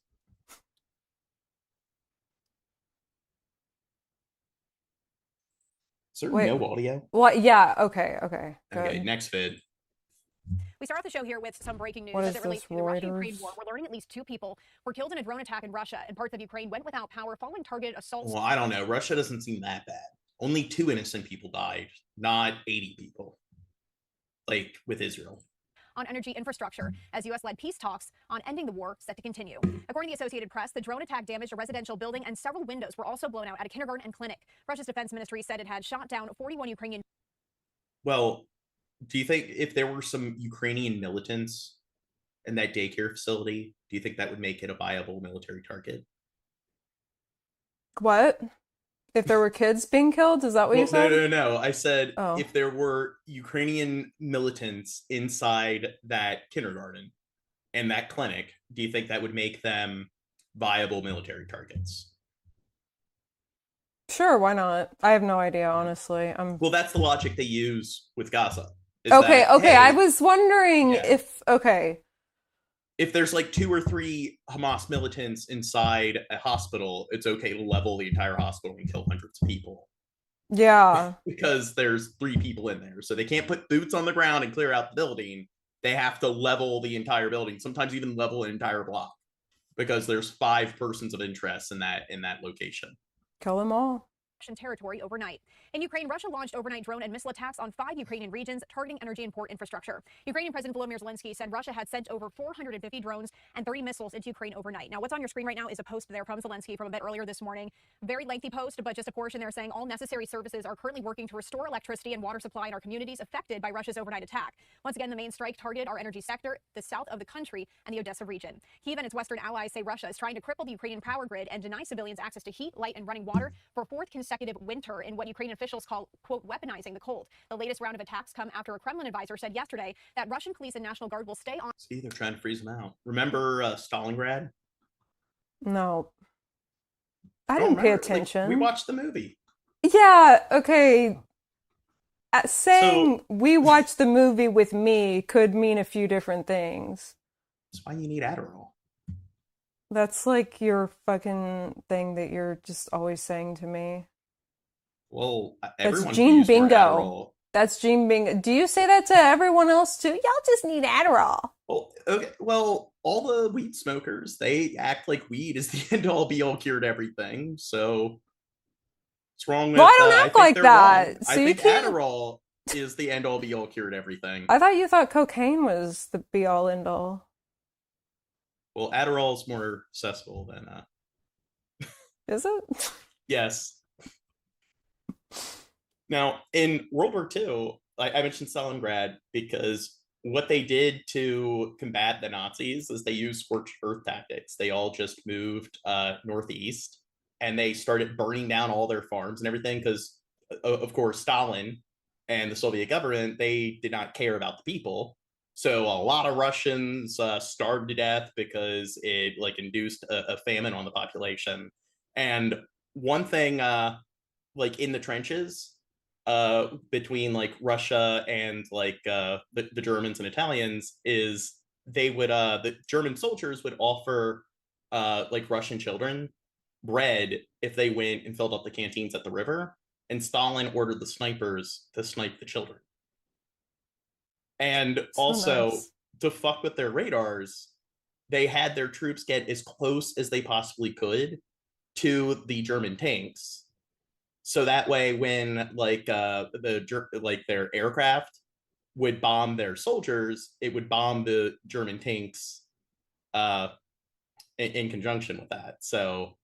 Is there no audio? What? Yeah. Okay. Good. Okay, next vid. We start off the show here with some breaking news What as is it relates this, to the Russia-Ukraine Reuters? war. We're learning at least 2 people were killed in a drone attack in Russia, and parts of Ukraine went without power following targeted assaults. Well, I don't know. Russia doesn't seem that bad. Only 2 innocent people died, not 80 people, like with Israel. On energy infrastructure, as U.S.-led peace talks on ending the war set to continue. According to the Associated Press, the drone attack damaged a residential building and several windows were also blown out at a kindergarten and clinic. Russia's defense ministry said it had shot down 41 Ukrainian. Well, do you think if there were some Ukrainian militants in that daycare facility, do you think that would make it a viable military target? What? If there were kids being killed? Is that what you said? No. I said Oh. if there were Ukrainian militants inside that kindergarten and that clinic, do you think that would make them viable military targets? Sure, why not? I have no idea, honestly. Well, that's the logic they use with Gaza. Okay. Hey, I was wondering if if there's like 2 or 3 Hamas militants inside a hospital, it's okay to level the entire hospital and kill hundreds of people. Yeah. Because there's 3 people in there. So they can't put boots on the ground and clear out the building. They have to level the entire building, sometimes even level an entire block, because there's 5 persons of interest in that location. Kill them all. Russian territory overnight. In Ukraine, Russia launched overnight drone and missile attacks on 5 Ukrainian regions targeting energy and port infrastructure. Ukrainian President Volodymyr Zelensky said Russia had sent over 450 drones and 30 missiles into Ukraine overnight. Now, what's on your screen right now is a post there from Zelensky from a bit earlier this morning. Very lengthy post, but just a portion there saying all necessary services are currently working to restore electricity and water supply in our communities affected by Russia's overnight attack. Once again, the main strike targeted our energy sector, the south of the country, and the Odessa region. Kyiv and its Western allies say Russia is trying to cripple the Ukrainian power grid and deny civilians access to heat, light, and running water for a 4th consecutive winter in what Ukrainian officials call, quote, weaponizing the cold. The latest round of attacks come after a Kremlin advisor said yesterday that Russian police and National Guard will stay on. See, they're trying to freeze them out. Remember Stalingrad? No. I didn't pay attention. Like, we watched the movie. Yeah, okay. Saying we watched the movie with me could mean a few different things. That's why you need Adderall. That's like your fucking thing that you're just always saying to me. Well, That's Gene Bingo. That's Gene Bingo. Do you say that to everyone else too? Y'all just need Adderall. Well, okay. Well, all the weed smokers, they act like weed is the end all be all cured everything. So what's wrong with I don't act like that. So I think Adderall is the end all be all cured everything. I thought you thought cocaine was the be all end all. Well, Adderall is more accessible than Is it? Yes. Now, in World War II, I mentioned Stalingrad because what they did to combat the Nazis is they used scorched earth tactics. They all just moved northeast, and they started burning down all their farms and everything because, of course, Stalin and the Soviet government, they did not care about the people. So a lot of Russians starved to death because it like induced a famine on the population. And one thing, like in the trenches, between like Russia and like the Germans and Italians, is they would the German soldiers would offer like Russian children bread if they went and filled up the canteens at the river, and Stalin ordered the snipers to snipe the children. And also, nice. to fuck with their radars, they had their troops get as close as they possibly could to the German tanks. So that way, when like their aircraft would bomb their soldiers, it would bomb the German tanks in conjunction with that. So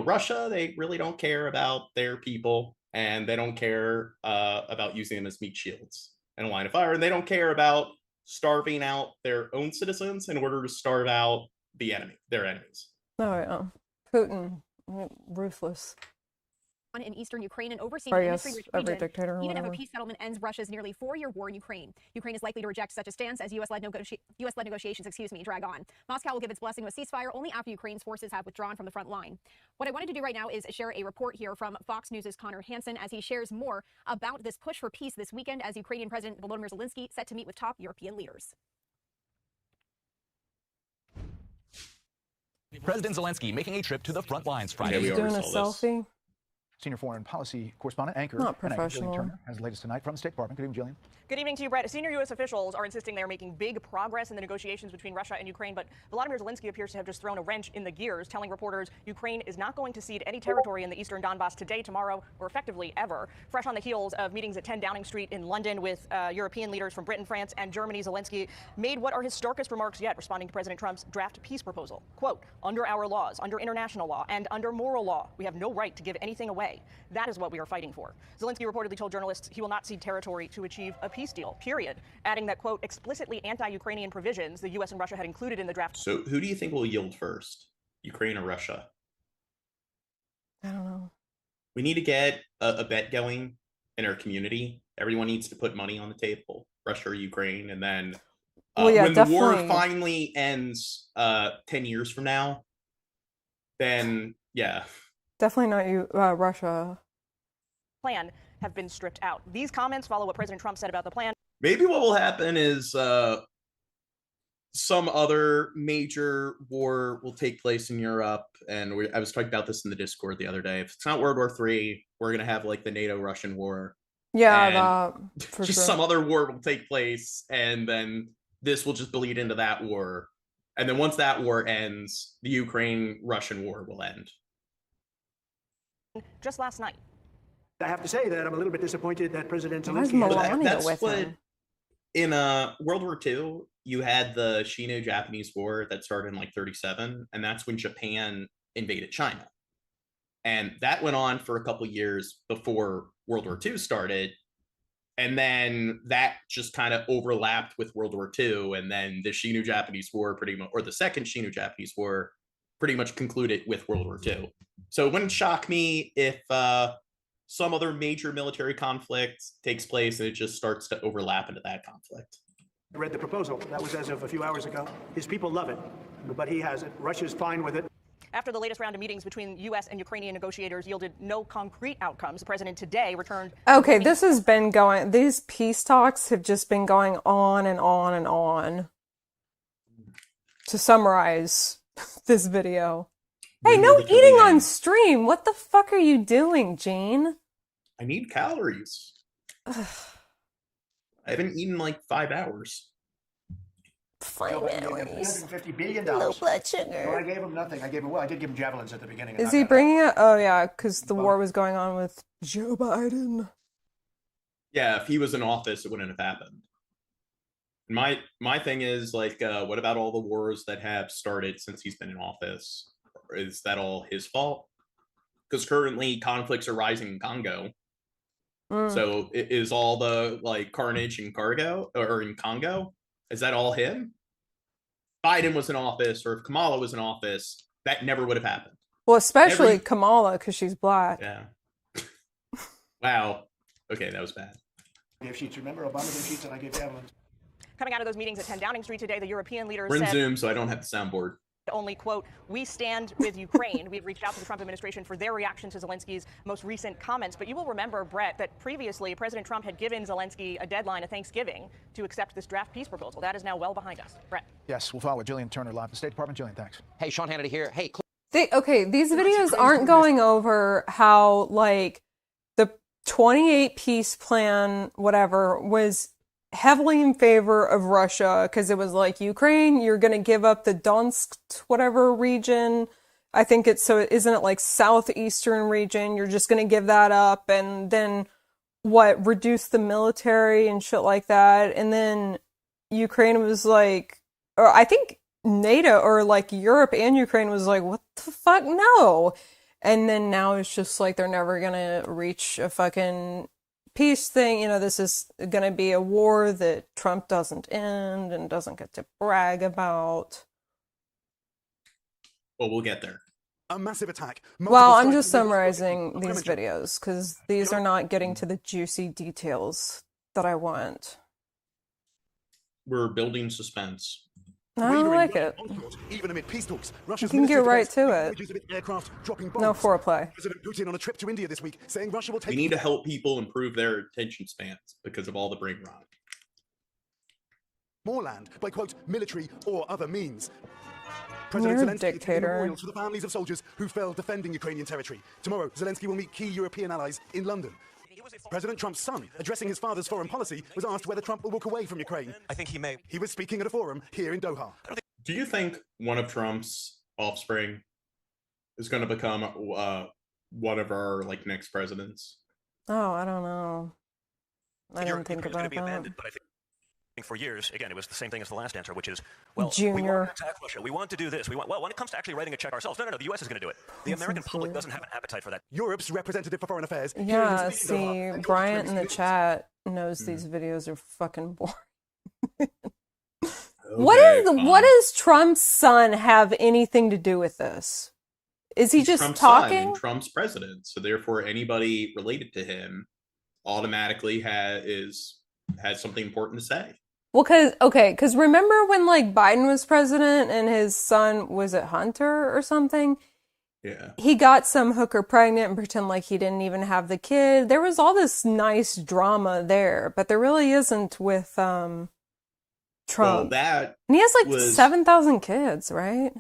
Russia, they really don't care about their people, and they don't care about using them as meat shields in a line of fire, and they don't care about starving out their own citizens in order to starve out their enemies. Oh yeah, Putin, ruthless. In eastern Ukraine and overseeing Or the yes, industry-rich every region, dictator or even if a whatever. peace settlement ends Russia's nearly 4-year war in Ukraine. Ukraine is likely to reject such a stance as U.S.-led negotiations drag on. Moscow will give its blessing to a ceasefire only after Ukraine's forces have withdrawn from the front line. What I wanted to do right now is share a report here from Fox News' Connor Hansen as he shares more about this push for peace this weekend as Ukrainian President Volodymyr Zelensky set to meet with top European leaders. President Zelensky making a trip to the front lines Friday. He's doing a selfie. Senior foreign policy correspondent, anchor, Not and anchor Jillian professional. Turner has the latest tonight from the State Department. Good evening, Jillian. Good evening to you, Brett. Senior U.S. officials are insisting they're making big progress in the negotiations between Russia and Ukraine, but Volodymyr Zelensky appears to have just thrown a wrench in the gears, telling reporters Ukraine is not going to cede any territory in the eastern Donbass today, tomorrow, or effectively ever. Fresh on the heels of meetings at 10 Downing Street in London with European leaders from Britain, France, and Germany, Zelensky made what are his starkest remarks yet, responding to President Trump's draft peace proposal. Quote, under our laws, under international law, and under moral law, we have no right to give anything away. That is what we are fighting for. Zelensky reportedly told journalists he will not cede territory to achieve a peace deal, period, adding that, quote, explicitly anti-Ukrainian provisions the U.S. and Russia had included in the draft. So who do you think will yield first, Ukraine or Russia? I don't know. We need to get a bet going in our community. Everyone needs to put money on the table, Russia or Ukraine, and then when the war finally ends 10 years from now, then yeah. Definitely not you, Russia. Plan have been stripped out. These comments follow what President Trump said about the plan. Maybe what will happen is some other major war will take place in Europe, and I was talking about this in the Discord the other day. If it's not World War III, we're gonna have like the NATO-Russian war. Yeah, for just sure. some other war will take place, and then this will just bleed into that war. And then once that war ends, the Ukraine-Russian war will end. Just last night. I have to say that I'm a little bit disappointed that President Why is Zelensky has Melania That's with what him? in World War II, you had the Sino-Japanese War that started in like 1937, and that's when Japan invaded China. And that went on for a couple years before World War II started. And then that just kind of overlapped with World War II. And then the Sino-Japanese War pretty much, or the second Sino-Japanese War pretty much concluded with World War II. So it wouldn't shock me if some other major military conflict takes place and it just starts to overlap into that conflict. read the proposal. That was as of a few hours ago. His people love it, but he has it. Russia's fine with it. After the latest round of meetings between U.S. and Ukrainian negotiators yielded no concrete outcomes, the president today returned. Okay, this has been going, these peace talks have just been going on and on and on. To summarize this video. Hey, no eating on stream. What the fuck are you doing, Gene? I need calories. I haven't eaten like 5 hours. $150 billion. Low blood sugar. No, I gave him nothing. I did give him javelins at the beginning. Is he bringing it? Oh, yeah, because the war was going on with Joe Biden. Yeah, if he was in office, it wouldn't have happened. My thing is, like, what about all the wars that have started since he's been in office? Is that all his fault? Because currently conflicts are rising in Congo. So is all the like carnage in Congo? Is that all him? Biden was in office, or if Kamala was in office, that never would have happened. Well, especially Kamala, because she's black. Yeah. Wow. Okay, that was bad. Gave sheets. Remember, Obama gave sheets and I gave javelins. Coming out of those meetings at 10 Downing Street today, the European leaders We're in said Zoom, so I don't have the soundboard. only, quote, we stand with Ukraine. We've reached out to the Trump administration for their reaction to Zelensky's most recent comments. But you will remember, Brett, that previously President Trump had given Zelensky a deadline of Thanksgiving to accept this draft peace proposal. That is now well behind us. Brett. Yes, we'll follow Jillian Turner live from the State Department. Jillian, thanks. Hey, Sean Hannity here. Hey, These videos aren't going over how, like, the 28 peace plan, whatever, was heavily in favor of Russia because it was like, Ukraine, you're going to give up the Donetsk, whatever region. I think isn't it like southeastern region? You're just going to give that up and then reduce the military and shit like that. And then Ukraine was like, or I think NATO or like Europe and Ukraine was like, what the fuck? No. And then now it's just like they're never going to reach a fucking peace thing. This is going to be a war that Trump doesn't end and doesn't get to brag about. Well, we'll get there. A massive attack. Well, I'm just summarizing these videos because these are not getting to the juicy details that I want. We're building suspense. I don't like it. Even amid peace talks, You can get right to it. No foreplay. President Putin on a trip to India this week, saying Russia will take. We need to help people improve their attention spans because of all the brain rot. More land by, quote, military or other means. You're a Zelensky is dictator. giving memorials to the families of soldiers who fell defending Ukrainian territory. Tomorrow, Zelensky will meet key European allies in London. President Trump's son, addressing his father's foreign policy, was asked whether Trump will walk away from Ukraine. I think he may. He was speaking at a forum here in Doha. Do you think one of Trump's offspring is going to become one of our like next presidents? Oh, I don't know. I didn't think about that. But I think for years, again, it was the same thing as the last answer, which is, well, Junior. we want to attack Russia. We want to do this. Well, when it comes to actually writing a check ourselves, no, the U.S. is going to do it. The American public doesn't have an appetite for that. Europe's representative for foreign affairs. Yeah, see, Bryant in the chat knows these videos are fucking boring. What does Trump's son have anything to do with this? Is he just Trump's talking? Son and Trump's president, so therefore anybody related to him automatically has something important to say. Well, because remember when like Biden was president and his son, was it Hunter or something? Yeah. He got some hooker pregnant and pretend like he didn't even have the kid. There was all this nice drama there, but there really isn't with Trump. Well, and he has like 7,000 kids, right?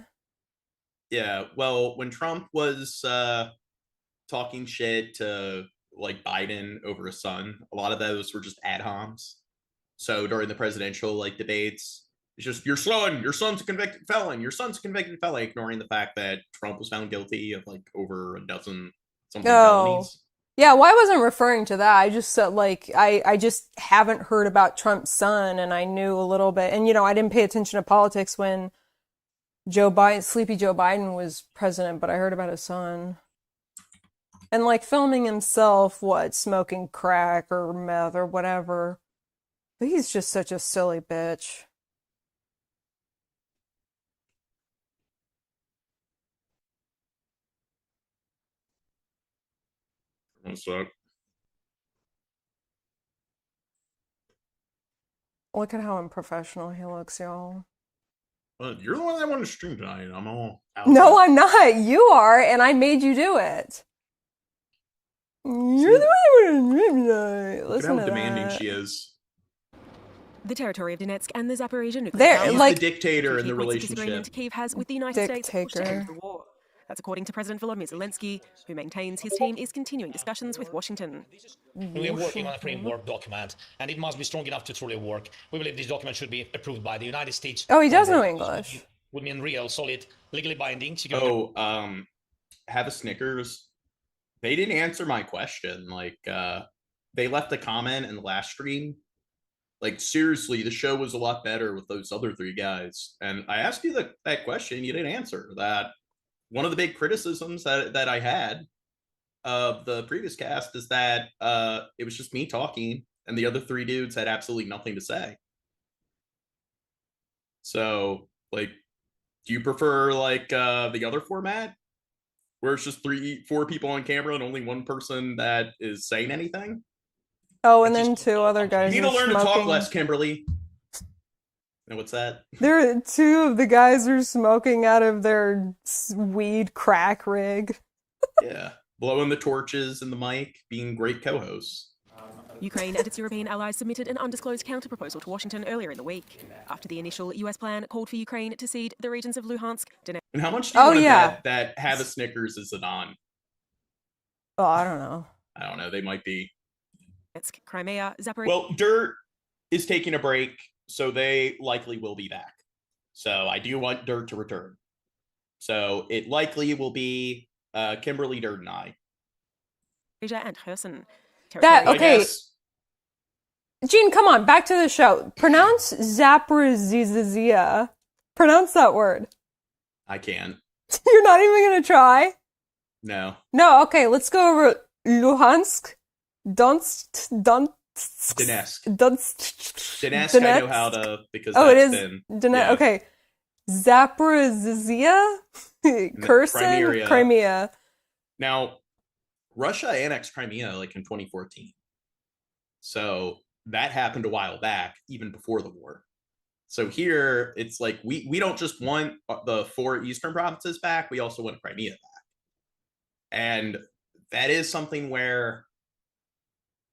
Yeah. Well, when Trump was talking shit to like Biden over his son, a lot of those were just ad homs. So during the presidential like debates, it's just your son's a convicted felon, ignoring the fact that Trump was found guilty of like over a dozen something felonies. Yeah, well, I wasn't referring to that. I just said like I just haven't heard about Trump's son, and I knew a little bit, and I didn't pay attention to politics when Sleepy Joe Biden was president, but I heard about his son. And like filming himself, smoking crack or meth or whatever. But he's just such a silly bitch. What's up? Look at how unprofessional he looks, y'all. Well, you're the one that wanted to stream tonight. I'm all out. No, I'm not. You are, and I made you do it. You're the one that wanted to stream tonight. Listen to how demanding that. she is. The territory of Donetsk and the Zaporizhia nuclear There, power He's the dictator in the relationship. disagreement Kyiv has with the United States Dictator. to end the war. That's according to President Volodymyr Zelensky, who maintains his team is continuing discussions with Washington. We are working on a framework document, and it must be strong enough to truly work. We believe this document should be approved by the United States. Oh, he does know English. Would mean real, solid, legally binding. Have a Snickers. They didn't answer my question. Like, they left a comment in the last stream. Like, seriously, the show was a lot better with those other three guys. And I asked you that question, you didn't answer that. One of the big criticisms that I had of the previous cast is that it was just me talking, and the other 3 dudes had absolutely nothing to say. So, like, do you prefer like the other format, where it's just 4 people on camera and only one person that is saying anything? Oh, and then 2 other guys. You need to learn to talk smoking. less, Kimberly. And what's that? There, 2 of the guys are smoking out of their weed crack rig. Yeah, blowing the torches in the mic, being great co-hosts. Ukraine and its European allies submitted an undisclosed counterproposal to Washington earlier in the week, after the initial US plan called for Ukraine to cede the regions of Luhansk, Donetsk. And how much do you want to bet that Have a Snickers is on? Oh, I don't know. I don't know. They might be. Crimea, Zaporizhzhia. Well, Dirt is taking a break, so they likely will be back. So I do want Dirt to return. So it likely will be Kimberly, Dirt, and I. And Kherson. That, okay. Gene, come on, back to the show. Pronounce Zaporizhzhia. Pronounce that word. I can't. You're not even going to try? No. No, okay, let's go over Luhansk, Donetsk. Donetsk, I know how to, because it that's is been... yeah. Okay. Zaporizhzhia? Kherson? Crimea. Now, Russia annexed Crimea like in 2014. So that happened a while back, even before the war. So here, it's like, we don't just want the 4 eastern provinces back, we also want Crimea back. And that is something where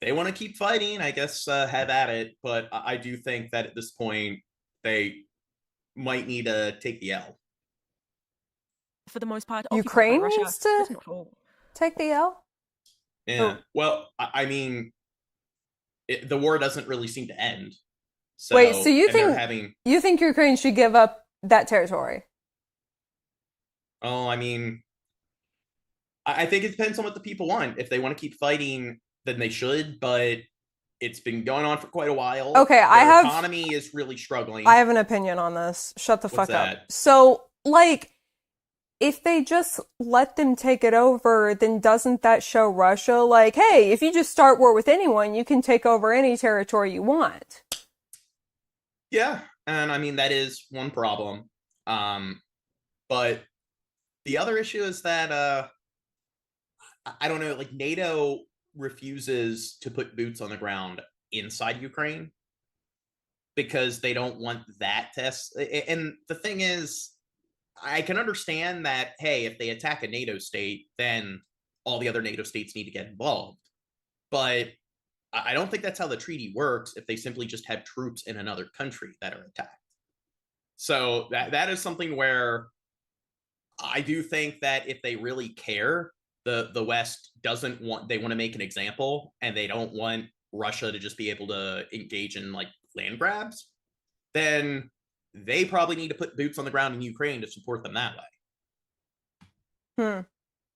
they want to keep fighting, I guess, have at it. But I do think that at this point, they might need to take the L. For the most part, Ukraine Russia, needs to take the L? Yeah. Well, I mean, the war doesn't really seem to end. So, wait, so you think Ukraine should give up that territory? Oh, I mean, I think it depends on what the people want. If they want to keep fighting, then they should, but it's been going on for quite a while. Okay, Their economy is really struggling. I have an opinion on this. Shut the fuck that? up. So, like, if they just let them take it over, then doesn't that show Russia, like, hey, if you just start war with anyone, you can take over any territory you want? Yeah, and I mean, that is one problem. But the other issue is that, I don't know, like, NATO refuses to put boots on the ground inside Ukraine because they don't want that test. And the thing is, I can understand that, hey, if they attack a NATO state, then all the other NATO states need to get involved. But I don't think that's how the treaty works if they simply just have troops in another country that are attacked. So that is something where I do think that if they really care, the West doesn't want, they want to make an example, and they don't want Russia to just be able to engage in like land grabs, then they probably need to put boots on the ground in Ukraine to support them that way.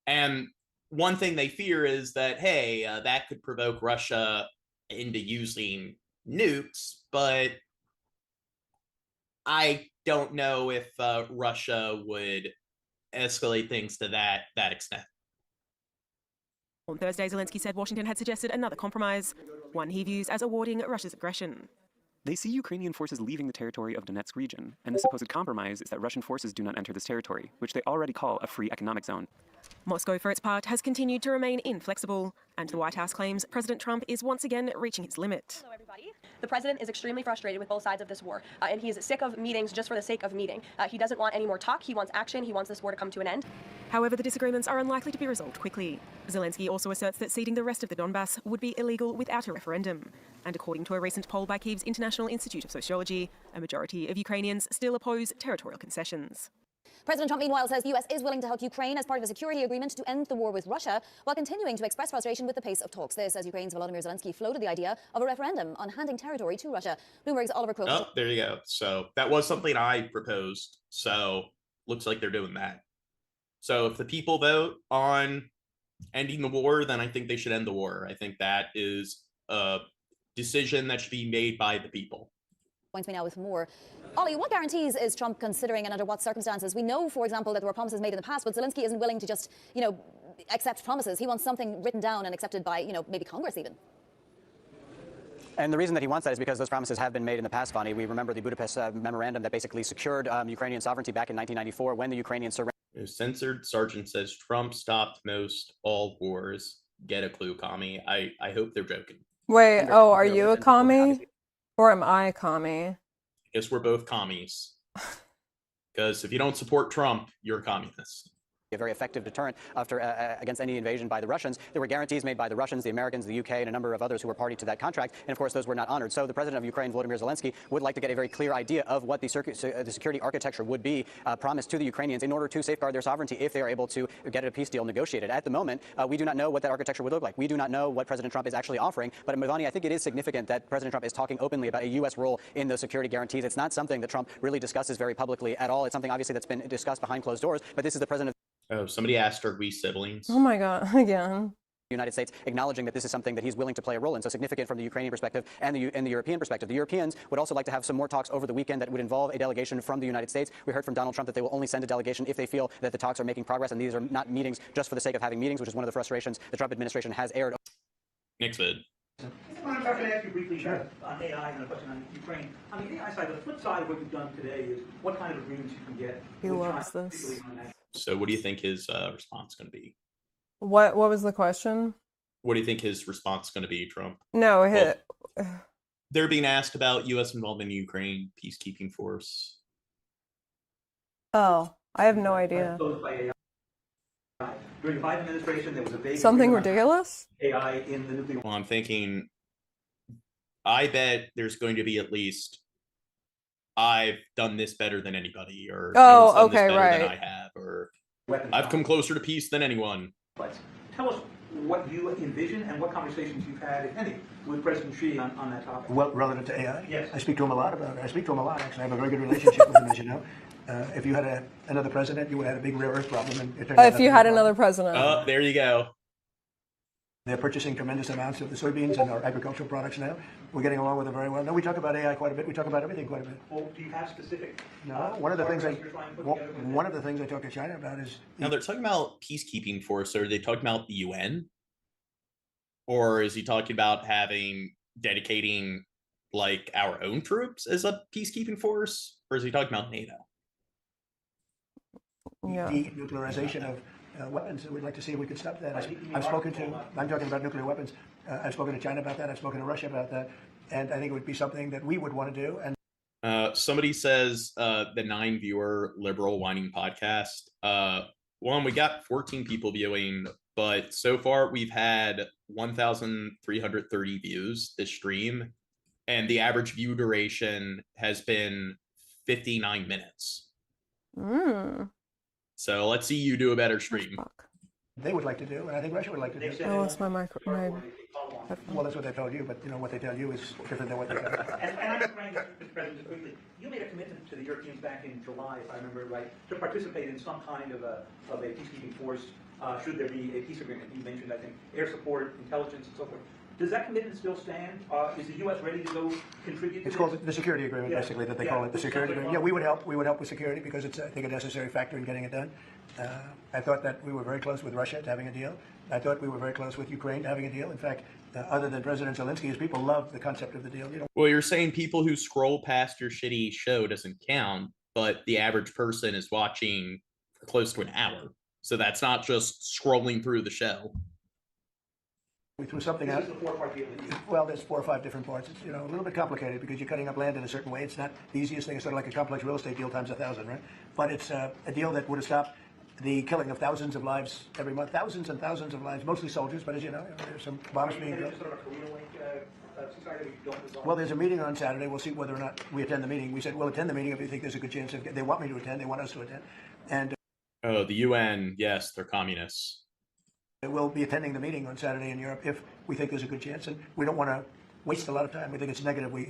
And one thing they fear is that, hey, that could provoke Russia into using nukes, but I don't know if Russia would escalate things to that extent. On Thursday, Zelensky said Washington had suggested another compromise, one he views as awarding Russia's aggression. They see Ukrainian forces leaving the territory of Donetsk region, and the supposed compromise is that Russian forces do not enter this territory, which they already call a free economic zone. Moscow, for its part, has continued to remain inflexible, and the White House claims President Trump is once again reaching his limit. Hello, everybody. The president is extremely frustrated with both sides of this war, and he is sick of meetings just for the sake of meeting. He doesn't want any more talk. He wants action. He wants this war to come to an end. However, the disagreements are unlikely to be resolved quickly. Zelensky also asserts that ceding the rest of the Donbass would be illegal without a referendum. And according to a recent poll by Kyiv's International Institute of Sociology, a majority of Ukrainians still oppose territorial concessions. President Trump, meanwhile, says the U.S. is willing to help Ukraine as part of a security agreement to end the war with Russia, while continuing to express frustration with the pace of talks. This as Ukraine's Volodymyr Zelensky floated the idea of a referendum on handing territory to Russia. Bloomberg's Oliver Crowell. Oh, there you go. So that was something I proposed. So looks like they're doing that. So if the people vote on ending the war, then I think they should end the war. I think that is a decision that should be made by the people. Joins me now with more. Ollie, what guarantees is Trump considering and under what circumstances? We know, for example, that there were promises made in the past, but Zelensky isn't willing to just, accept promises. He wants something written down and accepted by, maybe Congress even. And the reason that he wants that is because those promises have been made in the past, Bonnie. We remember the Budapest memorandum that basically secured Ukrainian sovereignty back in 1994 when the Ukrainians surrendered. A censored sergeant says Trump stopped most all wars. Get a clue, commie. I hope they're joking. Wait, are you a commie? Or am I a commie? I guess we're both commies. Because if you don't support Trump, you're a communist. A very effective deterrent against any invasion by the Russians. There were guarantees made by the Russians, the Americans, the UK, and a number of others who were party to that contract. And of course, those were not honored. So the president of Ukraine, Volodymyr Zelensky, would like to get a very clear idea of what the security architecture would be promised to the Ukrainians in order to safeguard their sovereignty if they are able to get a peace deal negotiated. At the moment, we do not know what that architecture would look like. We do not know what President Trump is actually offering. But Mavani, I think it is significant that President Trump is talking openly about a U.S. role in those security guarantees. It's not something that Trump really discusses very publicly at all. It's something obviously that's been discussed behind closed doors. But this is the president. Oh, somebody asked, are we siblings? Oh my God, again. The United States acknowledging that this is something that he's willing to play a role in. So significant from the Ukrainian perspective and the European perspective. The Europeans would also like to have some more talks over the weekend that would involve a delegation from the United States. We heard from Donald Trump that they will only send a delegation if they feel that the talks are making progress, and these are not meetings just for the sake of having meetings, which is one of the frustrations the Trump administration has aired. Next vid. I'm going to ask you briefly on AI and a question on Ukraine. On the AI side, the flip side of what you've done today is what kind of agreements you can get. He loves this. So what do you think his response is going to be? What was the question? What do you think his response is going to be, Trump? No, they're being asked about U.S. involvement in Ukraine, peacekeeping force. Oh, I have no idea. During the Biden administration, there was a vague something ridiculous? AI in the nuclear. Well, I'm thinking, I bet there's going to be at least, I've done this better than anybody, or oh, okay, than right. I have, or I've come closer to peace than anyone. Tell us what you envision and what conversations you've had, if any, with President Xi on that topic. Well, relative to AI? Yes. I speak to him a lot about it. I speak to him a lot, actually. I have a very good relationship with him, as you know. If you had another president, you would have had a big rare earth problem. And if you had another president. Oh, there you go. They're purchasing tremendous amounts of the soybeans and our agricultural products now. We're getting along with it very well. No, we talk about AI quite a bit. We talk about everything quite a bit. Well, do you have specific? No, one of the things I talk to China about is. Now they're talking about peacekeeping force. Are they talking about the UN, or is he talking about dedicating like our own troops as a peacekeeping force, or is he talking about NATO? Yeah. Denuclearization of weapons. We'd like to see if we could stop that. I'm talking about nuclear weapons. I've spoken to China about that. I've spoken to Russia about that. And I think it would be something that we would want to do. And somebody says the 9-viewer liberal whining podcast. We got 14 people viewing, but so far we've had 1,330 views this stream, and the average view duration has been 59 minutes. So let's see you do a better stream. They would like to do, and I think Russia would like to do. Oh, it's my microphone. Well, that's what they told you, but what they tell you is different than what they tell you. And I'm afraid, Mr. President, quickly, you made a commitment to the Europeans back in July, if I remember right, to participate in some kind of a peacekeeping force should there be a peace agreement. You mentioned, I think, air support, intelligence, and so forth. Does that commitment still stand? Is the U.S. ready to go contribute? It's called the security agreement, basically, that they call it the security agreement. Yeah, we would help. We would help with security because it's, I think, a necessary factor in getting it done. I thought that we were very close with Russia to having a deal. I thought we were very close with Ukraine to having a deal. In fact, other than President Zelensky, his people love the concept of the deal. Well, you're saying people who scroll past your shitty show doesn't count, but the average person is watching for close to an hour. So that's not just scrolling through the show. We threw something out. Well, there's 4 or 5 different parts. It's a little bit complicated because you're cutting up land in a certain way. It's not the easiest thing. It's sort of like a complex real estate deal times 1,000, right? But it's a deal that would have stopped the killing of thousands of lives every month, thousands and thousands of lives, mostly soldiers. But as you know, there's some bombs being dropped. Well, there's a meeting on Saturday. We'll see whether or not we attend the meeting. We said we'll attend the meeting if we think there's a good chance. They want me to attend. They want us to attend. And oh, the UN, yes, they're communists. We'll be attending the meeting on Saturday in Europe if we think there's a good chance, and we don't want to waste a lot of time. We think it's negative. We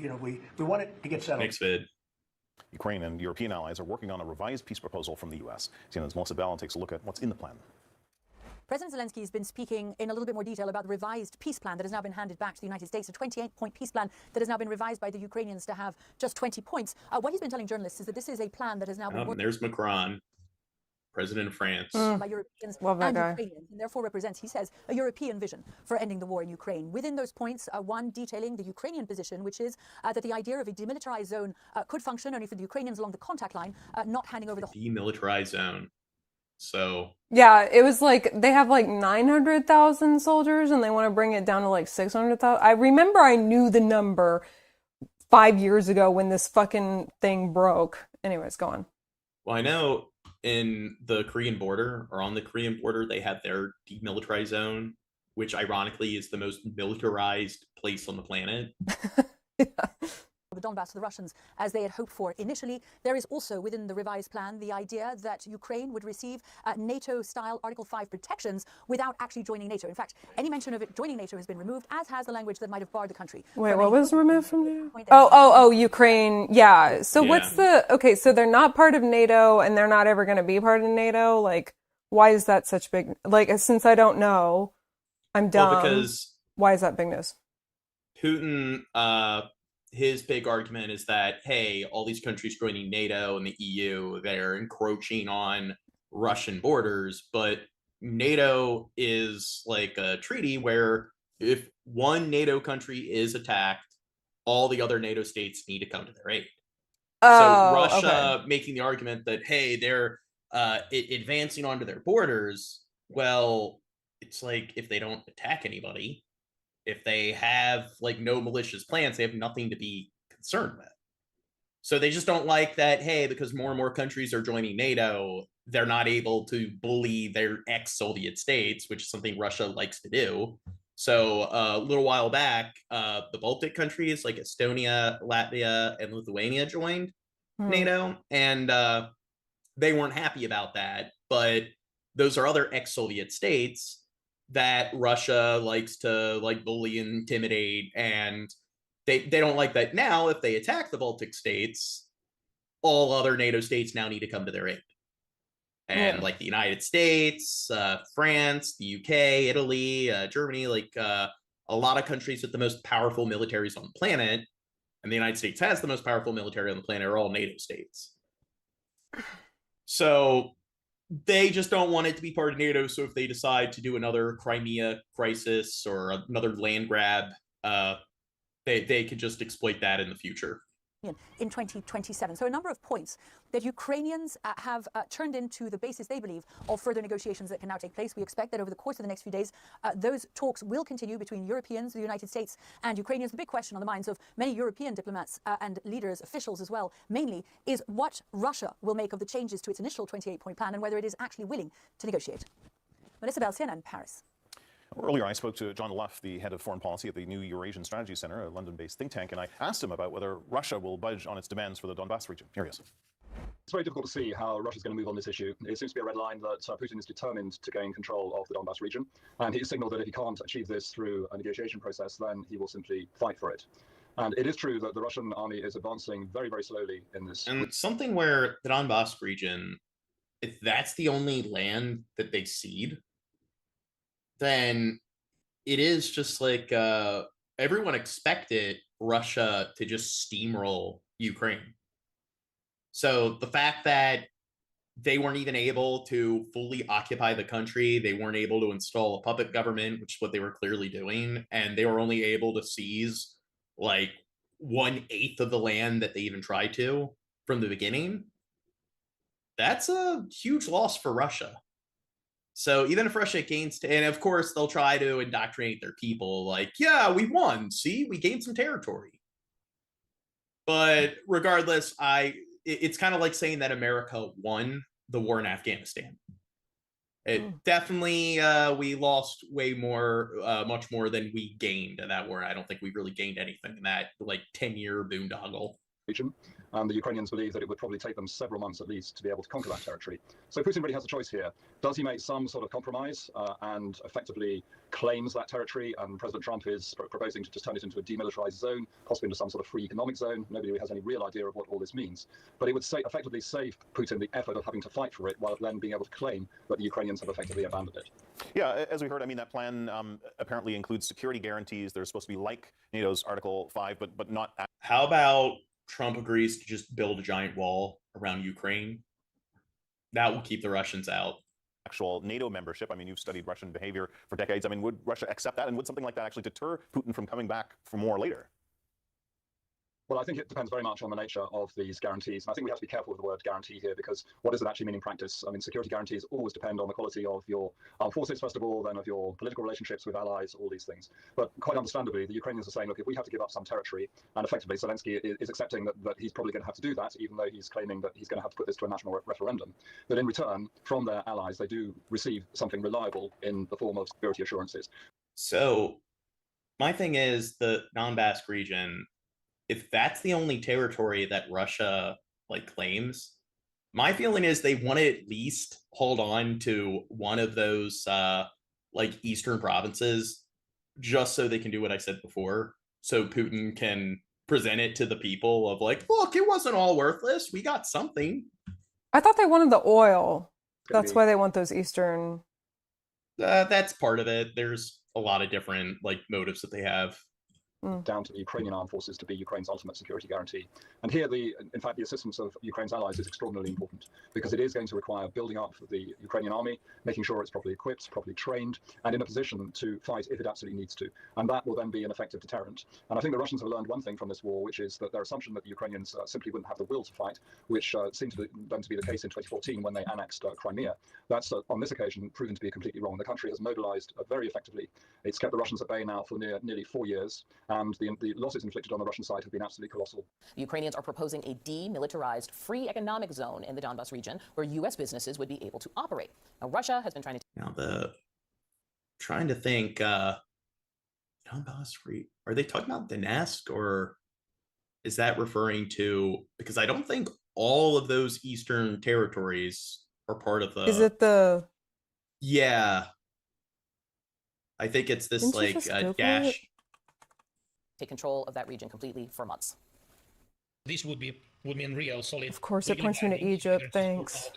want it to get settled. Next vid. Ukraine and European allies are working on a revised peace proposal from the U.S. CNN's Melissa Ballin takes a look at what's in the plan. President Zelensky has been speaking in a little bit more detail about the revised peace plan that has now been handed back to the United States, a 28-point peace plan that has now been revised by the Ukrainians to have just 20 points. What he's been telling journalists is that this is a plan that has now been... there's Macron. President of France. By Europeans Love that and guy. Ukrainians, and therefore represents, he says, a European vision for ending the war in Ukraine. Within those points, one detailing the Ukrainian position, which is that the idea of a demilitarized zone could function only for the Ukrainians along the contact line, not handing over the Demilitarized zone. So Yeah, it was like they have like 900,000 soldiers and they want to bring it down to like 600,000. I remember I knew the number 5 years ago when this fucking thing broke. Anyways, go on. Well, I know in the Korean border, or on the Korean border, they have their demilitarized zone, which ironically is the most militarized place on the planet. the Donbass to the Russians as they had hoped for initially. There is also within the revised plan the idea that Ukraine would receive NATO-style Article 5 protections without actually joining NATO. In fact, any mention of it joining NATO has been removed, as has the language that might have barred the country. Wait, what was removed from NATO? Oh, Ukraine. Yeah. So what's okay, so they're not part of NATO and they're not ever going to be part of NATO. Like, why is that such big, like, since I don't know, I'm dumb. Well, because why is that big news? Putin, his big argument is that, hey, all these countries joining NATO and the EU, they're encroaching on Russian borders, but NATO is like a treaty where if one NATO country is attacked, all the other NATO states need to come to their aid. So Russia making the argument that, hey, they're advancing onto their borders, well, it's like if they don't attack anybody, if they have like no malicious plans, they have nothing to be concerned with. So they just don't like that, hey, because more and more countries are joining NATO, they're not able to bully their ex-Soviet states, which is something Russia likes to do. So a little while back, the Baltic countries like Estonia, Latvia, and Lithuania joined NATO, and they weren't happy about that. But those are other ex-Soviet states that Russia likes to like bully and intimidate, and they don't like that. Now, if they attack the Baltic states, all other NATO states now need to come to their aid. And like the United States, France, the UK, Italy, Germany, like a lot of countries with the most powerful militaries on the planet, and the United States has the most powerful military on the planet, are all NATO states. So they just don't want it to be part of NATO. So if they decide to do another Crimea crisis or another land grab, they could just exploit that in the future. In 2027. So a number of points that Ukrainians have turned into the basis, they believe, of further negotiations that can now take place. We expect that over the course of the next few days, those talks will continue between Europeans, the United States, and Ukrainians. The big question on the minds of many European diplomats and leaders, officials as well, mainly, is what Russia will make of the changes to its initial 28-point plan and whether it is actually willing to negotiate. Melissa Bell, CNN, Paris. Earlier, I spoke to John Luff, the head of foreign policy at the New Eurasian Strategy Center, a London-based think tank, and I asked him about whether Russia will budge on its demands for the Donbass region. Here he is. It's very difficult to see how Russia's going to move on this issue. It seems to be a red line that Putin is determined to gain control of the Donbass region, and he signaled that if he can't achieve this through a negotiation process, then he will simply fight for it. And it is true that the Russian army is advancing very, very slowly in this. And it's something where the Donbass region, if that's the only land that they cede, then it is just like everyone expected Russia to just steamroll Ukraine. So the fact that they weren't even able to fully occupy the country, they weren't able to install a puppet government, which is what they were clearly doing, and they were only able to seize like 1/8 of the land that they even tried to from the beginning, that's a huge loss for Russia. So even if Russia gains, and of course they'll try to indoctrinate their people like, yeah, we won. See, we gained some territory. But regardless, it's kind of like saying that America won the war in Afghanistan. It definitely, we lost way more, much more than we gained in that war. I don't think we really gained anything in that like 10-year boondoggle. And the Ukrainians believe that it would probably take them several months at least to be able to conquer that territory. So Putin really has a choice here. Does he make some sort of compromise and effectively claims that territory? And President Trump is proposing to just turn it into a demilitarized zone, possibly into some sort of free economic zone. Nobody has any real idea of what all this means. But it would effectively save Putin the effort of having to fight for it, while then being able to claim that the Ukrainians have effectively abandoned it. Yeah, as we heard, I mean, that plan apparently includes security guarantees. They're supposed to be like NATO's Article 5, but not... How about Trump agrees to just build a giant wall around Ukraine That will keep the Russians out. Actual NATO membership. I mean, you've studied Russian behavior for decades. I mean, would Russia accept that? And would something like that actually deter Putin from coming back for more later? Well, I think it depends very much on the nature of these guarantees. And I think we have to be careful with the word guarantee here, because what does it actually mean in practice? I mean, security guarantees always depend on the quality of your armed forces, first of all, then of your political relationships with allies, all these things. But quite understandably, the Ukrainians are saying, look, if we have to give up some territory, and effectively Zelensky is accepting that he's probably going to have to do that, even though he's claiming that he's going to have to put this to a national referendum, that in return, from their allies, they do receive something reliable in the form of security assurances. So my thing is the Donbass region, if that's the only territory that Russia claims, my feeling is they want to at least hold on to one of those eastern provinces, just so they can do what I said before, so Putin can present it to the people of look, it wasn't all worthless. We got something. I thought they wanted the oil. That's why they want those eastern. That's part of it. There's a lot of different motives that they have. Down to the Ukrainian armed forces to be Ukraine's ultimate security guarantee. And here, in fact, the assistance of Ukraine's allies is extraordinarily important, because it is going to require building up the Ukrainian army, making sure it's properly equipped, properly trained, and in a position to fight if it absolutely needs to. And that will then be an effective deterrent. And I think the Russians have learned one thing from this war, which is that their assumption that the Ukrainians simply wouldn't have the will to fight, which seemed to them to be the case in 2014 when they annexed Crimea. That's, on this occasion, proven to be completely wrong. The country has mobilized very effectively. It's kept the Russians at bay now for nearly 4 years. And the losses inflicted on the Russian side have been absolutely colossal. The Ukrainians are proposing a demilitarized free economic zone in the Donbas region where U.S. businesses would be able to operate. Now, Russia has been trying to think, Donbas free. Are they talking about Donetsk, or is that referring to, because I don't think all of those eastern territories are part of the. Is it the? Yeah. I think it's this dash. Take control of that region completely for months. This would mean real solid. Of course, it points me to Egypt. Thanks.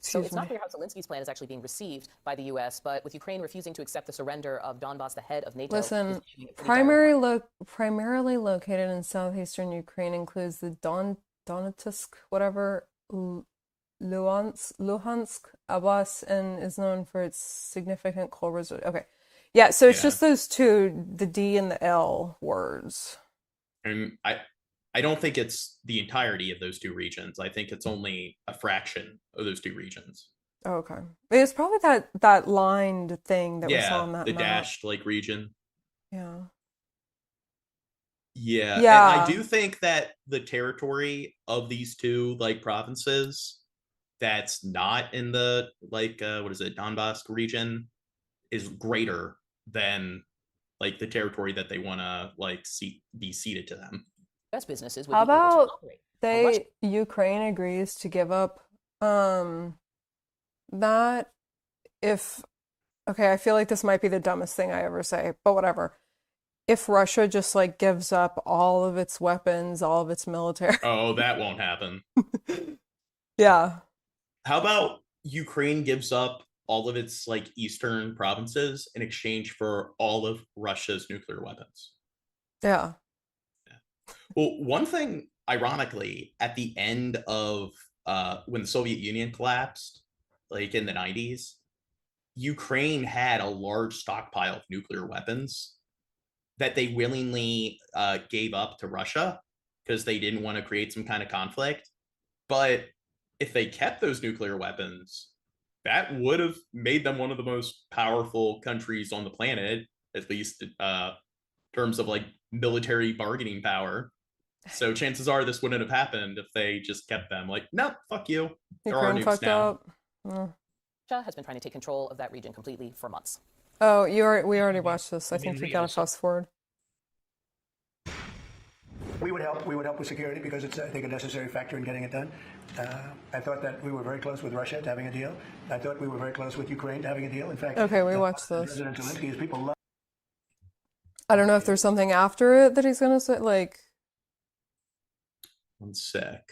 So it's not clear how Zelensky's plan is actually being received by the U.S., but with Ukraine refusing to accept the surrender of Donbas, the head of NATO. Listen, primarily located in southeastern Ukraine, includes the Donetsk, whatever, Luhansk, Abbas, and is known for its significant coal reserve. Okay. Yeah, so it's just those two, the D and the L words. And I don't think it's the entirety of those two regions. I think it's only a fraction of those two regions. Oh, okay. It's probably that lined thing that we saw on that the map. dashed region. Yeah. Yeah. Yeah. And I do think that the territory of these two provinces that's not in the Donbass region is greater than the territory that they want to be ceded to them. U.S. businesses would How be able to about operate. Ukraine agrees to give up that if, okay, I feel like this might be the dumbest thing I ever say, but whatever. If Russia just gives up all of its weapons, all of its military. Oh, that won't happen. Yeah. How about Ukraine gives up all of its eastern provinces in exchange for all of Russia's nuclear weapons? Yeah. Well, one thing, ironically, at the end of when the Soviet Union collapsed, in the 90s, Ukraine had a large stockpile of nuclear weapons that they willingly gave up to Russia because they didn't want to create some kind of conflict. But if they kept those nuclear weapons, that would have made them one of the most powerful countries on the planet, at least in terms of military bargaining power. So chances are this wouldn't have happened if they just kept them. No, fuck you. There are nukes now. Russia has been trying to take control of that region completely for months. Oh, we already watched this. I think we gotta fast forward. We would help with security because it's, I think, a necessary factor in getting it done. I thought that we were very close with Russia to having a deal. I thought we were very close with Ukraine to having a deal. In fact, okay, we watched this. President Zelensky's people love. I don't know if there's something after it that he's gonna say. One sec.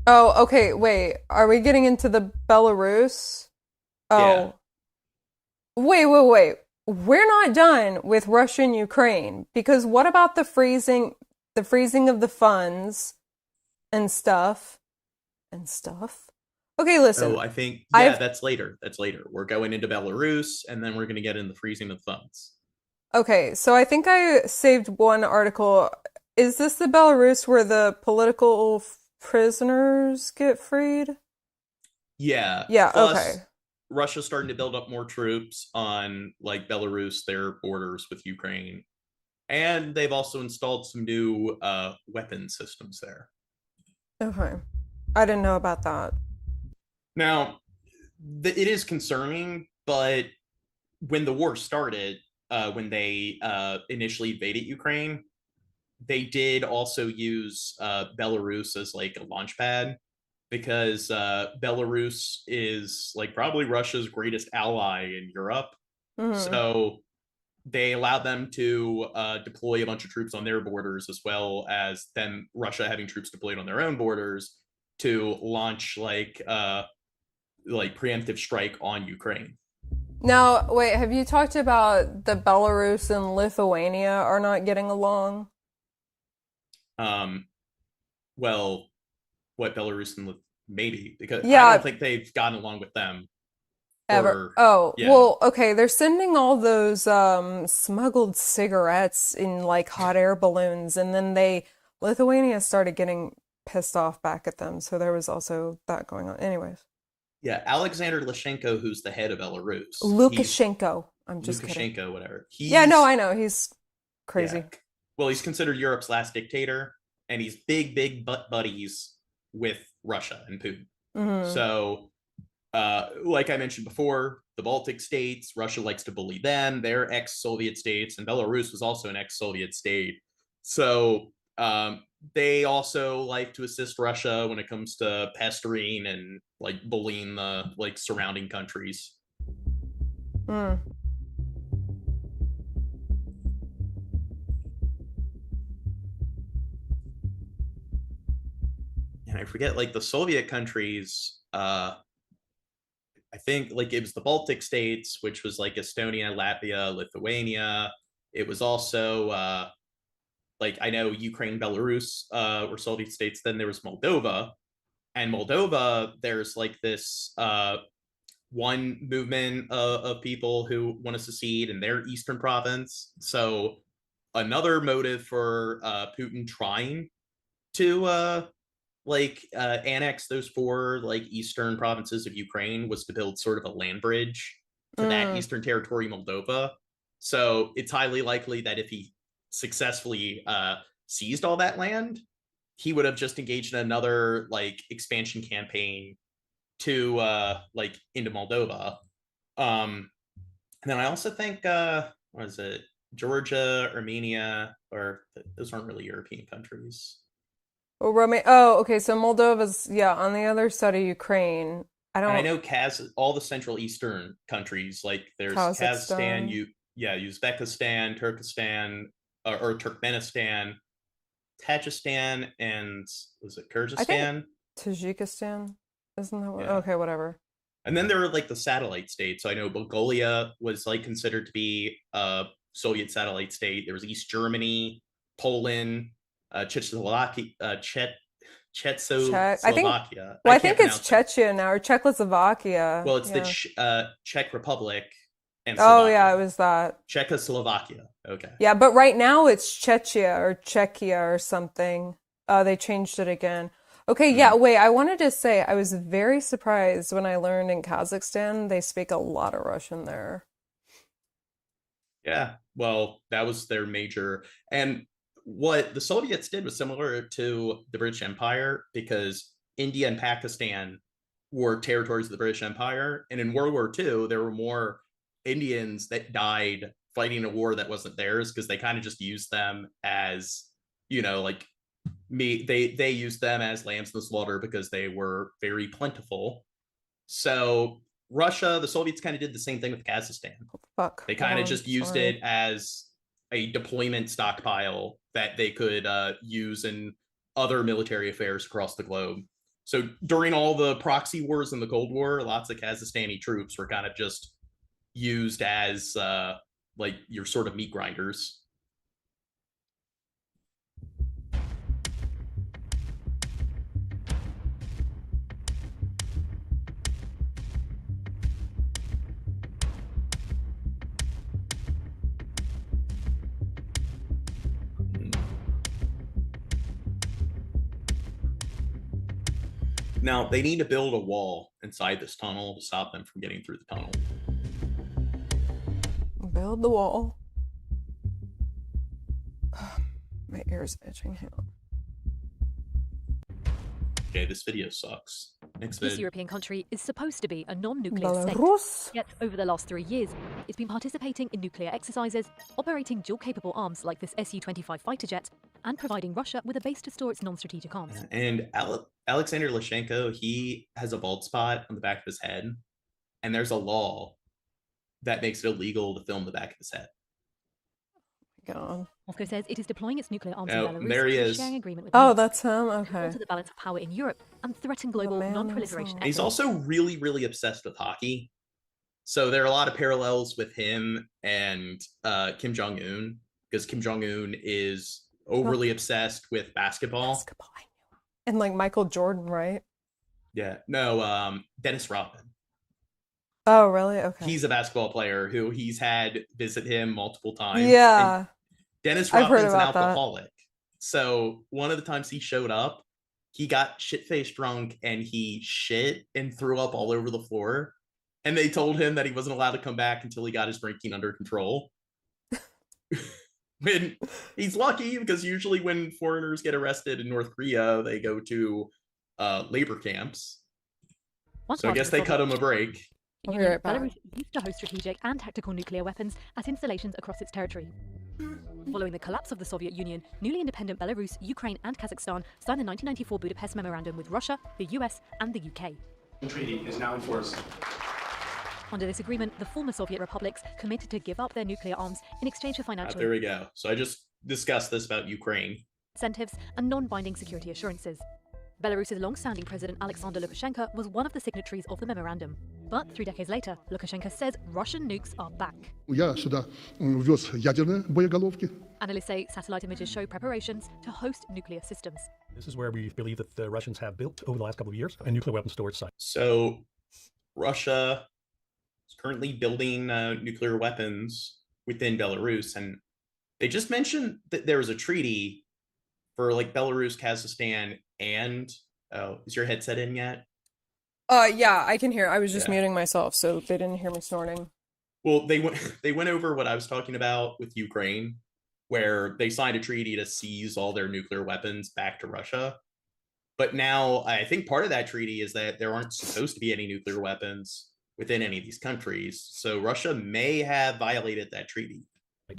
Oh, okay, wait. Are we getting into the Belarus? Oh. Yeah. Wait. We're not done with Russia and Ukraine, because what about the freezing of the funds and stuff? Okay, listen. Oh, I think that's later. That's later. We're going into Belarus, and then we're going to get in the freezing of funds. Okay, so I think I saved one article. Is this the Belarus where the political prisoners get freed? Yeah. Yeah, Plus, okay. Russia's starting to build up more troops on like Belarus, their borders with Ukraine. And they've also installed some new weapon systems there. Okay. I didn't know about that. Now, it is concerning, but when the war started, when they initially invaded Ukraine, they did also use Belarus as like a launch pad, because Belarus is like probably Russia's greatest ally in Europe. Mhm. So they allowed them to deploy a bunch of troops on their borders, as well as them Russia having troops deployed on their own borders to launch like preemptive strike on Ukraine. Now, wait, have you talked about the Belarus and Lithuania are not getting along? Well, what Belarus and maybe, because Yeah. I don't think they've gotten along with them Ever. yeah. Well, okay, they're sending all those smuggled cigarettes in like hot air balloons, and then Lithuania started getting pissed off back at them, so there was also that going on. Anyways. Yeah, Alexander Lukashenko, who's the head of Belarus. Lukashenko. I'm just Lukashenko, kidding. whatever. Yeah, no, I know. He's crazy. Yeah. Well, he's considered Europe's last dictator, and he's big buddies with Russia and Putin. Mhm. So, like I mentioned before, the Baltic states, Russia likes to bully them. They're ex-Soviet states, and Belarus was also an ex-Soviet state. So, they also like to assist Russia when it comes to pestering and like bullying the like surrounding countries. Mm. And I forget, like the Soviet countries, I think like it was the Baltic states, which was like Estonia, Latvia, Lithuania. It was also like I know Ukraine, Belarus were Soviet states. Then there was Moldova, and Moldova, there's like this one movement of people who want to secede in their eastern province. So another motive for Putin trying to annex those four like eastern provinces of Ukraine was to build sort of a land bridge to that eastern territory, Moldova. So it's highly likely that if he successfully seized all that land, he would have just engaged in another like expansion campaign to like into Moldova. And then I also think what is it, Georgia, Armenia, or those aren't really European countries. Oh, okay. So Moldova's on the other side of Ukraine. I know all the Central Eastern countries, like there's Kazakhstan, Uzbekistan, Turkestan, or Turkmenistan, Tajikistan, and was it Kyrgyzstan? Tajikistan, isn't that what? Yeah. Okay, whatever. And then there are like the satellite states. So I know Mongolia was like considered to be a Soviet satellite state. There was East Germany, Poland, Czechoslovakia. I think it's Czechia now, or Czechoslovakia. Well, it's the Czech Republic. And it was that. Czechoslovakia. Okay. Yeah, but right now it's Czechia or Czechia or something. They changed it again. Okay, yeah, wait, I wanted to say I was very surprised when I learned in Kazakhstan they speak a lot of Russian there. Yeah, well, that was their major. And what the Soviets did was similar to the British Empire, because India and Pakistan were territories of the British Empire. And in World War II, there were more Indians that died fighting a war that wasn't theirs, because they kind of just used them as, like they used them as lambs in the slaughter because they were very plentiful. So Russia, the Soviets kind of did the same thing with Kazakhstan. They kind of just used it as a deployment stockpile that they could use in other military affairs across the globe. So during all the proxy wars in the Cold War, lots of Kazakhstani troops were kind of just used as like your sort of meat grinders. Now, they need to build a wall inside this tunnel to stop them from getting through the tunnel. Build the wall. My ear's itching. Hang on. Okay, this video sucks. Next This vid. European country is supposed to be a non-nuclear Belarus. state. Yet, over the last 3 years, it's been participating in nuclear exercises, operating dual-capable arms like this Su-25 fighter jet, and providing Russia with a base to store its non-strategic arms. And Alexander Lukashenko, he has a bald spot on the back of his head, and there's a law that makes it illegal to film the back of his head. God. Moscow says it is deploying its nuclear arms Oh, in Belarus there he through a is. sharing agreement with Oh, Minsk, that's him? to Okay. alter the balance of power in Europe and threaten global man non-proliferation. himself. He's also really, really obsessed with hockey. So there are a lot of parallels with him and Kim Jong-un, because Kim Jong-un is overly obsessed with basketball. And like Michael Jordan, right? Yeah. No, Dennis Rodman. Oh, really? Okay. He's a basketball player who he's had visit him multiple times. Yeah. And Dennis I've heard Rodman's an about that. alcoholic. So one of the times he showed up, he got shit-faced drunk and he shit and threw up all over the floor. And they told him that he wasn't allowed to come back until he got his drinking under control. When he's lucky, because usually when foreigners get arrested in North Korea, they go to labor camps. Once So I part of guess the they cut him Soviet a break. Union, right back. Belarus used to host strategic and tactical nuclear weapons at installations across its territory. Following the collapse of the Soviet Union, newly independent Belarus, Ukraine, and Kazakhstan signed the 1994 Budapest Memorandum with Russia, the US, and the UK. The treaty is now in force. Under this agreement, the former Soviet republics committed to give up their nuclear arms in exchange for financial There we go. So I just discussed this about Ukraine. incentives and non-binding security assurances. Belarus's long-standing president Alexander Lukashenko was one of the signatories of the memorandum. But 3 decades later, Lukashenko says Russian nukes are back. Я сюда ввез ядерные боеголовки. Analysts say satellite images show preparations to host nuclear systems. This is where we believe that the Russians have built over the last couple of years a nuclear weapon storage site. So Russia is currently building nuclear weapons within Belarus. And they just mentioned that there was a treaty for like Belarus, Kazakhstan, and is your headset in yet? Yeah, I can hear. I was just Yeah. muting myself, so they didn't hear me snorting. Well, they went over what I was talking about with Ukraine, where they signed a treaty to seize all their nuclear weapons back to Russia. But now I think part of that treaty is that there aren't supposed to be any nuclear weapons within any of these countries. So Russia may have violated that treaty.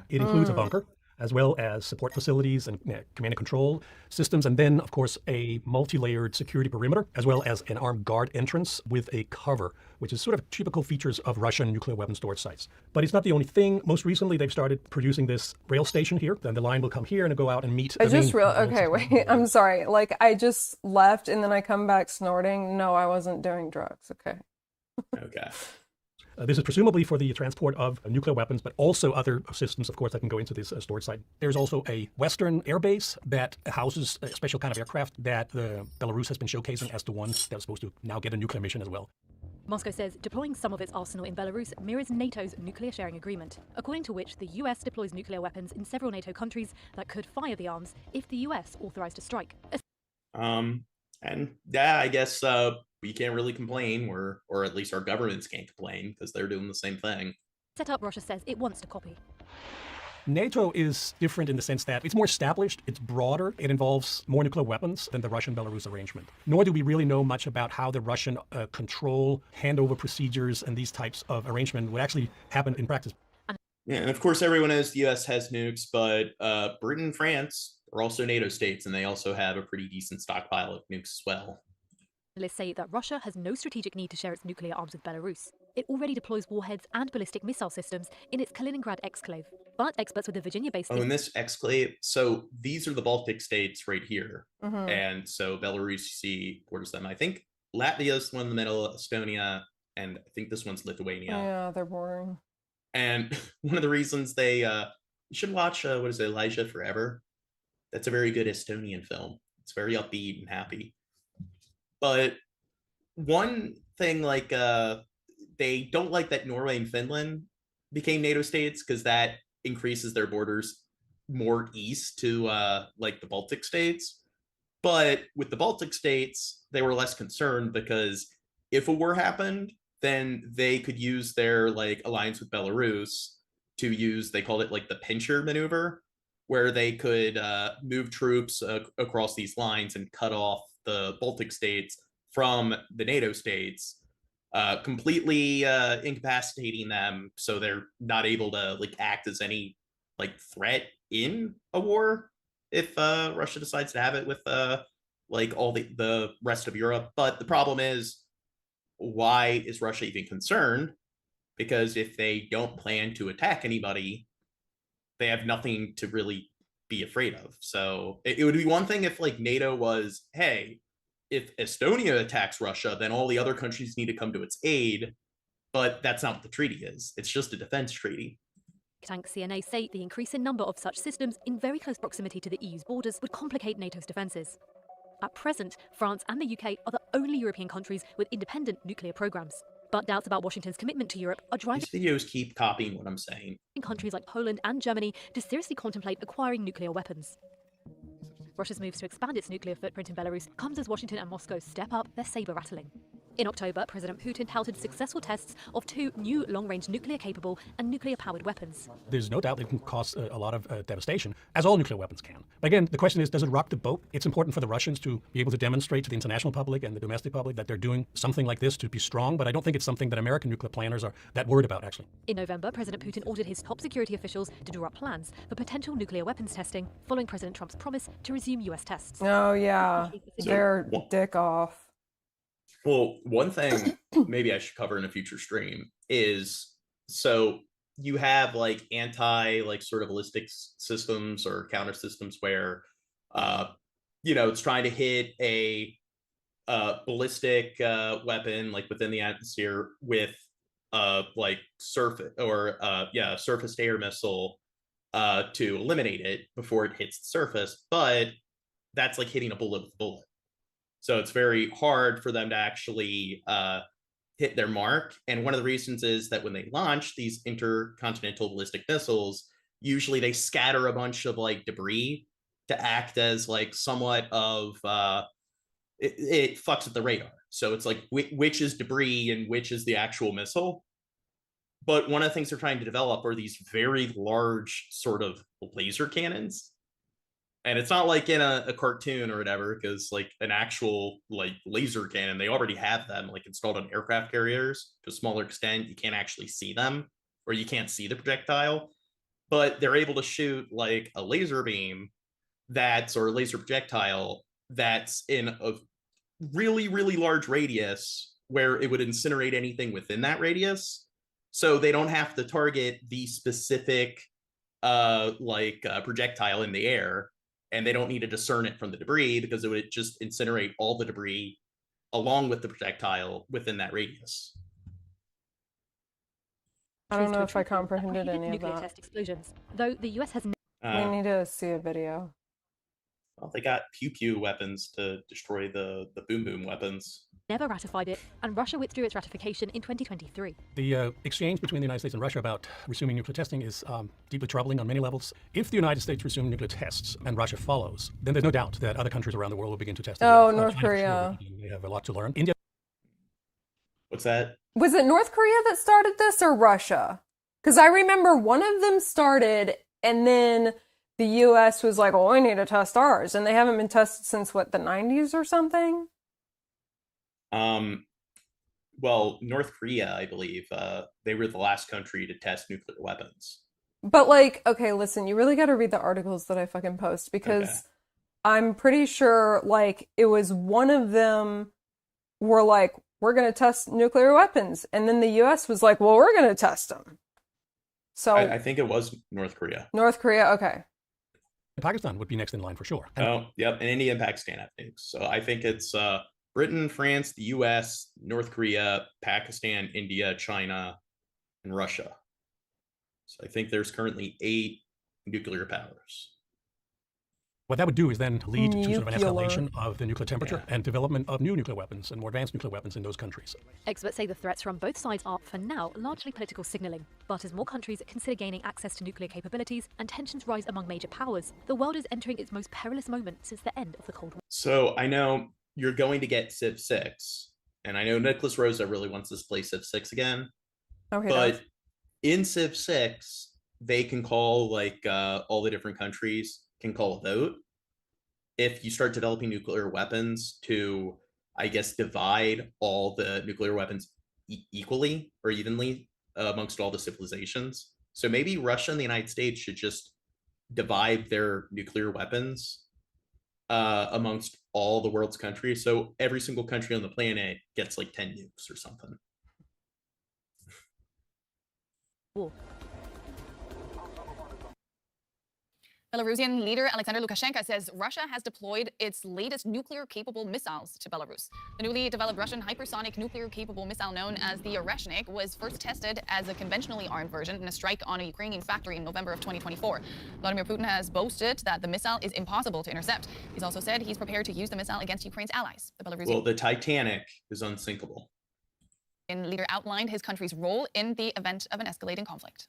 It includes a bunker, as well as support facilities and command and control systems, and then, of course, a multi-layered security perimeter, as well as an armed guard entrance with a cover, which is sort of typical features of Russian nuclear weapon storage sites. But it's not the only thing. Most recently, they've started producing this rail station here. Then the line will come here and go out and meet. I just okay, wait. I'm sorry. Like I just left and then I come back snorting. No, I wasn't doing drugs. Okay. Okay. This is presumably for the transport of nuclear weapons, but also other systems, of course, that can go into this storage site. There's also a Western air base that houses a special kind of aircraft that Belarus has been showcasing as the one that's supposed to now get a nuclear mission as well. Moscow says deploying some of its arsenal in Belarus mirrors NATO's nuclear sharing agreement, according to which the US deploys nuclear weapons in several NATO countries that could fire the arms if the US authorized a strike. And yeah, I guess we can't really complain, or at least our governments can't complain because they're doing the same thing. Setup Russia says it wants to copy. NATO is different in the sense that it's more established, it's broader, it involves more nuclear weapons than the Russian-Belarus arrangement. Nor do we really know much about how the Russian control, handover procedures, and these types of arrangement would actually happen in practice. Yeah, and of course, everyone knows the US has nukes, but Britain and France are also NATO states, and they also have a pretty decent stockpile of nukes as well. Analysts say that Russia has no strategic need to share its nuclear arms with Belarus. It already deploys warheads and ballistic missile systems in its Kaliningrad exclave. But experts with the Virginia-based... Oh, in this exclave, so these are the Baltic states right here. Mhm. And so Belarus, you see, borders them. I think Latvia is the one in the middle, Estonia, and I think this one's Lithuania. Yeah, they're boring. And one of the reasons they you should watch what is it, Elijah Forever. That's a very good Estonian film. It's very upbeat and happy. But one thing, like they don't like that Norway and Finland became NATO states because that increases their borders more east to like the Baltic states. But with the Baltic states, they were less concerned because if a war happened, then they could use their like alliance with Belarus to use, they called it like the pincher maneuver, where they could move troops across these lines and cut off the Baltic states from the NATO states, completely incapacitating them so they're not able to like act as any like threat in a war if Russia decides to have it with like all the rest of Europe. But the problem is, why is Russia even concerned? Because if they don't plan to attack anybody, they have nothing to really be afraid of. So it would be one thing if like NATO was, hey, if Estonia attacks Russia, then all the other countries need to come to its aid. But that's not what the treaty is. It's just a defense treaty. Tank CNA say the increase in number of such systems in very close proximity to the EU's borders would complicate NATO's defences. At present, France and the UK are the only European countries with independent nuclear programmes. But doubts about Washington's commitment to Europe are driving These videos keep copying what I'm saying. countries like Poland and Germany to seriously contemplate acquiring nuclear weapons. Russia's moves to expand its nuclear footprint in Belarus comes as Washington and Moscow step up their saber-rattling. In October, President Putin touted successful tests of 2 new long-range nuclear-capable and nuclear-powered weapons. There's no doubt it can cause a lot of devastation, as all nuclear weapons can. But again, the question is, does it rock the boat? It's important for the Russians to be able to demonstrate to the international public and the domestic public that they're doing something like this to be strong, but I don't think it's something that American nuclear planners are that worried about, actually. In November, President Putin ordered his top security officials to draw up plans for potential nuclear weapons testing, following President Trump's promise to resume US tests. Oh, yeah. Their dick off. Well, one thing maybe I should cover in a future stream is, so you have like anti like sort of ballistic systems or counter systems where you know, it's trying to hit a ballistic weapon like within the atmosphere with like surface or surface to air missile to eliminate it before it hits the surface, but that's like hitting a bullet with a bullet. So it's very hard for them to actually hit their mark. And one of the reasons is that when they launch these intercontinental ballistic missiles, usually they scatter a bunch of like debris to act as like somewhat of it fucks with the radar. So it's like which is debris and which is the actual missile. But one of the things they're trying to develop are these very large sort of laser cannons. And it's not like in a cartoon or whatever, because like an actual like laser cannon, they already have them like installed on aircraft carriers to a smaller extent. You can't actually see them, or you can't see the projectile, but they're able to shoot like a laser beam or a laser projectile that's in a really, really large radius where it would incinerate anything within that radius. So they don't have to target the specific projectile in the air. And they don't need to discern it from the debris because it would just incinerate all the debris along with the projectile within that radius. I don't know if I comprehended any of that. Test explosions, though the US has we need to see a video. Well, they got pew-pew weapons to destroy the boom-boom weapons. never ratified it, and Russia withdrew its ratification in 2023. The exchange between the United States and Russia about resuming nuclear testing is deeply troubling on many levels. If the United States resume nuclear tests and Russia follows, then there's no doubt that other countries around the world will begin to test. Oh, North Korea. They have a lot to learn. India. What's that? Was it North Korea that started this or Russia? Because I remember one of them started and then the U.S. was like, well, we need to test ours. And they haven't been tested since, what, the 90s or something? Well, North Korea, I believe, they were the last country to test nuclear weapons. But like, okay, listen, you really got to read the articles that I fucking post because I'm pretty sure like it was one of them were like, we're going to test nuclear weapons. And then the U.S. was like, well, we're going to test them. So I think it was North Korea. North Korea, okay. Pakistan would be next in line for sure. Oh, yep. And India and Pakistan, I think. So I think it's Britain, France, the US, North Korea, Pakistan, India, China, and Russia. So I think there's currently 8 nuclear powers. What that would do is then lead to sort of an Nuclear. escalation of the nuclear temperature and development of new nuclear weapons and more advanced nuclear weapons in those countries. Experts say the threats from both sides are, for now, largely political signalling. But as more countries consider gaining access to nuclear capabilities and tensions rise among major powers, the world is entering its most perilous moment since the end of the Cold War. So I know you're going to get Civ 6, and I know Nicholas Rosa really wants us to play Civ 6 again. Okay. But in Civ 6, they can call, like, all the different countries can call a vote if you start developing nuclear weapons to, I guess, divide all the nuclear weapons equally or evenly amongst all the civilizations. So maybe Russia and the United States should just divide their nuclear weapons amongst all the world's countries. So every single country on the planet gets like 10 nukes or something. War. Belarusian leader Alexander Lukashenko says Russia has deployed its latest nuclear-capable missiles to Belarus. The newly developed Russian hypersonic nuclear-capable missile known as the Oreshnik was first tested as a conventionally armed version in a strike on a Ukrainian factory in November of 2024. Vladimir Putin has boasted that the missile is impossible to intercept. He's also said he's prepared to use the missile against Ukraine's allies. The Belarusian the Titanic is unsinkable. leader outlined his country's role in the event of an escalating conflict.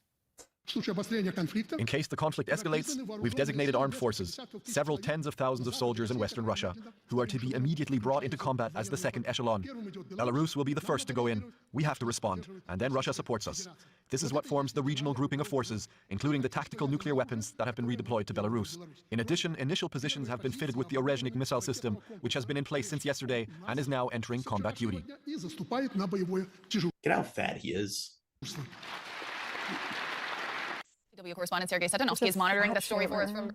In case the conflict escalates, we've designated armed forces, several tens of thousands of soldiers in Western Russia, who are to be immediately brought into combat as the second echelon. Belarus will be the first to go in. We have to respond, and then Russia supports us. This is what forms the regional grouping of forces, including the tactical nuclear weapons that have been redeployed to Belarus. In addition, initial positions have been fitted with the Oreshnik missile system, which has been in place since yesterday and is now entering combat duty. Get how fat he is. CW correspondent Sergei Satanovsky is monitoring the story for us from...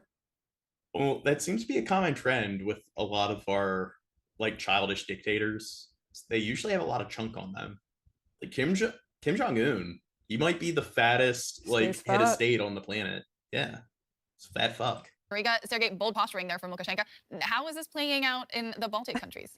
Well, that seems to be a common trend with a lot of our like childish dictators. They usually have a lot of chunk on them. Like Kim Jong-un, he might be the fattest like head of state on the planet. Yeah, it's a fat fuck. Riga, Sergei, bold posturing there from Lukashenko. How is this playing out in the Baltic countries?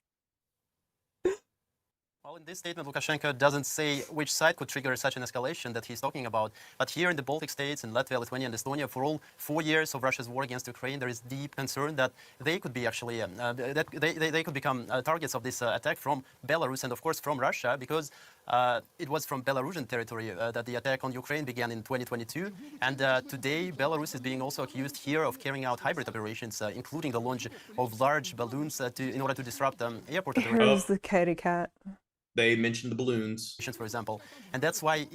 Well, in this statement, Lukashenko doesn't say which side could trigger such an escalation that he's talking about. But here in the Baltic states, in Latvia, Lithuania, and Estonia, for all 4 years of Russia's war against Ukraine, there is deep concern that they could be actually, that they could become targets of this attack from Belarus and, of course, from Russia, because it was from Belarusian territory that the attack on Ukraine began in 2022. And today, Belarus is being also accused here of carrying out hybrid operations, including the launch of large balloons in order to disrupt airport operations. Here's the kitty cat. They mentioned the balloons, for example. And that's why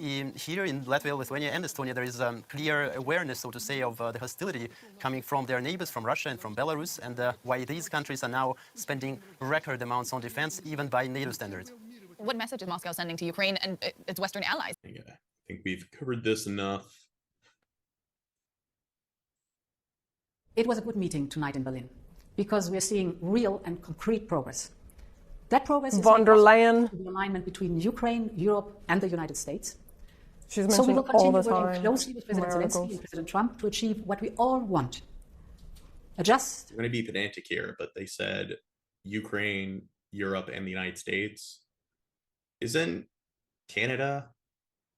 here in Latvia, Lithuania, and Estonia, there is clear awareness, so to say, of the hostility coming from their neighbors, from Russia and from Belarus, and why these countries are now spending record amounts on defense, even by NATO standards. What message is Moscow sending to Ukraine and its Western allies? Yeah, I think we've covered this enough. It was a good meeting tonight in Berlin because we're seeing real and concrete progress. That progress is von der Leyen. The alignment between Ukraine, Europe, and the United States. She's So we mentioned will all continue the working time. closely with President Zelensky and President Trump to achieve what we all want. A just... I'm going to be pedantic here, but they said Ukraine, Europe, and the United States. Isn't Canada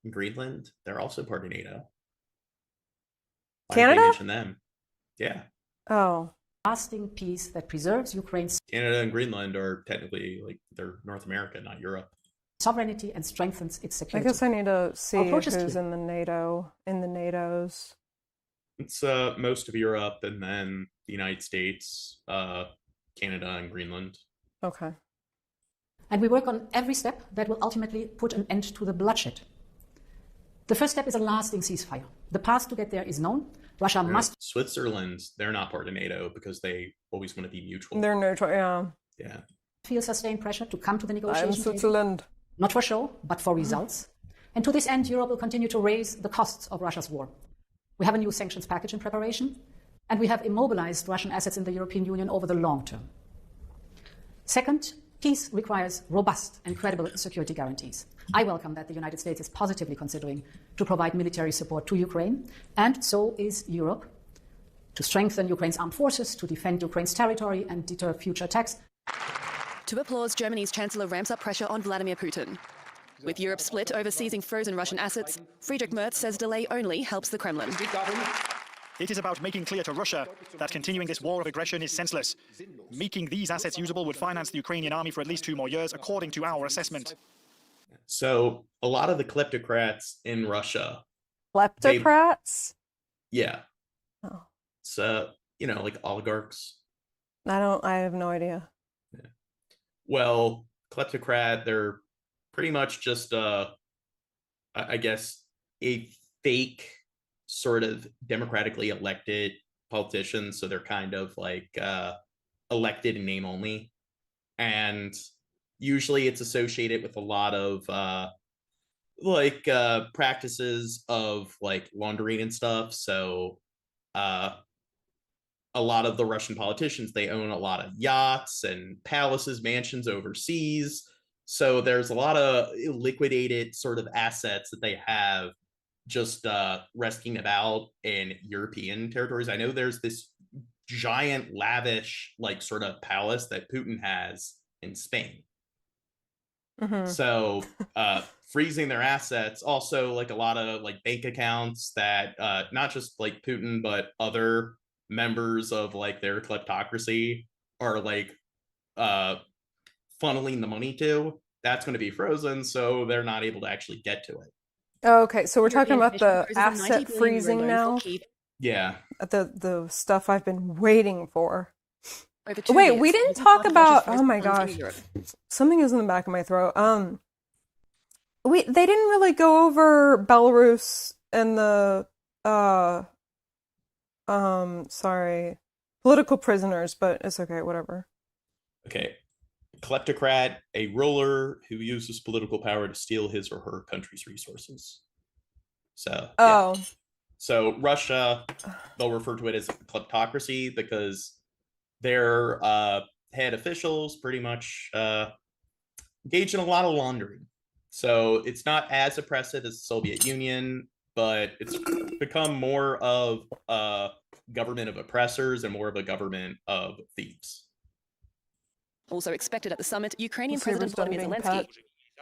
and Greenland? They're also part of NATO. Why did Canada? they mention them? Yeah. Oh. Lasting peace that preserves Ukraine's Canada and Greenland are technically like they're North America, not Europe. sovereignty and strengthens its I security. guess I need to see Our approach is who's clear. in the NATOs. It's most of Europe and then the United States, Canada, and Greenland. Okay. And we work on every step that will ultimately put an end to the bloodshed. The first step is a lasting ceasefire. The path to get there is known. Russia must... Switzerland, they're not part of NATO because they always want to be mutual. They're neutral, yeah. Yeah. feel sustained pressure to come to the I'm negotiation table. Switzerland. Not for show, but for results. And to this end, Europe will continue to raise the costs of Russia's war. We have a new sanctions package in preparation, and we have immobilized Russian assets in the European Union over the long term. Second, peace requires robust and credible security guarantees. I welcome that the United States is positively considering to provide military support to Ukraine, and so is Europe, to strengthen Ukraine's armed forces, to defend Ukraine's territory and deter future attacks. To applause, Germany's Chancellor ramps up pressure on Vladimir Putin. With Europe split over seizing frozen Russian assets, Friedrich Merz says delay only helps the Kremlin. It is about making clear to Russia that continuing this war of aggression is senseless. Making these assets usable would finance the Ukrainian army for at least 2 more years, according to our assessment. So a lot of the kleptocrats in Russia. Kleptocrats? Yeah. Oh. So, like oligarchs. I have no idea. Yeah. Well, kleptocrat, they're pretty much just, I guess, a fake sort of democratically elected politicians. So they're kind of like elected in name only. And usually it's associated with a lot of practices of like laundering and stuff. So a lot of the Russian politicians, they own a lot of yachts and palaces, mansions overseas. So there's a lot of liquidated sort of assets that they have just resting about in European territories. I know there's this giant, lavish, like sort of palace that Putin has in Spain. Mm-hmm. So freezing their assets, also like a lot of like bank accounts that not just like Putin, but other members of like their kleptocracy are like funneling the money to, that's going to be frozen, so they're not able to actually get to it. Okay, so we're talking about the asset freezing now? Yeah. The stuff I've been waiting for. Over Wait, years, we didn't Russian talk Russia's about, frozen oh my funds gosh, in Europe. something is in the back of my throat. They didn't really go over Belarus and the political prisoners, but it's okay, whatever. Okay. Kleptocrat, a ruler who uses political power to steal his or her country's resources. So, oh. Yeah. So Russia, they'll refer to it as a kleptocracy because their head officials pretty much engage in a lot of laundering. So it's not as oppressive as the Soviet Union, but it's become more of a government of oppressors and more of a government of thieves. Also expected at the summit, Ukrainian Let's see, President we're done Volodymyr being Zelensky. pet.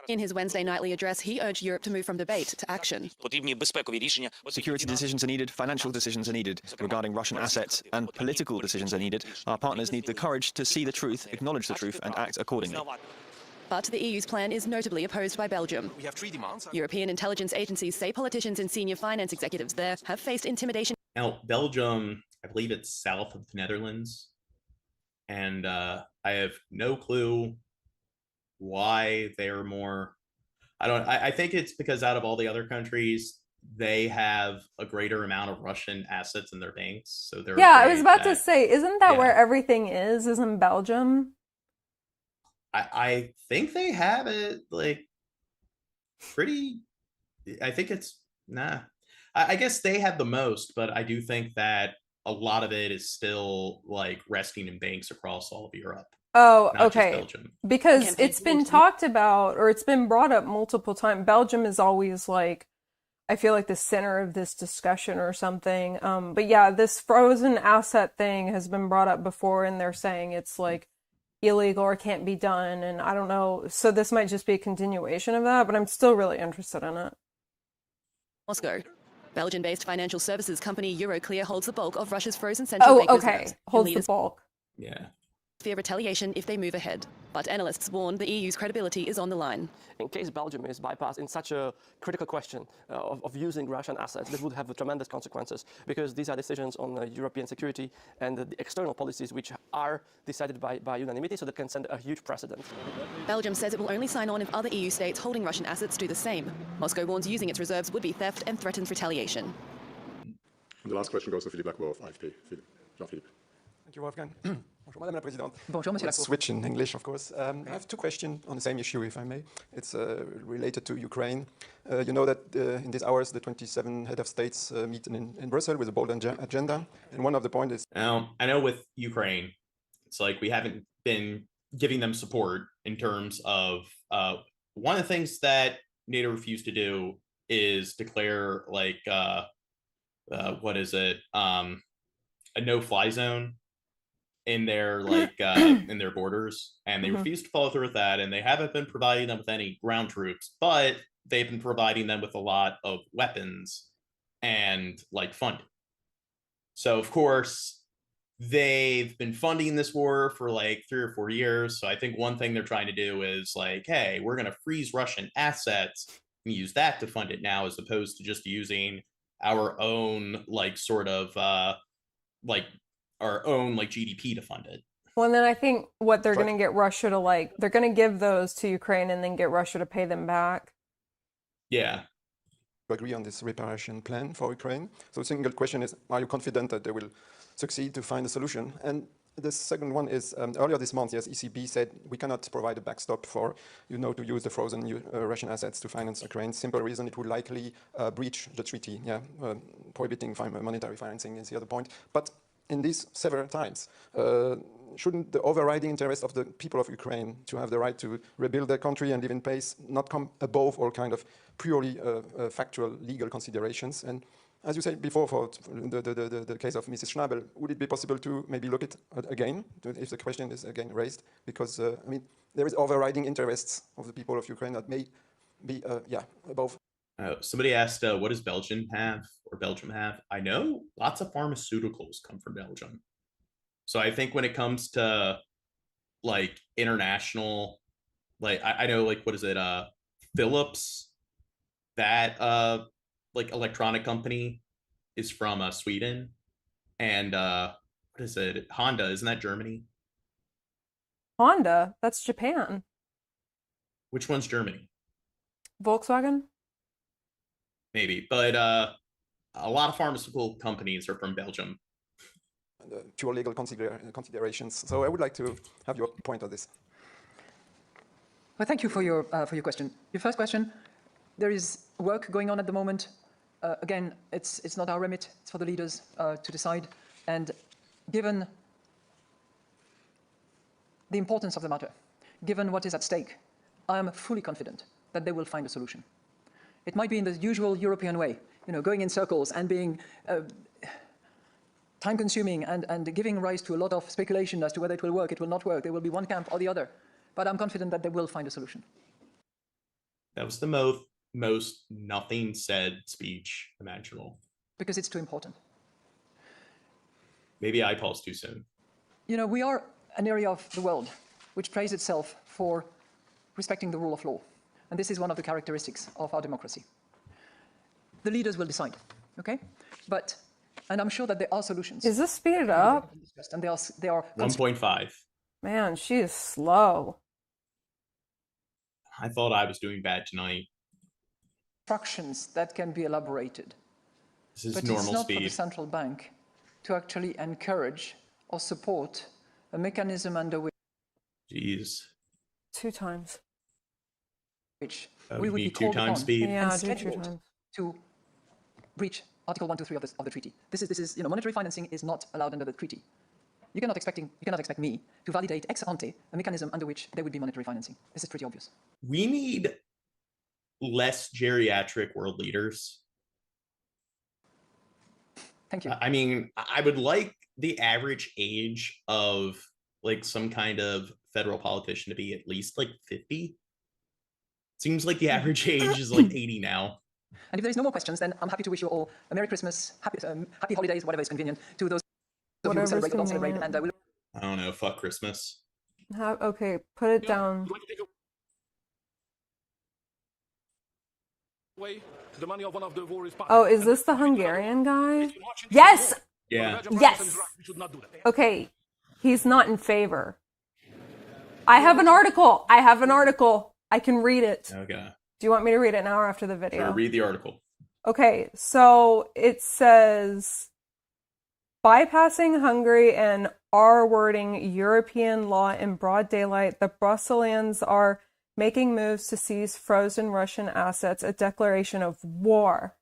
In his Wednesday nightly address, he urged Europe to move from debate to action. Security decisions are needed, financial decisions are needed, regarding Russian assets, and political decisions are needed. Our partners need the courage to see the truth, acknowledge the truth, and act accordingly. But the EU's plan is notably opposed by Belgium. We have 3 demands. European intelligence agencies say politicians and senior finance executives there have faced intimidation. Now, Belgium, I believe it's south of the Netherlands. And I have no clue why they're more. I think it's because out of all the other countries, they have a greater amount of Russian assets in their banks. So they're Yeah, I was about to say, isn't that yeah. where everything is in Belgium? I think they have it like pretty. I think it's I guess they have the most, but I do think that a lot of it is still like resting in banks across all of Europe. Oh, not just okay. Belgium. Because it's been talked about, or it's been brought up multiple times. Belgium is always like, I feel like the center of this discussion or something. But yeah, this frozen asset thing has been brought up before, and they're saying it's like illegal or can't be done, and I don't know. So this might just be a continuation of that, but I'm still really interested in it. Moscow. Belgian-based financial services company Euroclear holds the bulk of Russia's frozen central bank reserves. Okay. Holds the bulk. Yeah. Fear retaliation if they move ahead. But analysts warn the EU's credibility is on the line. In case Belgium is bypassed in such a critical question of using Russian assets, this would have tremendous consequences because these are decisions on European security and the external policies which are decided by unanimity, so that can send a huge precedent. Belgium says it will only sign on if other EU states holding Russian assets do the same. Moscow warns using its reserves would be theft and threatens retaliation. The last question goes to Philippe Lacroix of AFP. Jean-Philippe. Thank you, Wolfgang. Bonjour, Madame la Présidente. Bonjour, Monsieur Let's Lacroix. switch in English, of course. I have 2 questions on the same issue, if I may. It's related to Ukraine. You know that in these hours, the 27 head of states meet in Brussels with a bold agenda. And one of the points is... Now, I know with Ukraine, it's like we haven't been giving them support in terms of one of the things that NATO refused to do is declare like what is it, a no-fly zone in their in their borders, and they Mhm. refuse to follow through with that, and they haven't been providing them with any ground troops, but they've been providing them with a lot of weapons and like funding. So of course they've been funding this war for like 3 or 4 years. So I think one thing they're trying to do is like, hey, we're going to freeze Russian assets and use that to fund it now, as opposed to just using our own like sort of like our own like GDP to fund it. Well, and then I think what they're going to get Russia to like, they're going to give those to Ukraine and then get Russia to pay them back. Yeah. Agree on this reparation plan for Ukraine. So the single question is, are you confident that they will succeed to find a solution? And the second one is, earlier this month, yes, ECB said we cannot provide a backstop for, to use the frozen Russian assets to finance Ukraine. Simple reason, it would likely breach the treaty, prohibiting monetary financing is the other point. But in these several times, shouldn't the overriding interest of the people of Ukraine to have the right to rebuild their country and live in peace not come above all kind of purely factual legal considerations? And as you said before, for the case of Mrs. Schnabel, would it be possible to maybe look at again, if the question is again raised? Because, I mean, there is overriding interests of the people of Ukraine that may be, above. Somebody asked, what does Belgium have? I know lots of pharmaceuticals come from Belgium. So I think when it comes to like international, like I know like, what is it? Philips, that like electronic company is from Sweden. And what is it? Honda, isn't that Germany? Honda, that's Japan. Which one's Germany? Volkswagen? Maybe, but a lot of pharmaceutical companies are from Belgium. Pure legal considerations. So I would like to have your point on this. Well, thank you for your question. Your first question, there is work going on at the moment. Again, it's not our remit, it's for the leaders to decide. And given the importance of the matter, given what is at stake, I am fully confident that they will find a solution. It might be in the usual European way, going in circles and being time-consuming and giving rise to a lot of speculation as to whether it will work, it will not work, there will be one camp or the other. But I'm confident that they will find a solution. That was the most nothing said speech imaginable. Because it's too important. Maybe I paused too soon. We are an area of the world which praised itself for respecting the rule of law. And this is one of the characteristics of our democracy. The leaders will decide, okay? And I'm sure that there are solutions. Is this speeded up? And they are 1.5. Man, she is slow. I thought I was doing bad tonight. Instructions that can be elaborated. This is but normal it's not speed. for the central bank to actually encourage or support a mechanism under which. Jeez. 2 times. Which we would be need 2 called times upon speed. Yeah, and do 2 scheduled times. to breach Article 123 of the treaty. This is monetary financing is not allowed under the treaty. You cannot expect me to validate ex ante a mechanism under which there would be monetary financing. This is pretty obvious. We need less geriatric world leaders. Thank you. I mean, I would like the average age of like some kind of federal politician to be at least like 50. Seems like the average age is like 80 now. And if there's no more questions, then I'm happy to wish you all a Merry Christmas, happy holidays, whatever is convenient to those of you who celebrate or don't celebrate. And we'll. I don't know. Fuck Christmas. Okay, put it down. Oh, is this the Hungarian guy? Yes! Yeah. Yes! Okay, he's not in favor. I have an article. I can read it. Okay. Do you want me to read it now or after the video? Sure, read the article. Okay, so it says, bypassing Hungary and R-wording European law in broad daylight, the Brusselians are making moves to seize frozen Russian assets, a declaration of war.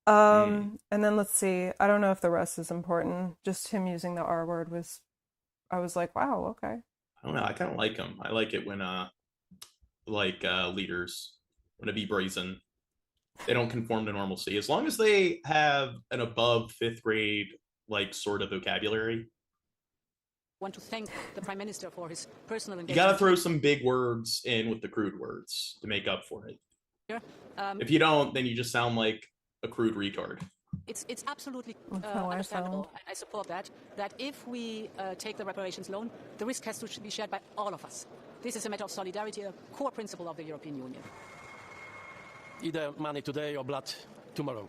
And then let's see, I don't know if the rest is important. Just him using the R word I was like, wow, okay. I don't know. I kind of like him. I like it when leaders want to be brazen. They don't conform to normalcy. As long as they have an above 5th grade like sort of vocabulary, want to thank the Prime Minister for his personal You engagement. gotta throw some big words in with the crude words to make up for it. If you don't, then you just sound like a crude retard. It's absolutely That's how I understandable. sound. I support that if we take the reparations loan, the risk has to be shared by all of us. This is a matter of solidarity, a core principle of the European Union. Either money today or blood tomorrow.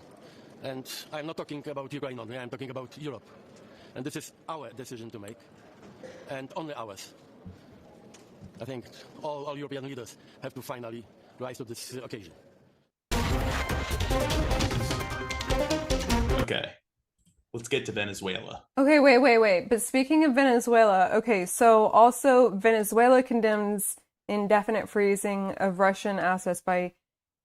And I'm not talking about Ukraine only, I'm talking about Europe. And this is our decision to make, and only ours. I think all European leaders have to finally rise to this occasion. Okay, let's get to Venezuela. Okay, wait. But speaking of Venezuela, okay, so also Venezuela condemns indefinite freezing of Russian assets by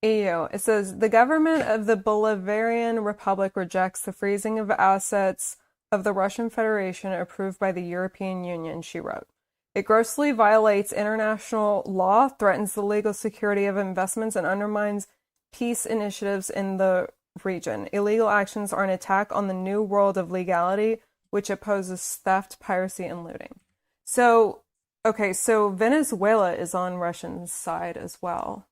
EU. It says the government of the Bolivarian Republic rejects the freezing of assets of the Russian Federation approved by the European Union, she wrote. It grossly violates international law, threatens the legal security of investments, and undermines peace initiatives in the region. Illegal actions are an attack on the new world of legality, which opposes theft, piracy, and looting. So, okay, so Venezuela is on Russian side as well.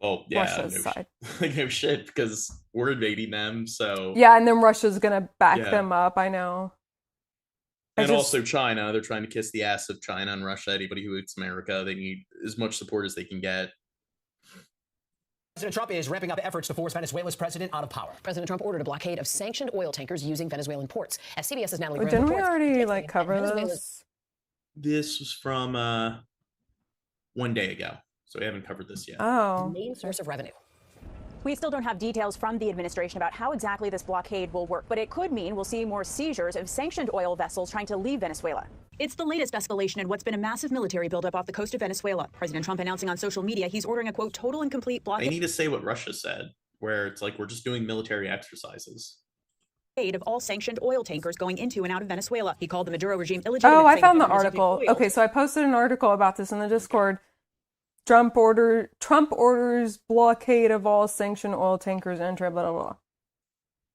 Oh, yeah, Russia's side. No shit, because we're invading them, so... Yeah, and then Russia's gonna back them up, I know. And also China, they're trying to kiss the ass of China and Russia. Anybody who hates America, they need as much support as they can get. President Trump is ramping up efforts to force Venezuela's president out of power. President Trump ordered a blockade of sanctioned oil tankers using Venezuelan ports. As CBS's Natalie Graham Didn't we reports, already cover Venezuela's- this? This was from 1 day ago, so we haven't covered this yet. Oh. Main source of revenue. We still don't have details from the administration about how exactly this blockade will work, but it could mean we'll see more seizures of sanctioned oil vessels trying to leave Venezuela. It's the latest escalation in what's been a massive military buildup off the coast of Venezuela. President Trump announcing on social media he's ordering a, quote, total and complete They blockade need to say what Russia said, where it's like, we're just doing military exercises. of all sanctioned oil tankers going into and out of Venezuela. He called the Maduro regime illegitimate. Oh, I saying found the government article. oil Okay, so I posted an article about this in the Discord. Trump orders blockade of all sanctioned oil tankers entry, blah, blah,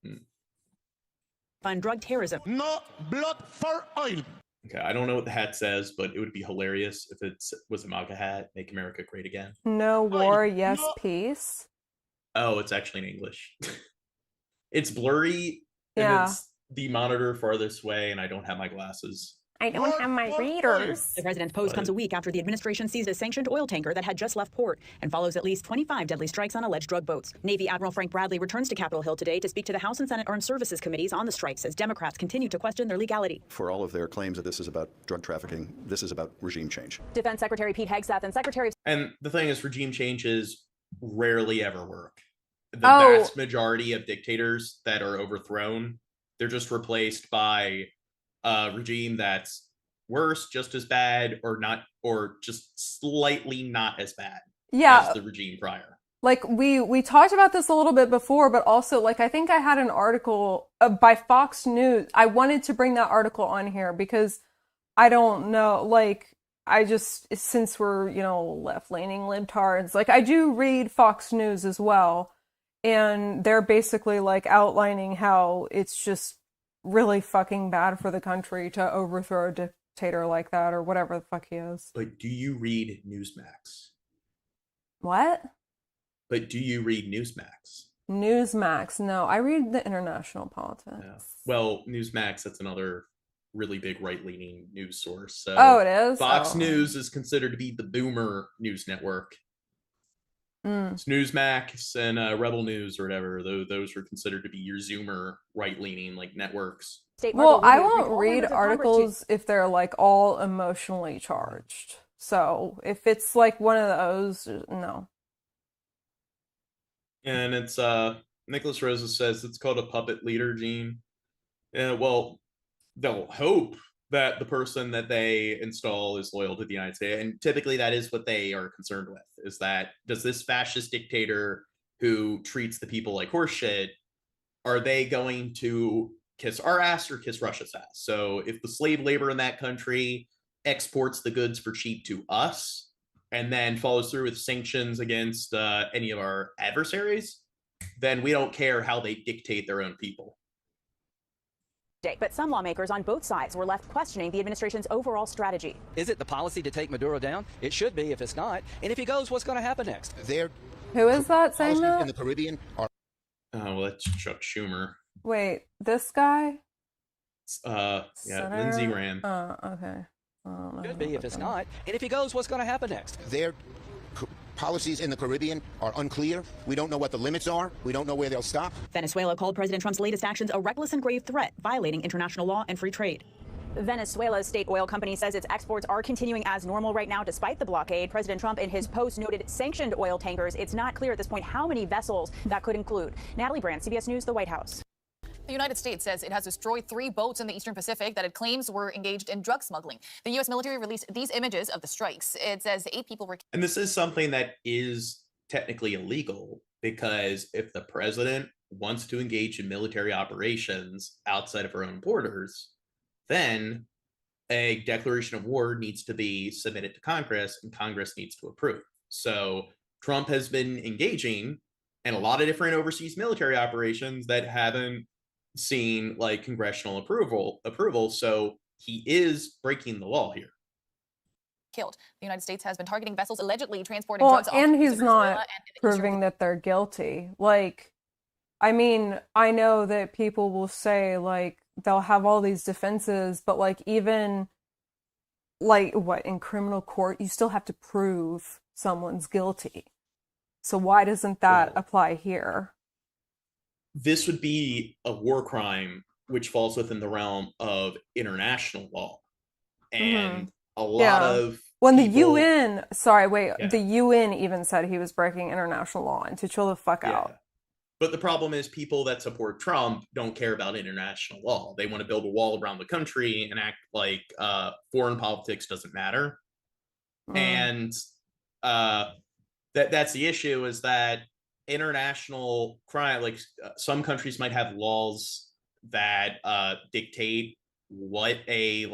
blah. fund drug terrorism. No blood for oil. Okay, I don't know what the hat says, but it would be hilarious if it was a MAGA hat, Make America Great Again. No war, yes peace. Oh, it's actually in English. It's blurry, and Yeah. it's the monitor farthest away, and I don't have my glasses. I don't have my readers. The president's post comes a week after the administration seized a sanctioned oil tanker that had just left port and follows at least 25 deadly strikes on alleged drug boats. Navy Admiral Frank Bradley returns to Capitol Hill today to speak to the House and Senate Armed Services Committees on the strikes as Democrats continue to question their legality. For all of their claims that this is about drug trafficking, this is about regime change. Defense Secretary Pete Hegseth and Secretary of And the thing is, regime changes rarely ever work. The Oh. vast majority of dictators that are overthrown, they're just replaced by a regime that's worse, just as bad, or not, or just slightly not as bad Yeah. as the regime prior. Like we talked about this a little bit before, but also like I think I had an article by Fox News. I wanted to bring that article on here because I don't know, like I just, since we're, you know, left-leaning libtards, like I do read Fox News as well, and they're basically like outlining how it's just really fucking bad for the country to overthrow a dictator like that or whatever the fuck he is. But do you read Newsmax? What? But do you read Newsmax? Newsmax? No, I read the international politics. Yeah. Well, Newsmax, that's another really big right-leaning news source. So Oh, it is? Fox Oh. News is considered to be the boomer news network. It's Newsmax and Rebel News or whatever. Those are considered to be your Zoomer right-leaning like networks. Well, I won't read articles if they're like all emotionally charged. So if it's like one of those, no. And it's Nicholas Rosa says it's called a puppet leader, Gene. Well, they'll hope that the person that they install is loyal to the United States. And typically that is what they are concerned with, is that does this fascist dictator who treats the people like horseshit, are they going to kiss our ass or kiss Russia's ass? So if the slave labor in that country exports the goods for cheap to us and then follows through with sanctions against any of our adversaries, then we don't care how they dictate their own people. But some lawmakers on both sides were left questioning the administration's overall strategy. Is it the policy to take Maduro down? It should be if it's not. And if he goes, what's going to happen next? Who is that saying that? In the Caribbean are. Oh, well, that's Chuck Schumer. Wait, this guy? Yeah, Senator? Lindsey Graham. Oh, okay. Should be if it's not. And if he goes, what's going to happen next? Their policies in the Caribbean are unclear. We don't know what the limits are. We don't know where they'll stop. Venezuela called President Trump's latest actions a reckless and grave threat, violating international law and free trade. Venezuela's state oil company says its exports are continuing as normal right now despite the blockade. President Trump in his post noted sanctioned oil tankers. It's not clear at this point how many vessels that could include. Natalie Brand, CBS News, the White House. The United States says it has destroyed 3 boats in the Eastern Pacific that it claims were engaged in drug smuggling. The U.S. military released these images of the strikes. It says 8 people were... And this is something that is technically illegal because if the president wants to engage in military operations outside of our own borders, then a declaration of war needs to be submitted to Congress and Congress needs to approve. So Trump has been engaging in a lot of different overseas military operations that haven't seen like congressional approval. So he is breaking the law here. Killed. The United States has been targeting vessels allegedly transporting Well, drugs. and he's not proving that they're guilty. Like, I mean, I know that people will say, like, they'll have all these defenses, but, like, even, like, what, in criminal court, you still have to prove someone's guilty. So why doesn't that apply here? This would be a war crime, which falls within the realm of international law. And a lot of when people, the UN, the UN even said he was breaking international law, and to chill the fuck out. But the problem is people that support Trump don't care about international law. They want to build a wall around the country and act like foreign politics doesn't matter. And that's the issue, is that international crime, like some countries might have laws that dictate what a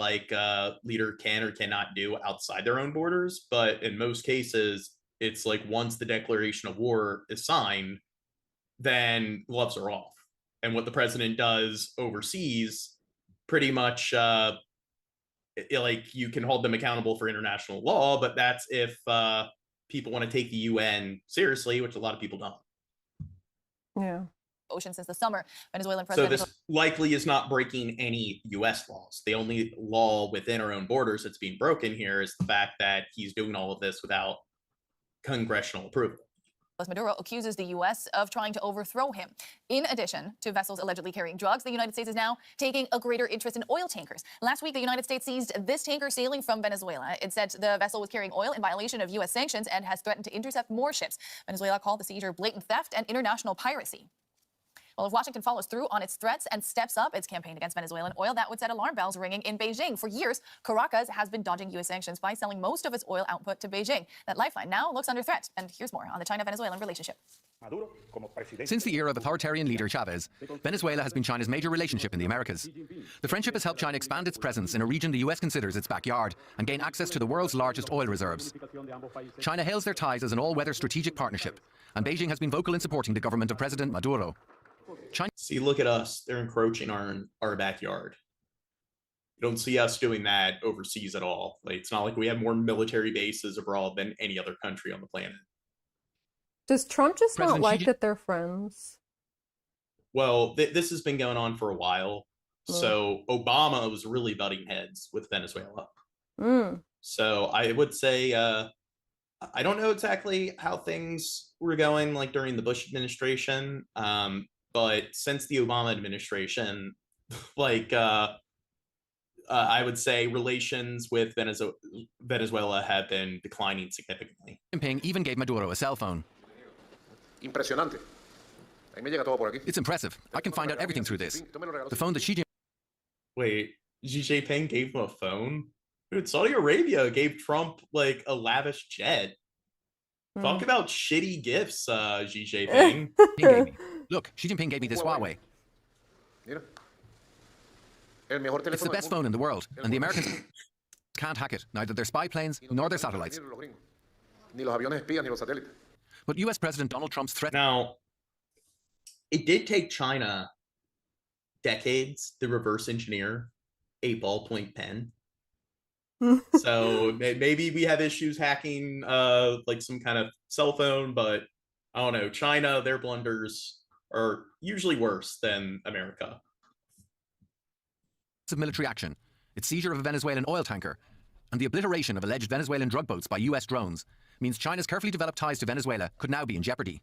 leader can or cannot do outside their own borders, but in most cases it's like once the declaration of war is signed, then gloves are off. And what the president does overseas, pretty much like you can hold them accountable for international law, but that's if people want to take the UN seriously, which a lot of people don't. Yeah. Ocean since the summer. Venezuelan So president. this likely is not breaking any U.S. laws. The only law within our own borders that's being broken here is the fact that he's doing all of this without congressional approval. Maduro accuses the U.S. of trying to overthrow him. In addition to vessels allegedly carrying drugs, the United States is now taking a greater interest in oil tankers. Last week, the United States seized this tanker sailing from Venezuela. It said the vessel was carrying oil in violation of U.S. sanctions and has threatened to intercept more ships. Venezuela called the seizure blatant theft and international piracy. Well, if Washington follows through on its threats and steps up its campaign against Venezuelan oil, that would set alarm bells ringing in Beijing. For years, Caracas has been dodging U.S. sanctions by selling most of its oil output to Beijing. That lifeline now looks under threat. And here's more on the China-Venezuelan relationship. Since the era of authoritarian leader Chavez, Venezuela has been China's major relationship in the Americas. The friendship has helped China expand its presence in a region the U.S. considers its backyard and gain access to the world's largest oil reserves. China hails their ties as an all-weather strategic partnership, and Beijing has been vocal in supporting the government of President Maduro. See, look at us. They're encroaching our backyard. You don't see us doing that overseas at all. Like, it's not like we have more military bases abroad than any other country on the planet. Does Trump just President not like Xi- that they're friends? Well, this has been going on for a while. So Obama was really butting heads with Venezuela. So I would say, I don't know exactly how things were going like during the Bush administration. But since the Obama administration, like I would say relations with Venezuela have been declining significantly. Jinping even gave Maduro a cell phone. Impresionante. Ahí me llega todo por aquí. It's impressive. I can find out everything through this. The phone that Xi Jinping... Wait, Xi Jinping gave him a phone? Dude, Saudi Arabia gave Trump like a lavish jet. Talk about shitty gifts, Xi Jinping. Look, Xi Jinping gave me this Huawei. It's the best phone in the world, and the Americans can't hack it, neither their spy planes nor their satellites. But US President Donald Trump's threat... Now, it did take China decades to reverse engineer a ballpoint pen. So maybe we have issues hacking like some kind of cell phone, but I don't know. China, their blunders are usually worse than America. Of military action, its seizure of a Venezuelan oil tanker, and the obliteration of alleged Venezuelan drug boats by US drones means China's carefully developed ties to Venezuela could now be in jeopardy.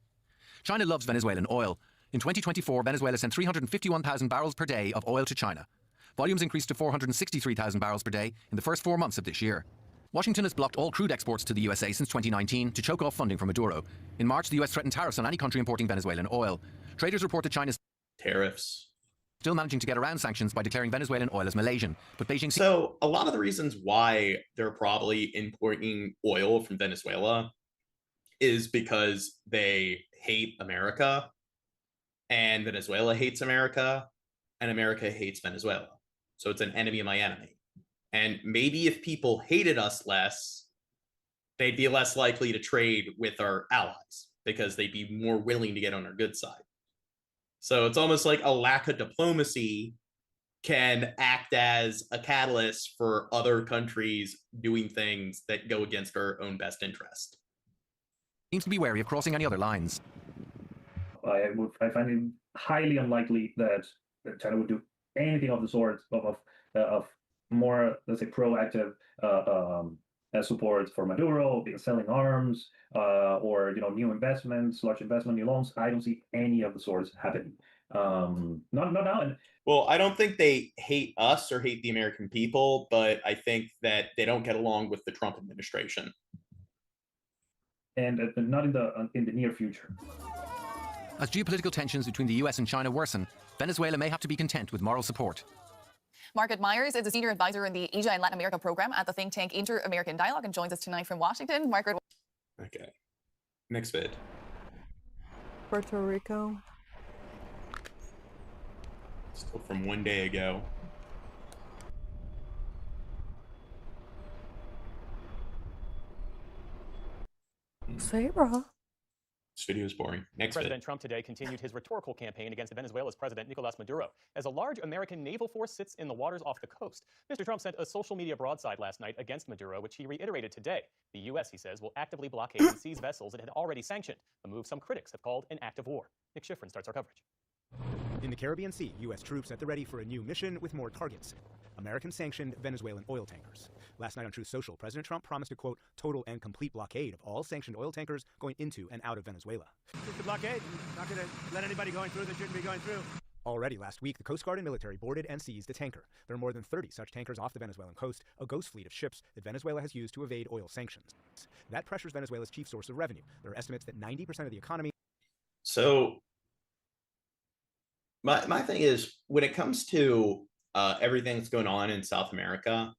China loves Venezuelan oil. In 2024, Venezuela sent 351,000 barrels per day of oil to China. Volumes increased to 463,000 barrels per day in the first 4 months of this year. Washington has blocked all crude exports to the USA since 2019 to choke off funding from Maduro. In March, the US threatened tariffs on any country importing Venezuelan oil. Traders report that China's tariffs still managing to get around sanctions by declaring Venezuelan oil as Malaysian. But Beijing... So a lot of the reasons why they're probably importing oil from Venezuela is because they hate America, and Venezuela hates America, and America hates Venezuela. So it's an enemy of my enemy. And maybe if people hated us less, they'd be less likely to trade with our allies because they'd be more willing to get on our good side. So it's almost like a lack of diplomacy can act as a catalyst for other countries doing things that go against our own best interest. Seems to be wary of crossing any other lines. I find it highly unlikely that China would do anything of the sort of more, let's say, proactive support for Maduro, selling arms, or new investments, large investment, new loans. I don't see any of the sorts happening. Not now. Well, I don't think they hate us or hate the American people, but I think that they don't get along with the Trump administration. And not in the near future. As geopolitical tensions between the US and China worsen, Venezuela may have to be content with moral support. Margaret Myers is a senior advisor in the Asia and Latin America program at the think tank Inter-American Dialogue and joins us tonight from Washington. Margaret. Okay. Next vid. Puerto Rico. Still from one day ago. Sarah. This video is boring. Next President Trump today continued his rhetorical campaign against Venezuela's President Nicolas Maduro as a large American naval force sits in the waters off the coast. Mr. Trump sent a social media broadside last night against Maduro, which he reiterated today. The U.S., he says, will actively blockade and seize vessels it had already sanctioned, a move some critics have called an act of war. Nick Schifrin starts our coverage. In the Caribbean Sea, U.S. troops at the ready for a new mission with more targets. American-sanctioned Venezuelan oil tankers. Last night on Truth Social, President Trump promised a, quote, total and complete blockade of all sanctioned oil tankers going into and out of Venezuela. The blockade, not going to let anybody going through that shouldn't be going through. Already last week, the Coast Guard and military boarded and seized a tanker. There are more than 30 such tankers off the Venezuelan coast, a ghost fleet of ships that Venezuela has used to evade oil sanctions. That pressures Venezuela's chief source of revenue. There are estimates that 90% of the economy... So, my thing is, when it comes to everything that's going on in South America,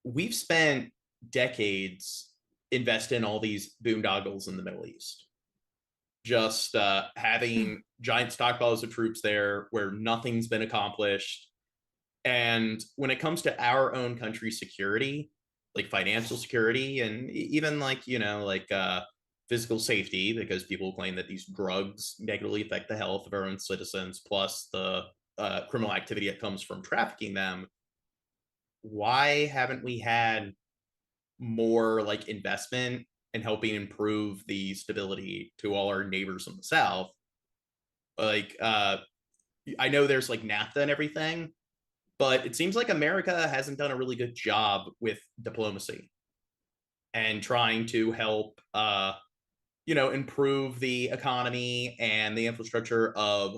we've spent decades investing in all these boondoggles in the Middle East. Just having giant stockpiles of troops there where nothing's been accomplished. And when it comes to our own country's security, like financial security, and even physical safety, because people claim that these drugs negatively affect the health of our own citizens, plus the criminal activity that comes from trafficking them. Why haven't we had more investment in helping improve the stability to all our neighbors in the South? I know there's NAFTA and everything, but it seems like America hasn't done a really good job with diplomacy and trying to help improve the economy and the infrastructure of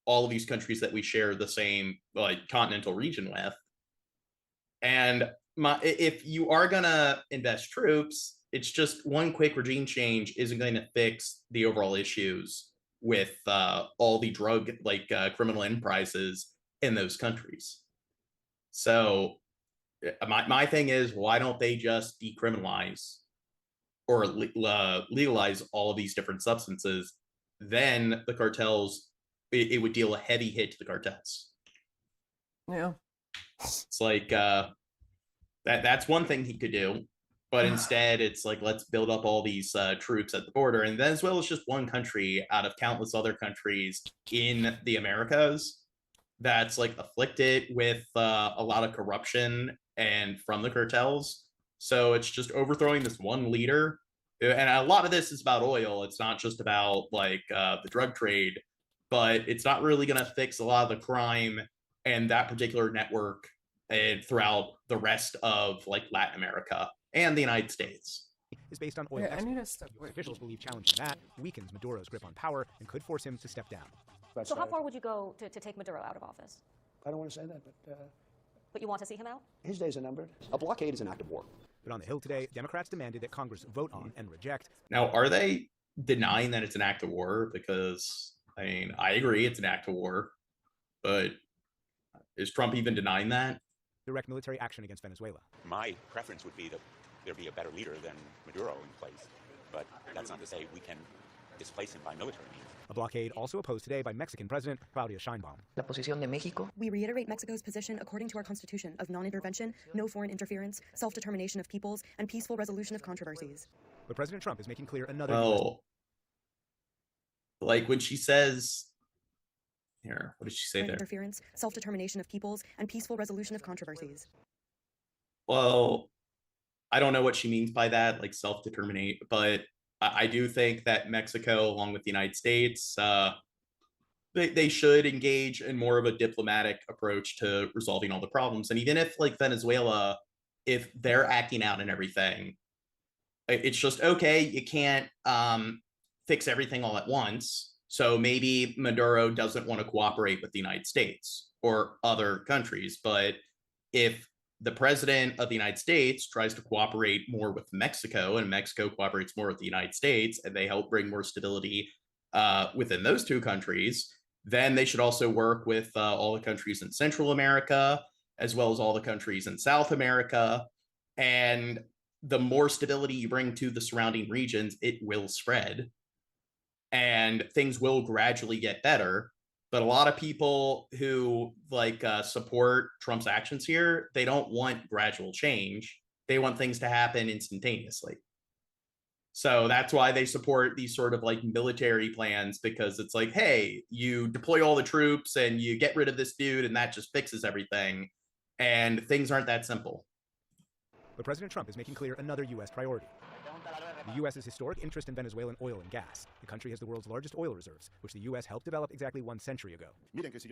all of these countries that we share the same continental region with. And if you are gonna invest troops, it's just one quick regime change isn't going to fix the overall issues with all the drug criminal enterprises in those countries. So my thing is, why don't they just decriminalize or legalize all of these different substances? Then the cartels, it would deal a heavy hit to the cartels. Yeah. It's that's one thing he could do, but instead it's let's build up all these troops at the border. And Venezuela is just one country out of countless other countries in the Americas that's like afflicted with a lot of corruption and from the cartels. So it's just overthrowing this one leader. And a lot of this is about oil. It's not just about like the drug trade, but it's not really going to fix a lot of the crime and that particular network and throughout the rest of like Latin America and the United States. Is based on oil. Yeah, I need to step away. Officials believe challenging that weakens Maduro's grip on power and could force him to step down. So how far would you go to take Maduro out of office? I don't want to say that, But you want to see him out? his days are numbered. A blockade is an act of war. But on the Hill today, Democrats demanded that Congress vote on and reject. Now, are they denying that it's an act of war? Because, I mean, I agree it's an act of war, but is Trump even denying that? Direct military action against Venezuela. My preference would be that there be a better leader than Maduro in place, but that's not to say we can displace him by military means. A blockade also opposed today by Mexican President Claudia Sheinbaum. La posición de México. We reiterate Mexico's position according to our Constitution of non-intervention, no foreign interference, self-determination of peoples, and peaceful resolution of controversies. But President Trump is making clear another... Well, like when she says... Here, what did she say there? Interference, self-determination of peoples, and peaceful resolution of controversies. Well, I don't know what she means by that, like self-determinate, but I do think that Mexico, along with the United States, they should engage in more of a diplomatic approach to resolving all the problems. And even if, like Venezuela, if they're acting out and everything, it's just, okay, you can't fix everything all at once. So maybe Maduro doesn't want to cooperate with the United States or other countries. But if the president of the United States tries to cooperate more with Mexico and Mexico cooperates more with the United States and they help bring more stability within those two countries, then they should also work with all the countries in Central America, as well as all the countries in South America. And the more stability you bring to the surrounding regions, it will spread and things will gradually get better. But a lot of people who like support Trump's actions here, they don't want gradual change. They want things to happen instantaneously. So that's why they support these sort of like military plans, because it's like, hey, you deploy all the troops and you get rid of this dude and that just fixes everything. And things aren't that simple. But President Trump is making clear another U.S. priority. The U.S.'s historic interest in Venezuelan oil and gas. The country has the world's largest oil reserves, which the U.S. helped develop exactly 1 century ago.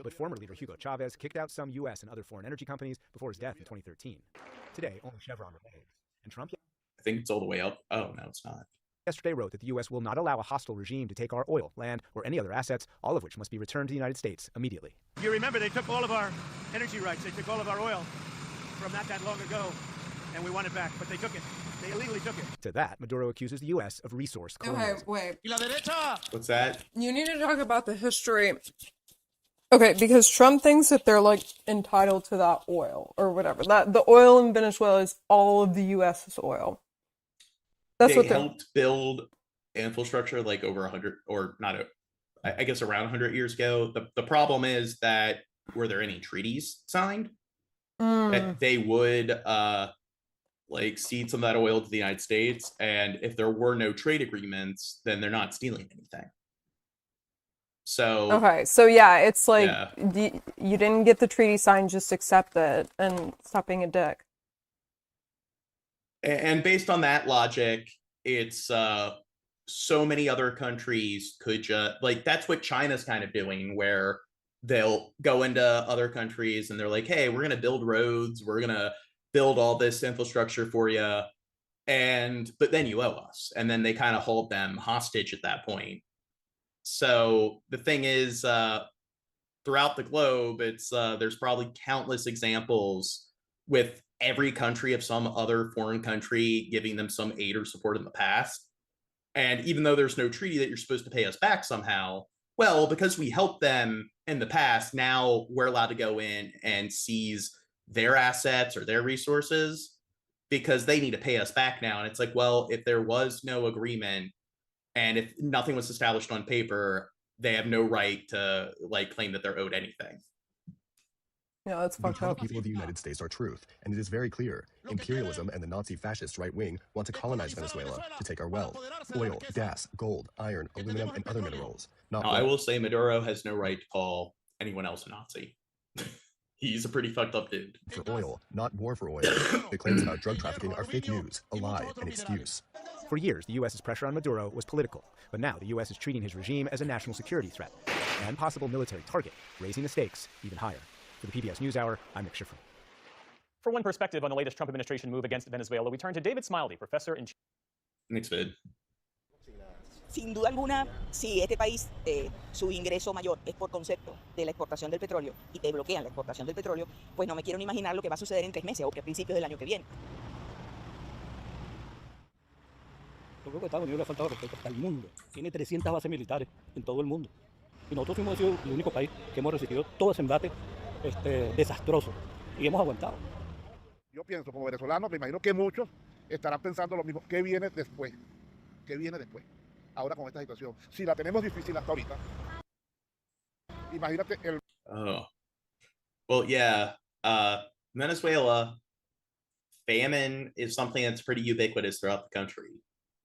But former leader Hugo Chavez kicked out some U.S. and other foreign energy companies before his death in 2013. Today, only Chevron remains. And Trump... I think it's all the way up. Oh, no, it's not. Yesterday wrote that the U.S. will not allow a hostile regime to take our oil, land, or any other assets, all of which must be returned to the United States immediately. You remember they took all of our energy rights. They took all of our oil from not that long ago, and we want it back, but they took it. They illegally took it. To that, Maduro accuses the U.S. of resource colonialism. Okay, wait. What's that? You need to talk about the history. Okay, because Trump thinks that they're like entitled to that oil or whatever. That the oil in Venezuela is all of the U.S.'s oil. That's they helped build infrastructure like over 100, or not, I guess around 100 years ago. The problem is that were there any treaties signed? That they would like cede some of that oil to the United States, and if there were no trade agreements, then they're not stealing anything. So okay, so yeah, it's like you didn't get the treaty signed, just accept it and stop being a dick. And based on that logic, it's so many other countries could just like, that's what China's kind of doing, where they'll go into other countries and they're like, hey, we're going to build roads, we're going to build all this infrastructure for you, but then you owe us. And then they kind of hold them hostage at that point. So the thing is, throughout the globe, it's there's probably countless examples with every country of some other foreign country giving them some aid or support in the past. And even though there's no treaty that you're supposed to pay us back somehow, well, because we helped them in the past, now we're allowed to go in and seize their assets or their resources because they need to pay us back now. And it's like, well, if there was no agreement and if nothing was established on paper, they have no right to like claim that they're owed anything. Yeah, that's fucked up. The people of the United States are truth, and it is very clear. Imperialism and the Nazi fascist right wing want to colonize Venezuela to take our wealth, oil, gas, gold, iron, aluminum, and other minerals. I will say Maduro has no right to call anyone else a Nazi. He's a pretty fucked up dude. For oil, not war for oil. The claims about drug trafficking are fake news, a lie, an excuse. For years, the U.S.'s pressure on Maduro was political, but now the U.S. is treating his regime as a national security threat and possible military target, raising the stakes even higher. For the PBS NewsHour, I'm Nick Schifrin. For one perspective on the latest Trump administration move against Venezuela, we turn to David Smiley, professor in... Nick's vid. Sin duda alguna, si este país, su ingreso mayor es por concepto de la exportación del petróleo y te bloquean la exportación del petróleo, pues no me quiero ni imaginar lo que va a suceder en 3 meses o que a principios del año que viene. Yo creo que Estados Unidos le ha faltado respeto al mundo. Tiene 300 bases militares en todo el mundo. Y nosotros hemos sido el único país que hemos resistido todo ese embate desastroso. Y hemos aguantado. Yo pienso, como venezolano, me imagino que muchos estarán pensando lo mismo. ¿Qué viene después? ¿Qué viene después? Ahora con esta situación. Si la tenemos difícil hasta ahorita, imagínate el... Oh. Well, yeah. Venezuela, famine is something that's pretty ubiquitous throughout the country.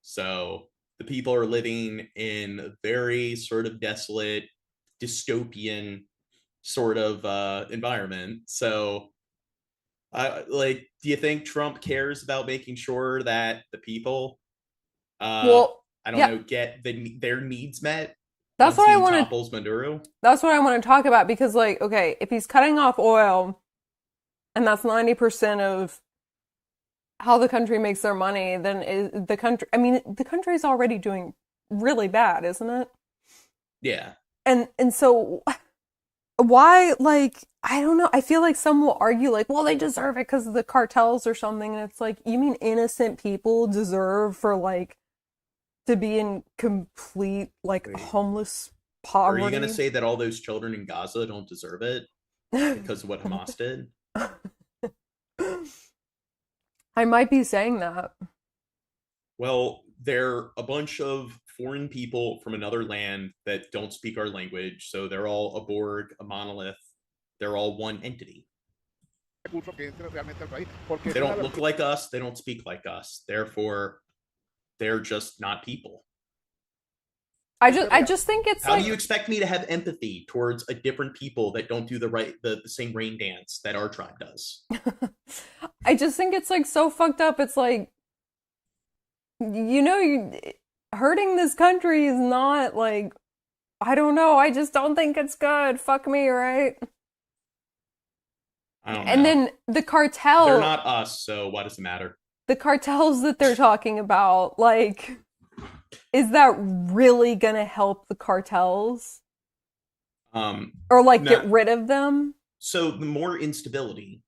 So the people are living in a very sort of desolate, dystopian sort of environment. So, do you think Trump cares about making sure that the people... I don't know, get their needs met. That's what I want topples Maduro. That's what I want to talk about because, like, okay, if he's cutting off oil, and that's 90% of how the country makes their money, then the country. I mean, the country's already doing really bad, isn't it? Yeah. And so, why? Like, I don't know. I feel like some will argue, like, well, they deserve it because of the cartels or something, and it's like, you mean innocent people deserve for like. To be in complete, like, homeless poverty. Are you going to say that all those children in Gaza don't deserve it because of what Hamas did? I might be saying that. Well, they're a bunch of foreign people from another land that don't speak our language, so they're all a Borg, a monolith. They're all one entity. They don't look like us. They don't speak like us. Therefore... they're just not people. I just think it's How like... do you expect me to have empathy towards a different people that don't do the same rain dance that our tribe does? I just think it's like so fucked up. It's like, you know, hurting this country is not like, I don't know. I just don't think it's good. Fuck me, right? I don't know. And then the cartel... They're not us, so why does it matter? The cartels that they're talking about, like, is that really gonna help the cartels? Or like get rid of them? So the more instability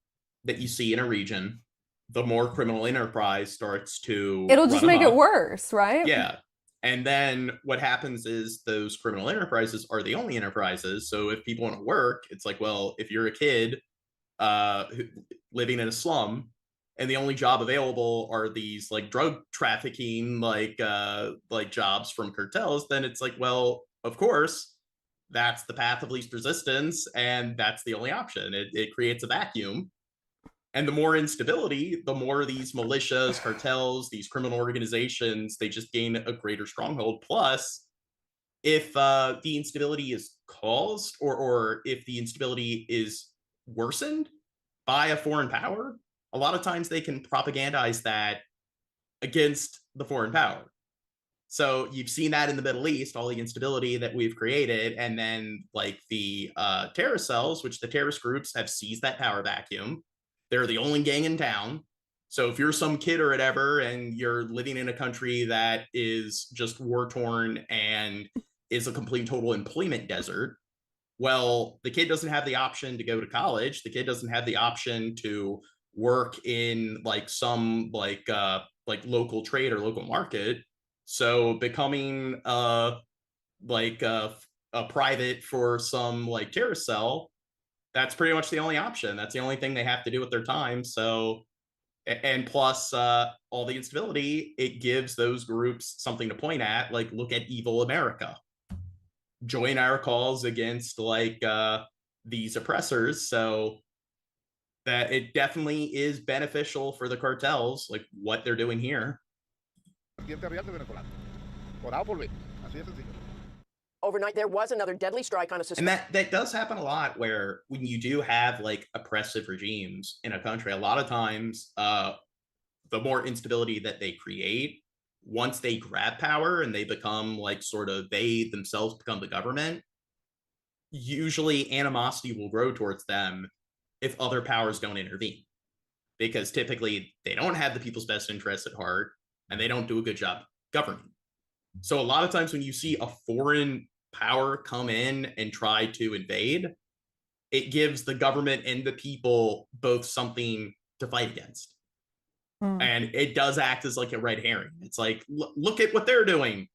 that you see in a region, the more criminal enterprise starts to... It'll just make it worse, right? Yeah. And then what happens is those criminal enterprises are the only enterprises. So if people want to work, it's like, well, if you're a kid living in a slum, and the only job available are these like drug trafficking, like jobs from cartels, then it's like, well, of course, that's the path of least resistance, and that's the only option. It creates a vacuum. And the more instability, the more these militias, cartels, these criminal organizations, they just gain a greater stronghold. Plus, if the instability is caused or if the instability is worsened by a foreign power, a lot of times they can propagandize that against the foreign power. So you've seen that in the Middle East, all the instability that we've created. And then like the terrorist cells, which the terrorist groups have seized that power vacuum. They're the only gang in town. So if you're some kid or whatever, and you're living in a country that is just war-torn and is a complete and total employment desert, well, the kid doesn't have the option to go to college. The kid doesn't have the option to work in like some like local trade or local market. So becoming a private for some like terrorist cell, that's pretty much the only option. That's the only thing they have to do with their time. So, and plus all the instability, it gives those groups something to point at, like, look at evil America. Join our cause against like these oppressors. So that it definitely is beneficial for the cartels, like what they're doing here. Overnight, there was another deadly strike on a And that does happen a lot, where when you do have like oppressive regimes in a country, a lot of times the more instability that they create, once they grab power and they become like sort of they themselves become the government, usually animosity will grow towards them if other powers don't intervene, because typically they don't have the people's best interests at heart and they don't do a good job governing. So a lot of times when you see a foreign power come in and try to invade, it gives the government and the people both something to fight against. And it does act as like a red herring. It's like, look at what they're doing.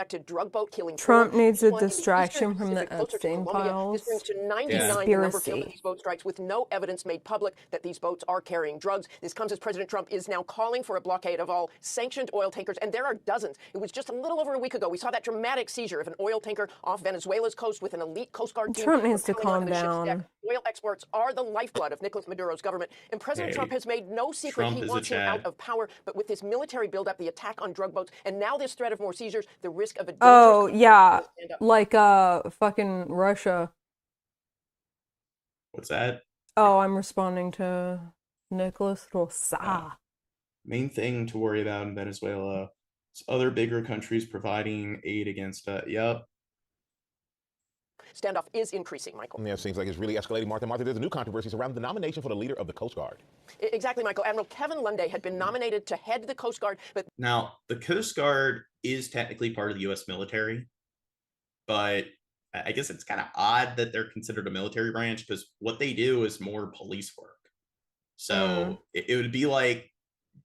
To drug boat killing. Trump needs a distraction from the Epstein files. This brings to 99 the number killed in these boat strikes, with no evidence made public that these boats are carrying drugs. This comes as President Trump is now calling for a blockade of all sanctioned oil tankers, and there are dozens. It was just a little over a week ago we saw that dramatic seizure of an oil tanker off Venezuela's coast with an elite Coast Guard team. Trump needs to calm down. Oil exports are the lifeblood of Nicolas Maduro's government, and President Trump has made no secret he wants him out of power. But with this military buildup, the attack on drug boats, and now this threat of more seizures, the risk of a Oh, yeah, like fucking Russia. What's that? Oh, I'm responding to Nicholas Rosa. Main thing to worry about in Venezuela is other bigger countries providing aid against yep. Standoff is increasing, Michael. Yeah, it seems like it's really escalating, Martha. Martha, there's a new controversy around the nomination for the leader of the Coast Guard. Exactly, Michael. Admiral Kevin Lunday had been nominated to head the Coast Guard, but now the Coast Guard is technically part of the U.S. military, but I guess it's kind of odd that they're considered a military branch, because what they do is more police work. So it would be like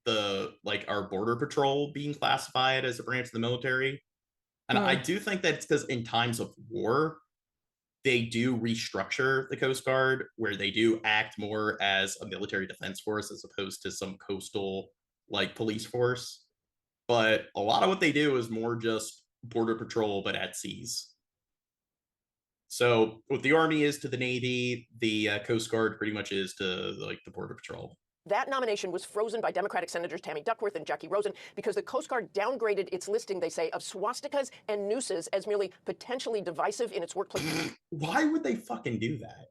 our border patrol being classified as a branch of the military. And I do think that it's because in times of war, they do restructure the Coast Guard, where they do act more as a military defense force as opposed to some coastal like police force. But a lot of what they do is more just border patrol, but at seas. So what the Army is to the Navy, the Coast Guard pretty much is to like the border patrol. that nomination was frozen by Democratic Senators Tammy Duckworth and Jackie Rosen because the Coast Guard downgraded its listing, they say, of swastikas and nooses as merely potentially divisive in its workplace. Why would they fucking do that?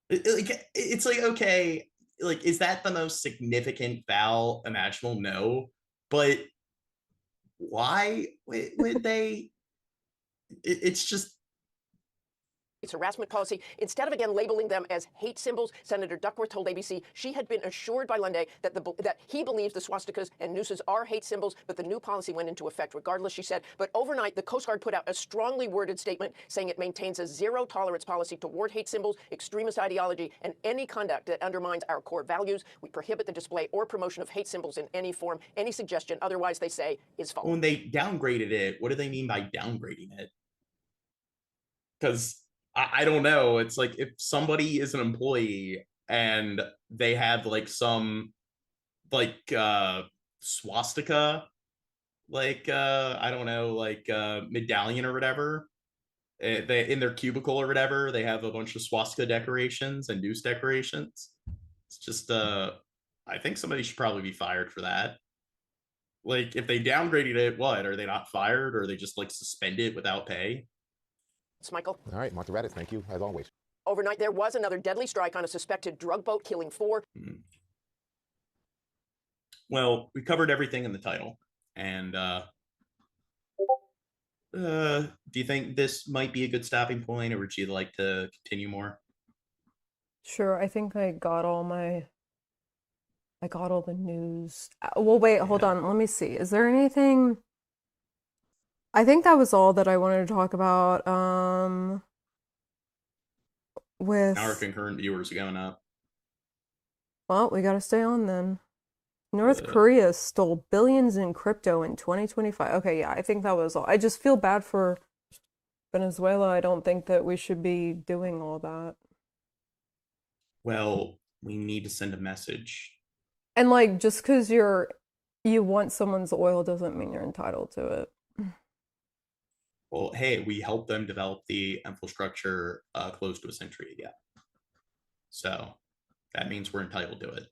It's like, okay, like, is that the most significant foul imaginable? No. But why would they? It's just... Its harassment policy, instead of again labeling them as hate symbols, Senator Duckworth told ABC she had been assured by Lunday that that he believes the swastikas and nooses are hate symbols, but the new policy went into effect regardless, she said. But overnight, the Coast Guard put out a strongly worded statement saying it maintains a zero-tolerance policy toward hate symbols, extremist ideology, and any conduct that undermines our core values. We prohibit the display or promotion of hate symbols in any form. Any suggestion otherwise, they say, is false. When they downgraded it, what do they mean by downgrading it? Because I don't know. It's like if somebody is an employee and they have like some like swastika, like I don't know, like medallion or whatever, they in their cubicle or whatever, they have a bunch of swastika decorations and noose decorations. It's just I think somebody should probably be fired for that. Like if they downgraded it, what, are they not fired, or are they just like suspended without pay? Michael. All right, Martha Raddatz, thank you, as always. Overnight, there was another deadly strike on a suspected drug boat, killing 4. Well, we covered everything in the title. And do you think this might be a good stopping point, or would you like to continue more? Sure, I think I got all the news. Well, wait, hold on. Let me see. Is there anything... I think that was all that I wanted to talk about. With our concurrent viewers are going up. Well, we got to stay on then. North Korea stole billions in crypto in 2025. Okay, yeah, I think that was all. I just feel bad for Venezuela. I don't think that we should be doing all that. Well, we need to send a message. And like, just because you want someone's oil doesn't mean you're entitled to it. Well, hey, we helped them develop the infrastructure close to a century ago. So that means we're entitled to it.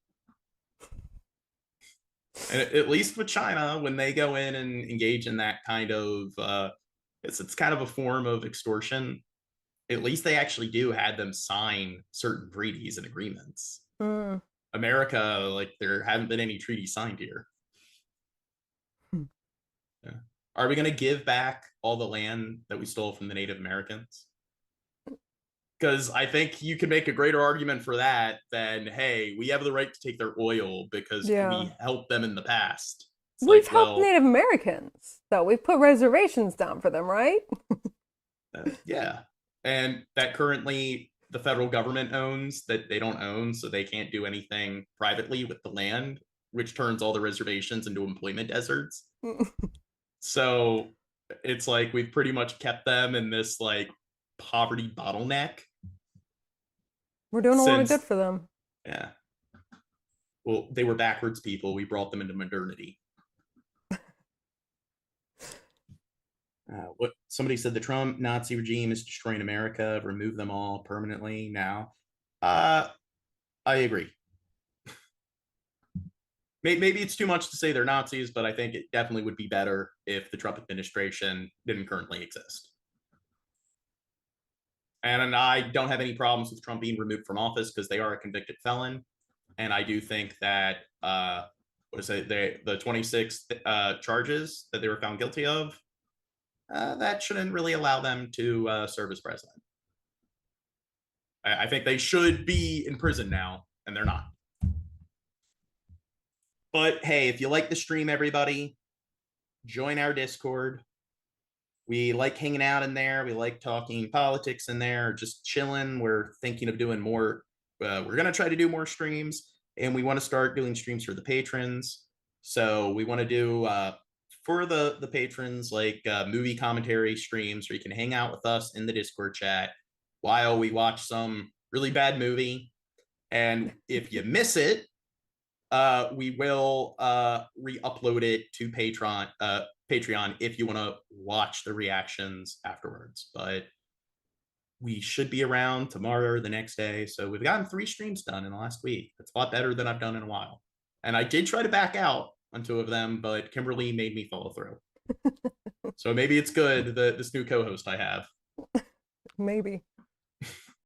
And at least with China, when they go in and engage in that kind of, it's kind of a form of extortion. At least they actually do had them sign certain treaties and agreements. Mm. America, like there haven't been any treaties signed here. Yeah. Are we going to give back all the land that we stole from the Native Americans? Because I think you can make a greater argument for that than, hey, we have the right to take their oil because we helped them in the past. We've helped Native Americans, though. We've put reservations down for them, right? Yeah. And that currently the federal government owns, that they don't own, so they can't do anything privately with the land, which turns all the reservations into employment deserts. So it's like we've pretty much kept them in this like poverty bottleneck. We're doing a lot of good for them. Yeah. Well, they were backwards people. We brought them into modernity. What somebody said, the Trump Nazi regime is destroying America. Remove them all permanently now. I agree. Maybe it's too much to say they're Nazis, but I think it definitely would be better if the Trump administration didn't currently exist. And I don't have any problems with Trump being removed from office because they are a convicted felon. And I do think that the 26 charges that they were found guilty of, that shouldn't really allow them to serve as president. I think they should be in prison now, and they're not. But hey, if you like the stream, everybody, join our Discord. We like hanging out in there. We like talking politics in there, just chilling. We're thinking of doing more. We're going to try to do more streams, and we want to start doing streams for the patrons. So we want to do for the patrons, like movie commentary streams where you can hang out with us in the Discord chat while we watch some really bad movie. And if you miss it, we will re-upload it to Patreon if you want to watch the reactions afterwards. But we should be around tomorrow or the next day. So we've gotten 3 streams done in the last week. That's a lot better than I've done in a while. And I did try to back out on 2 of them, but Kimberly made me follow through. So maybe it's good that this new co-host I have. Maybe.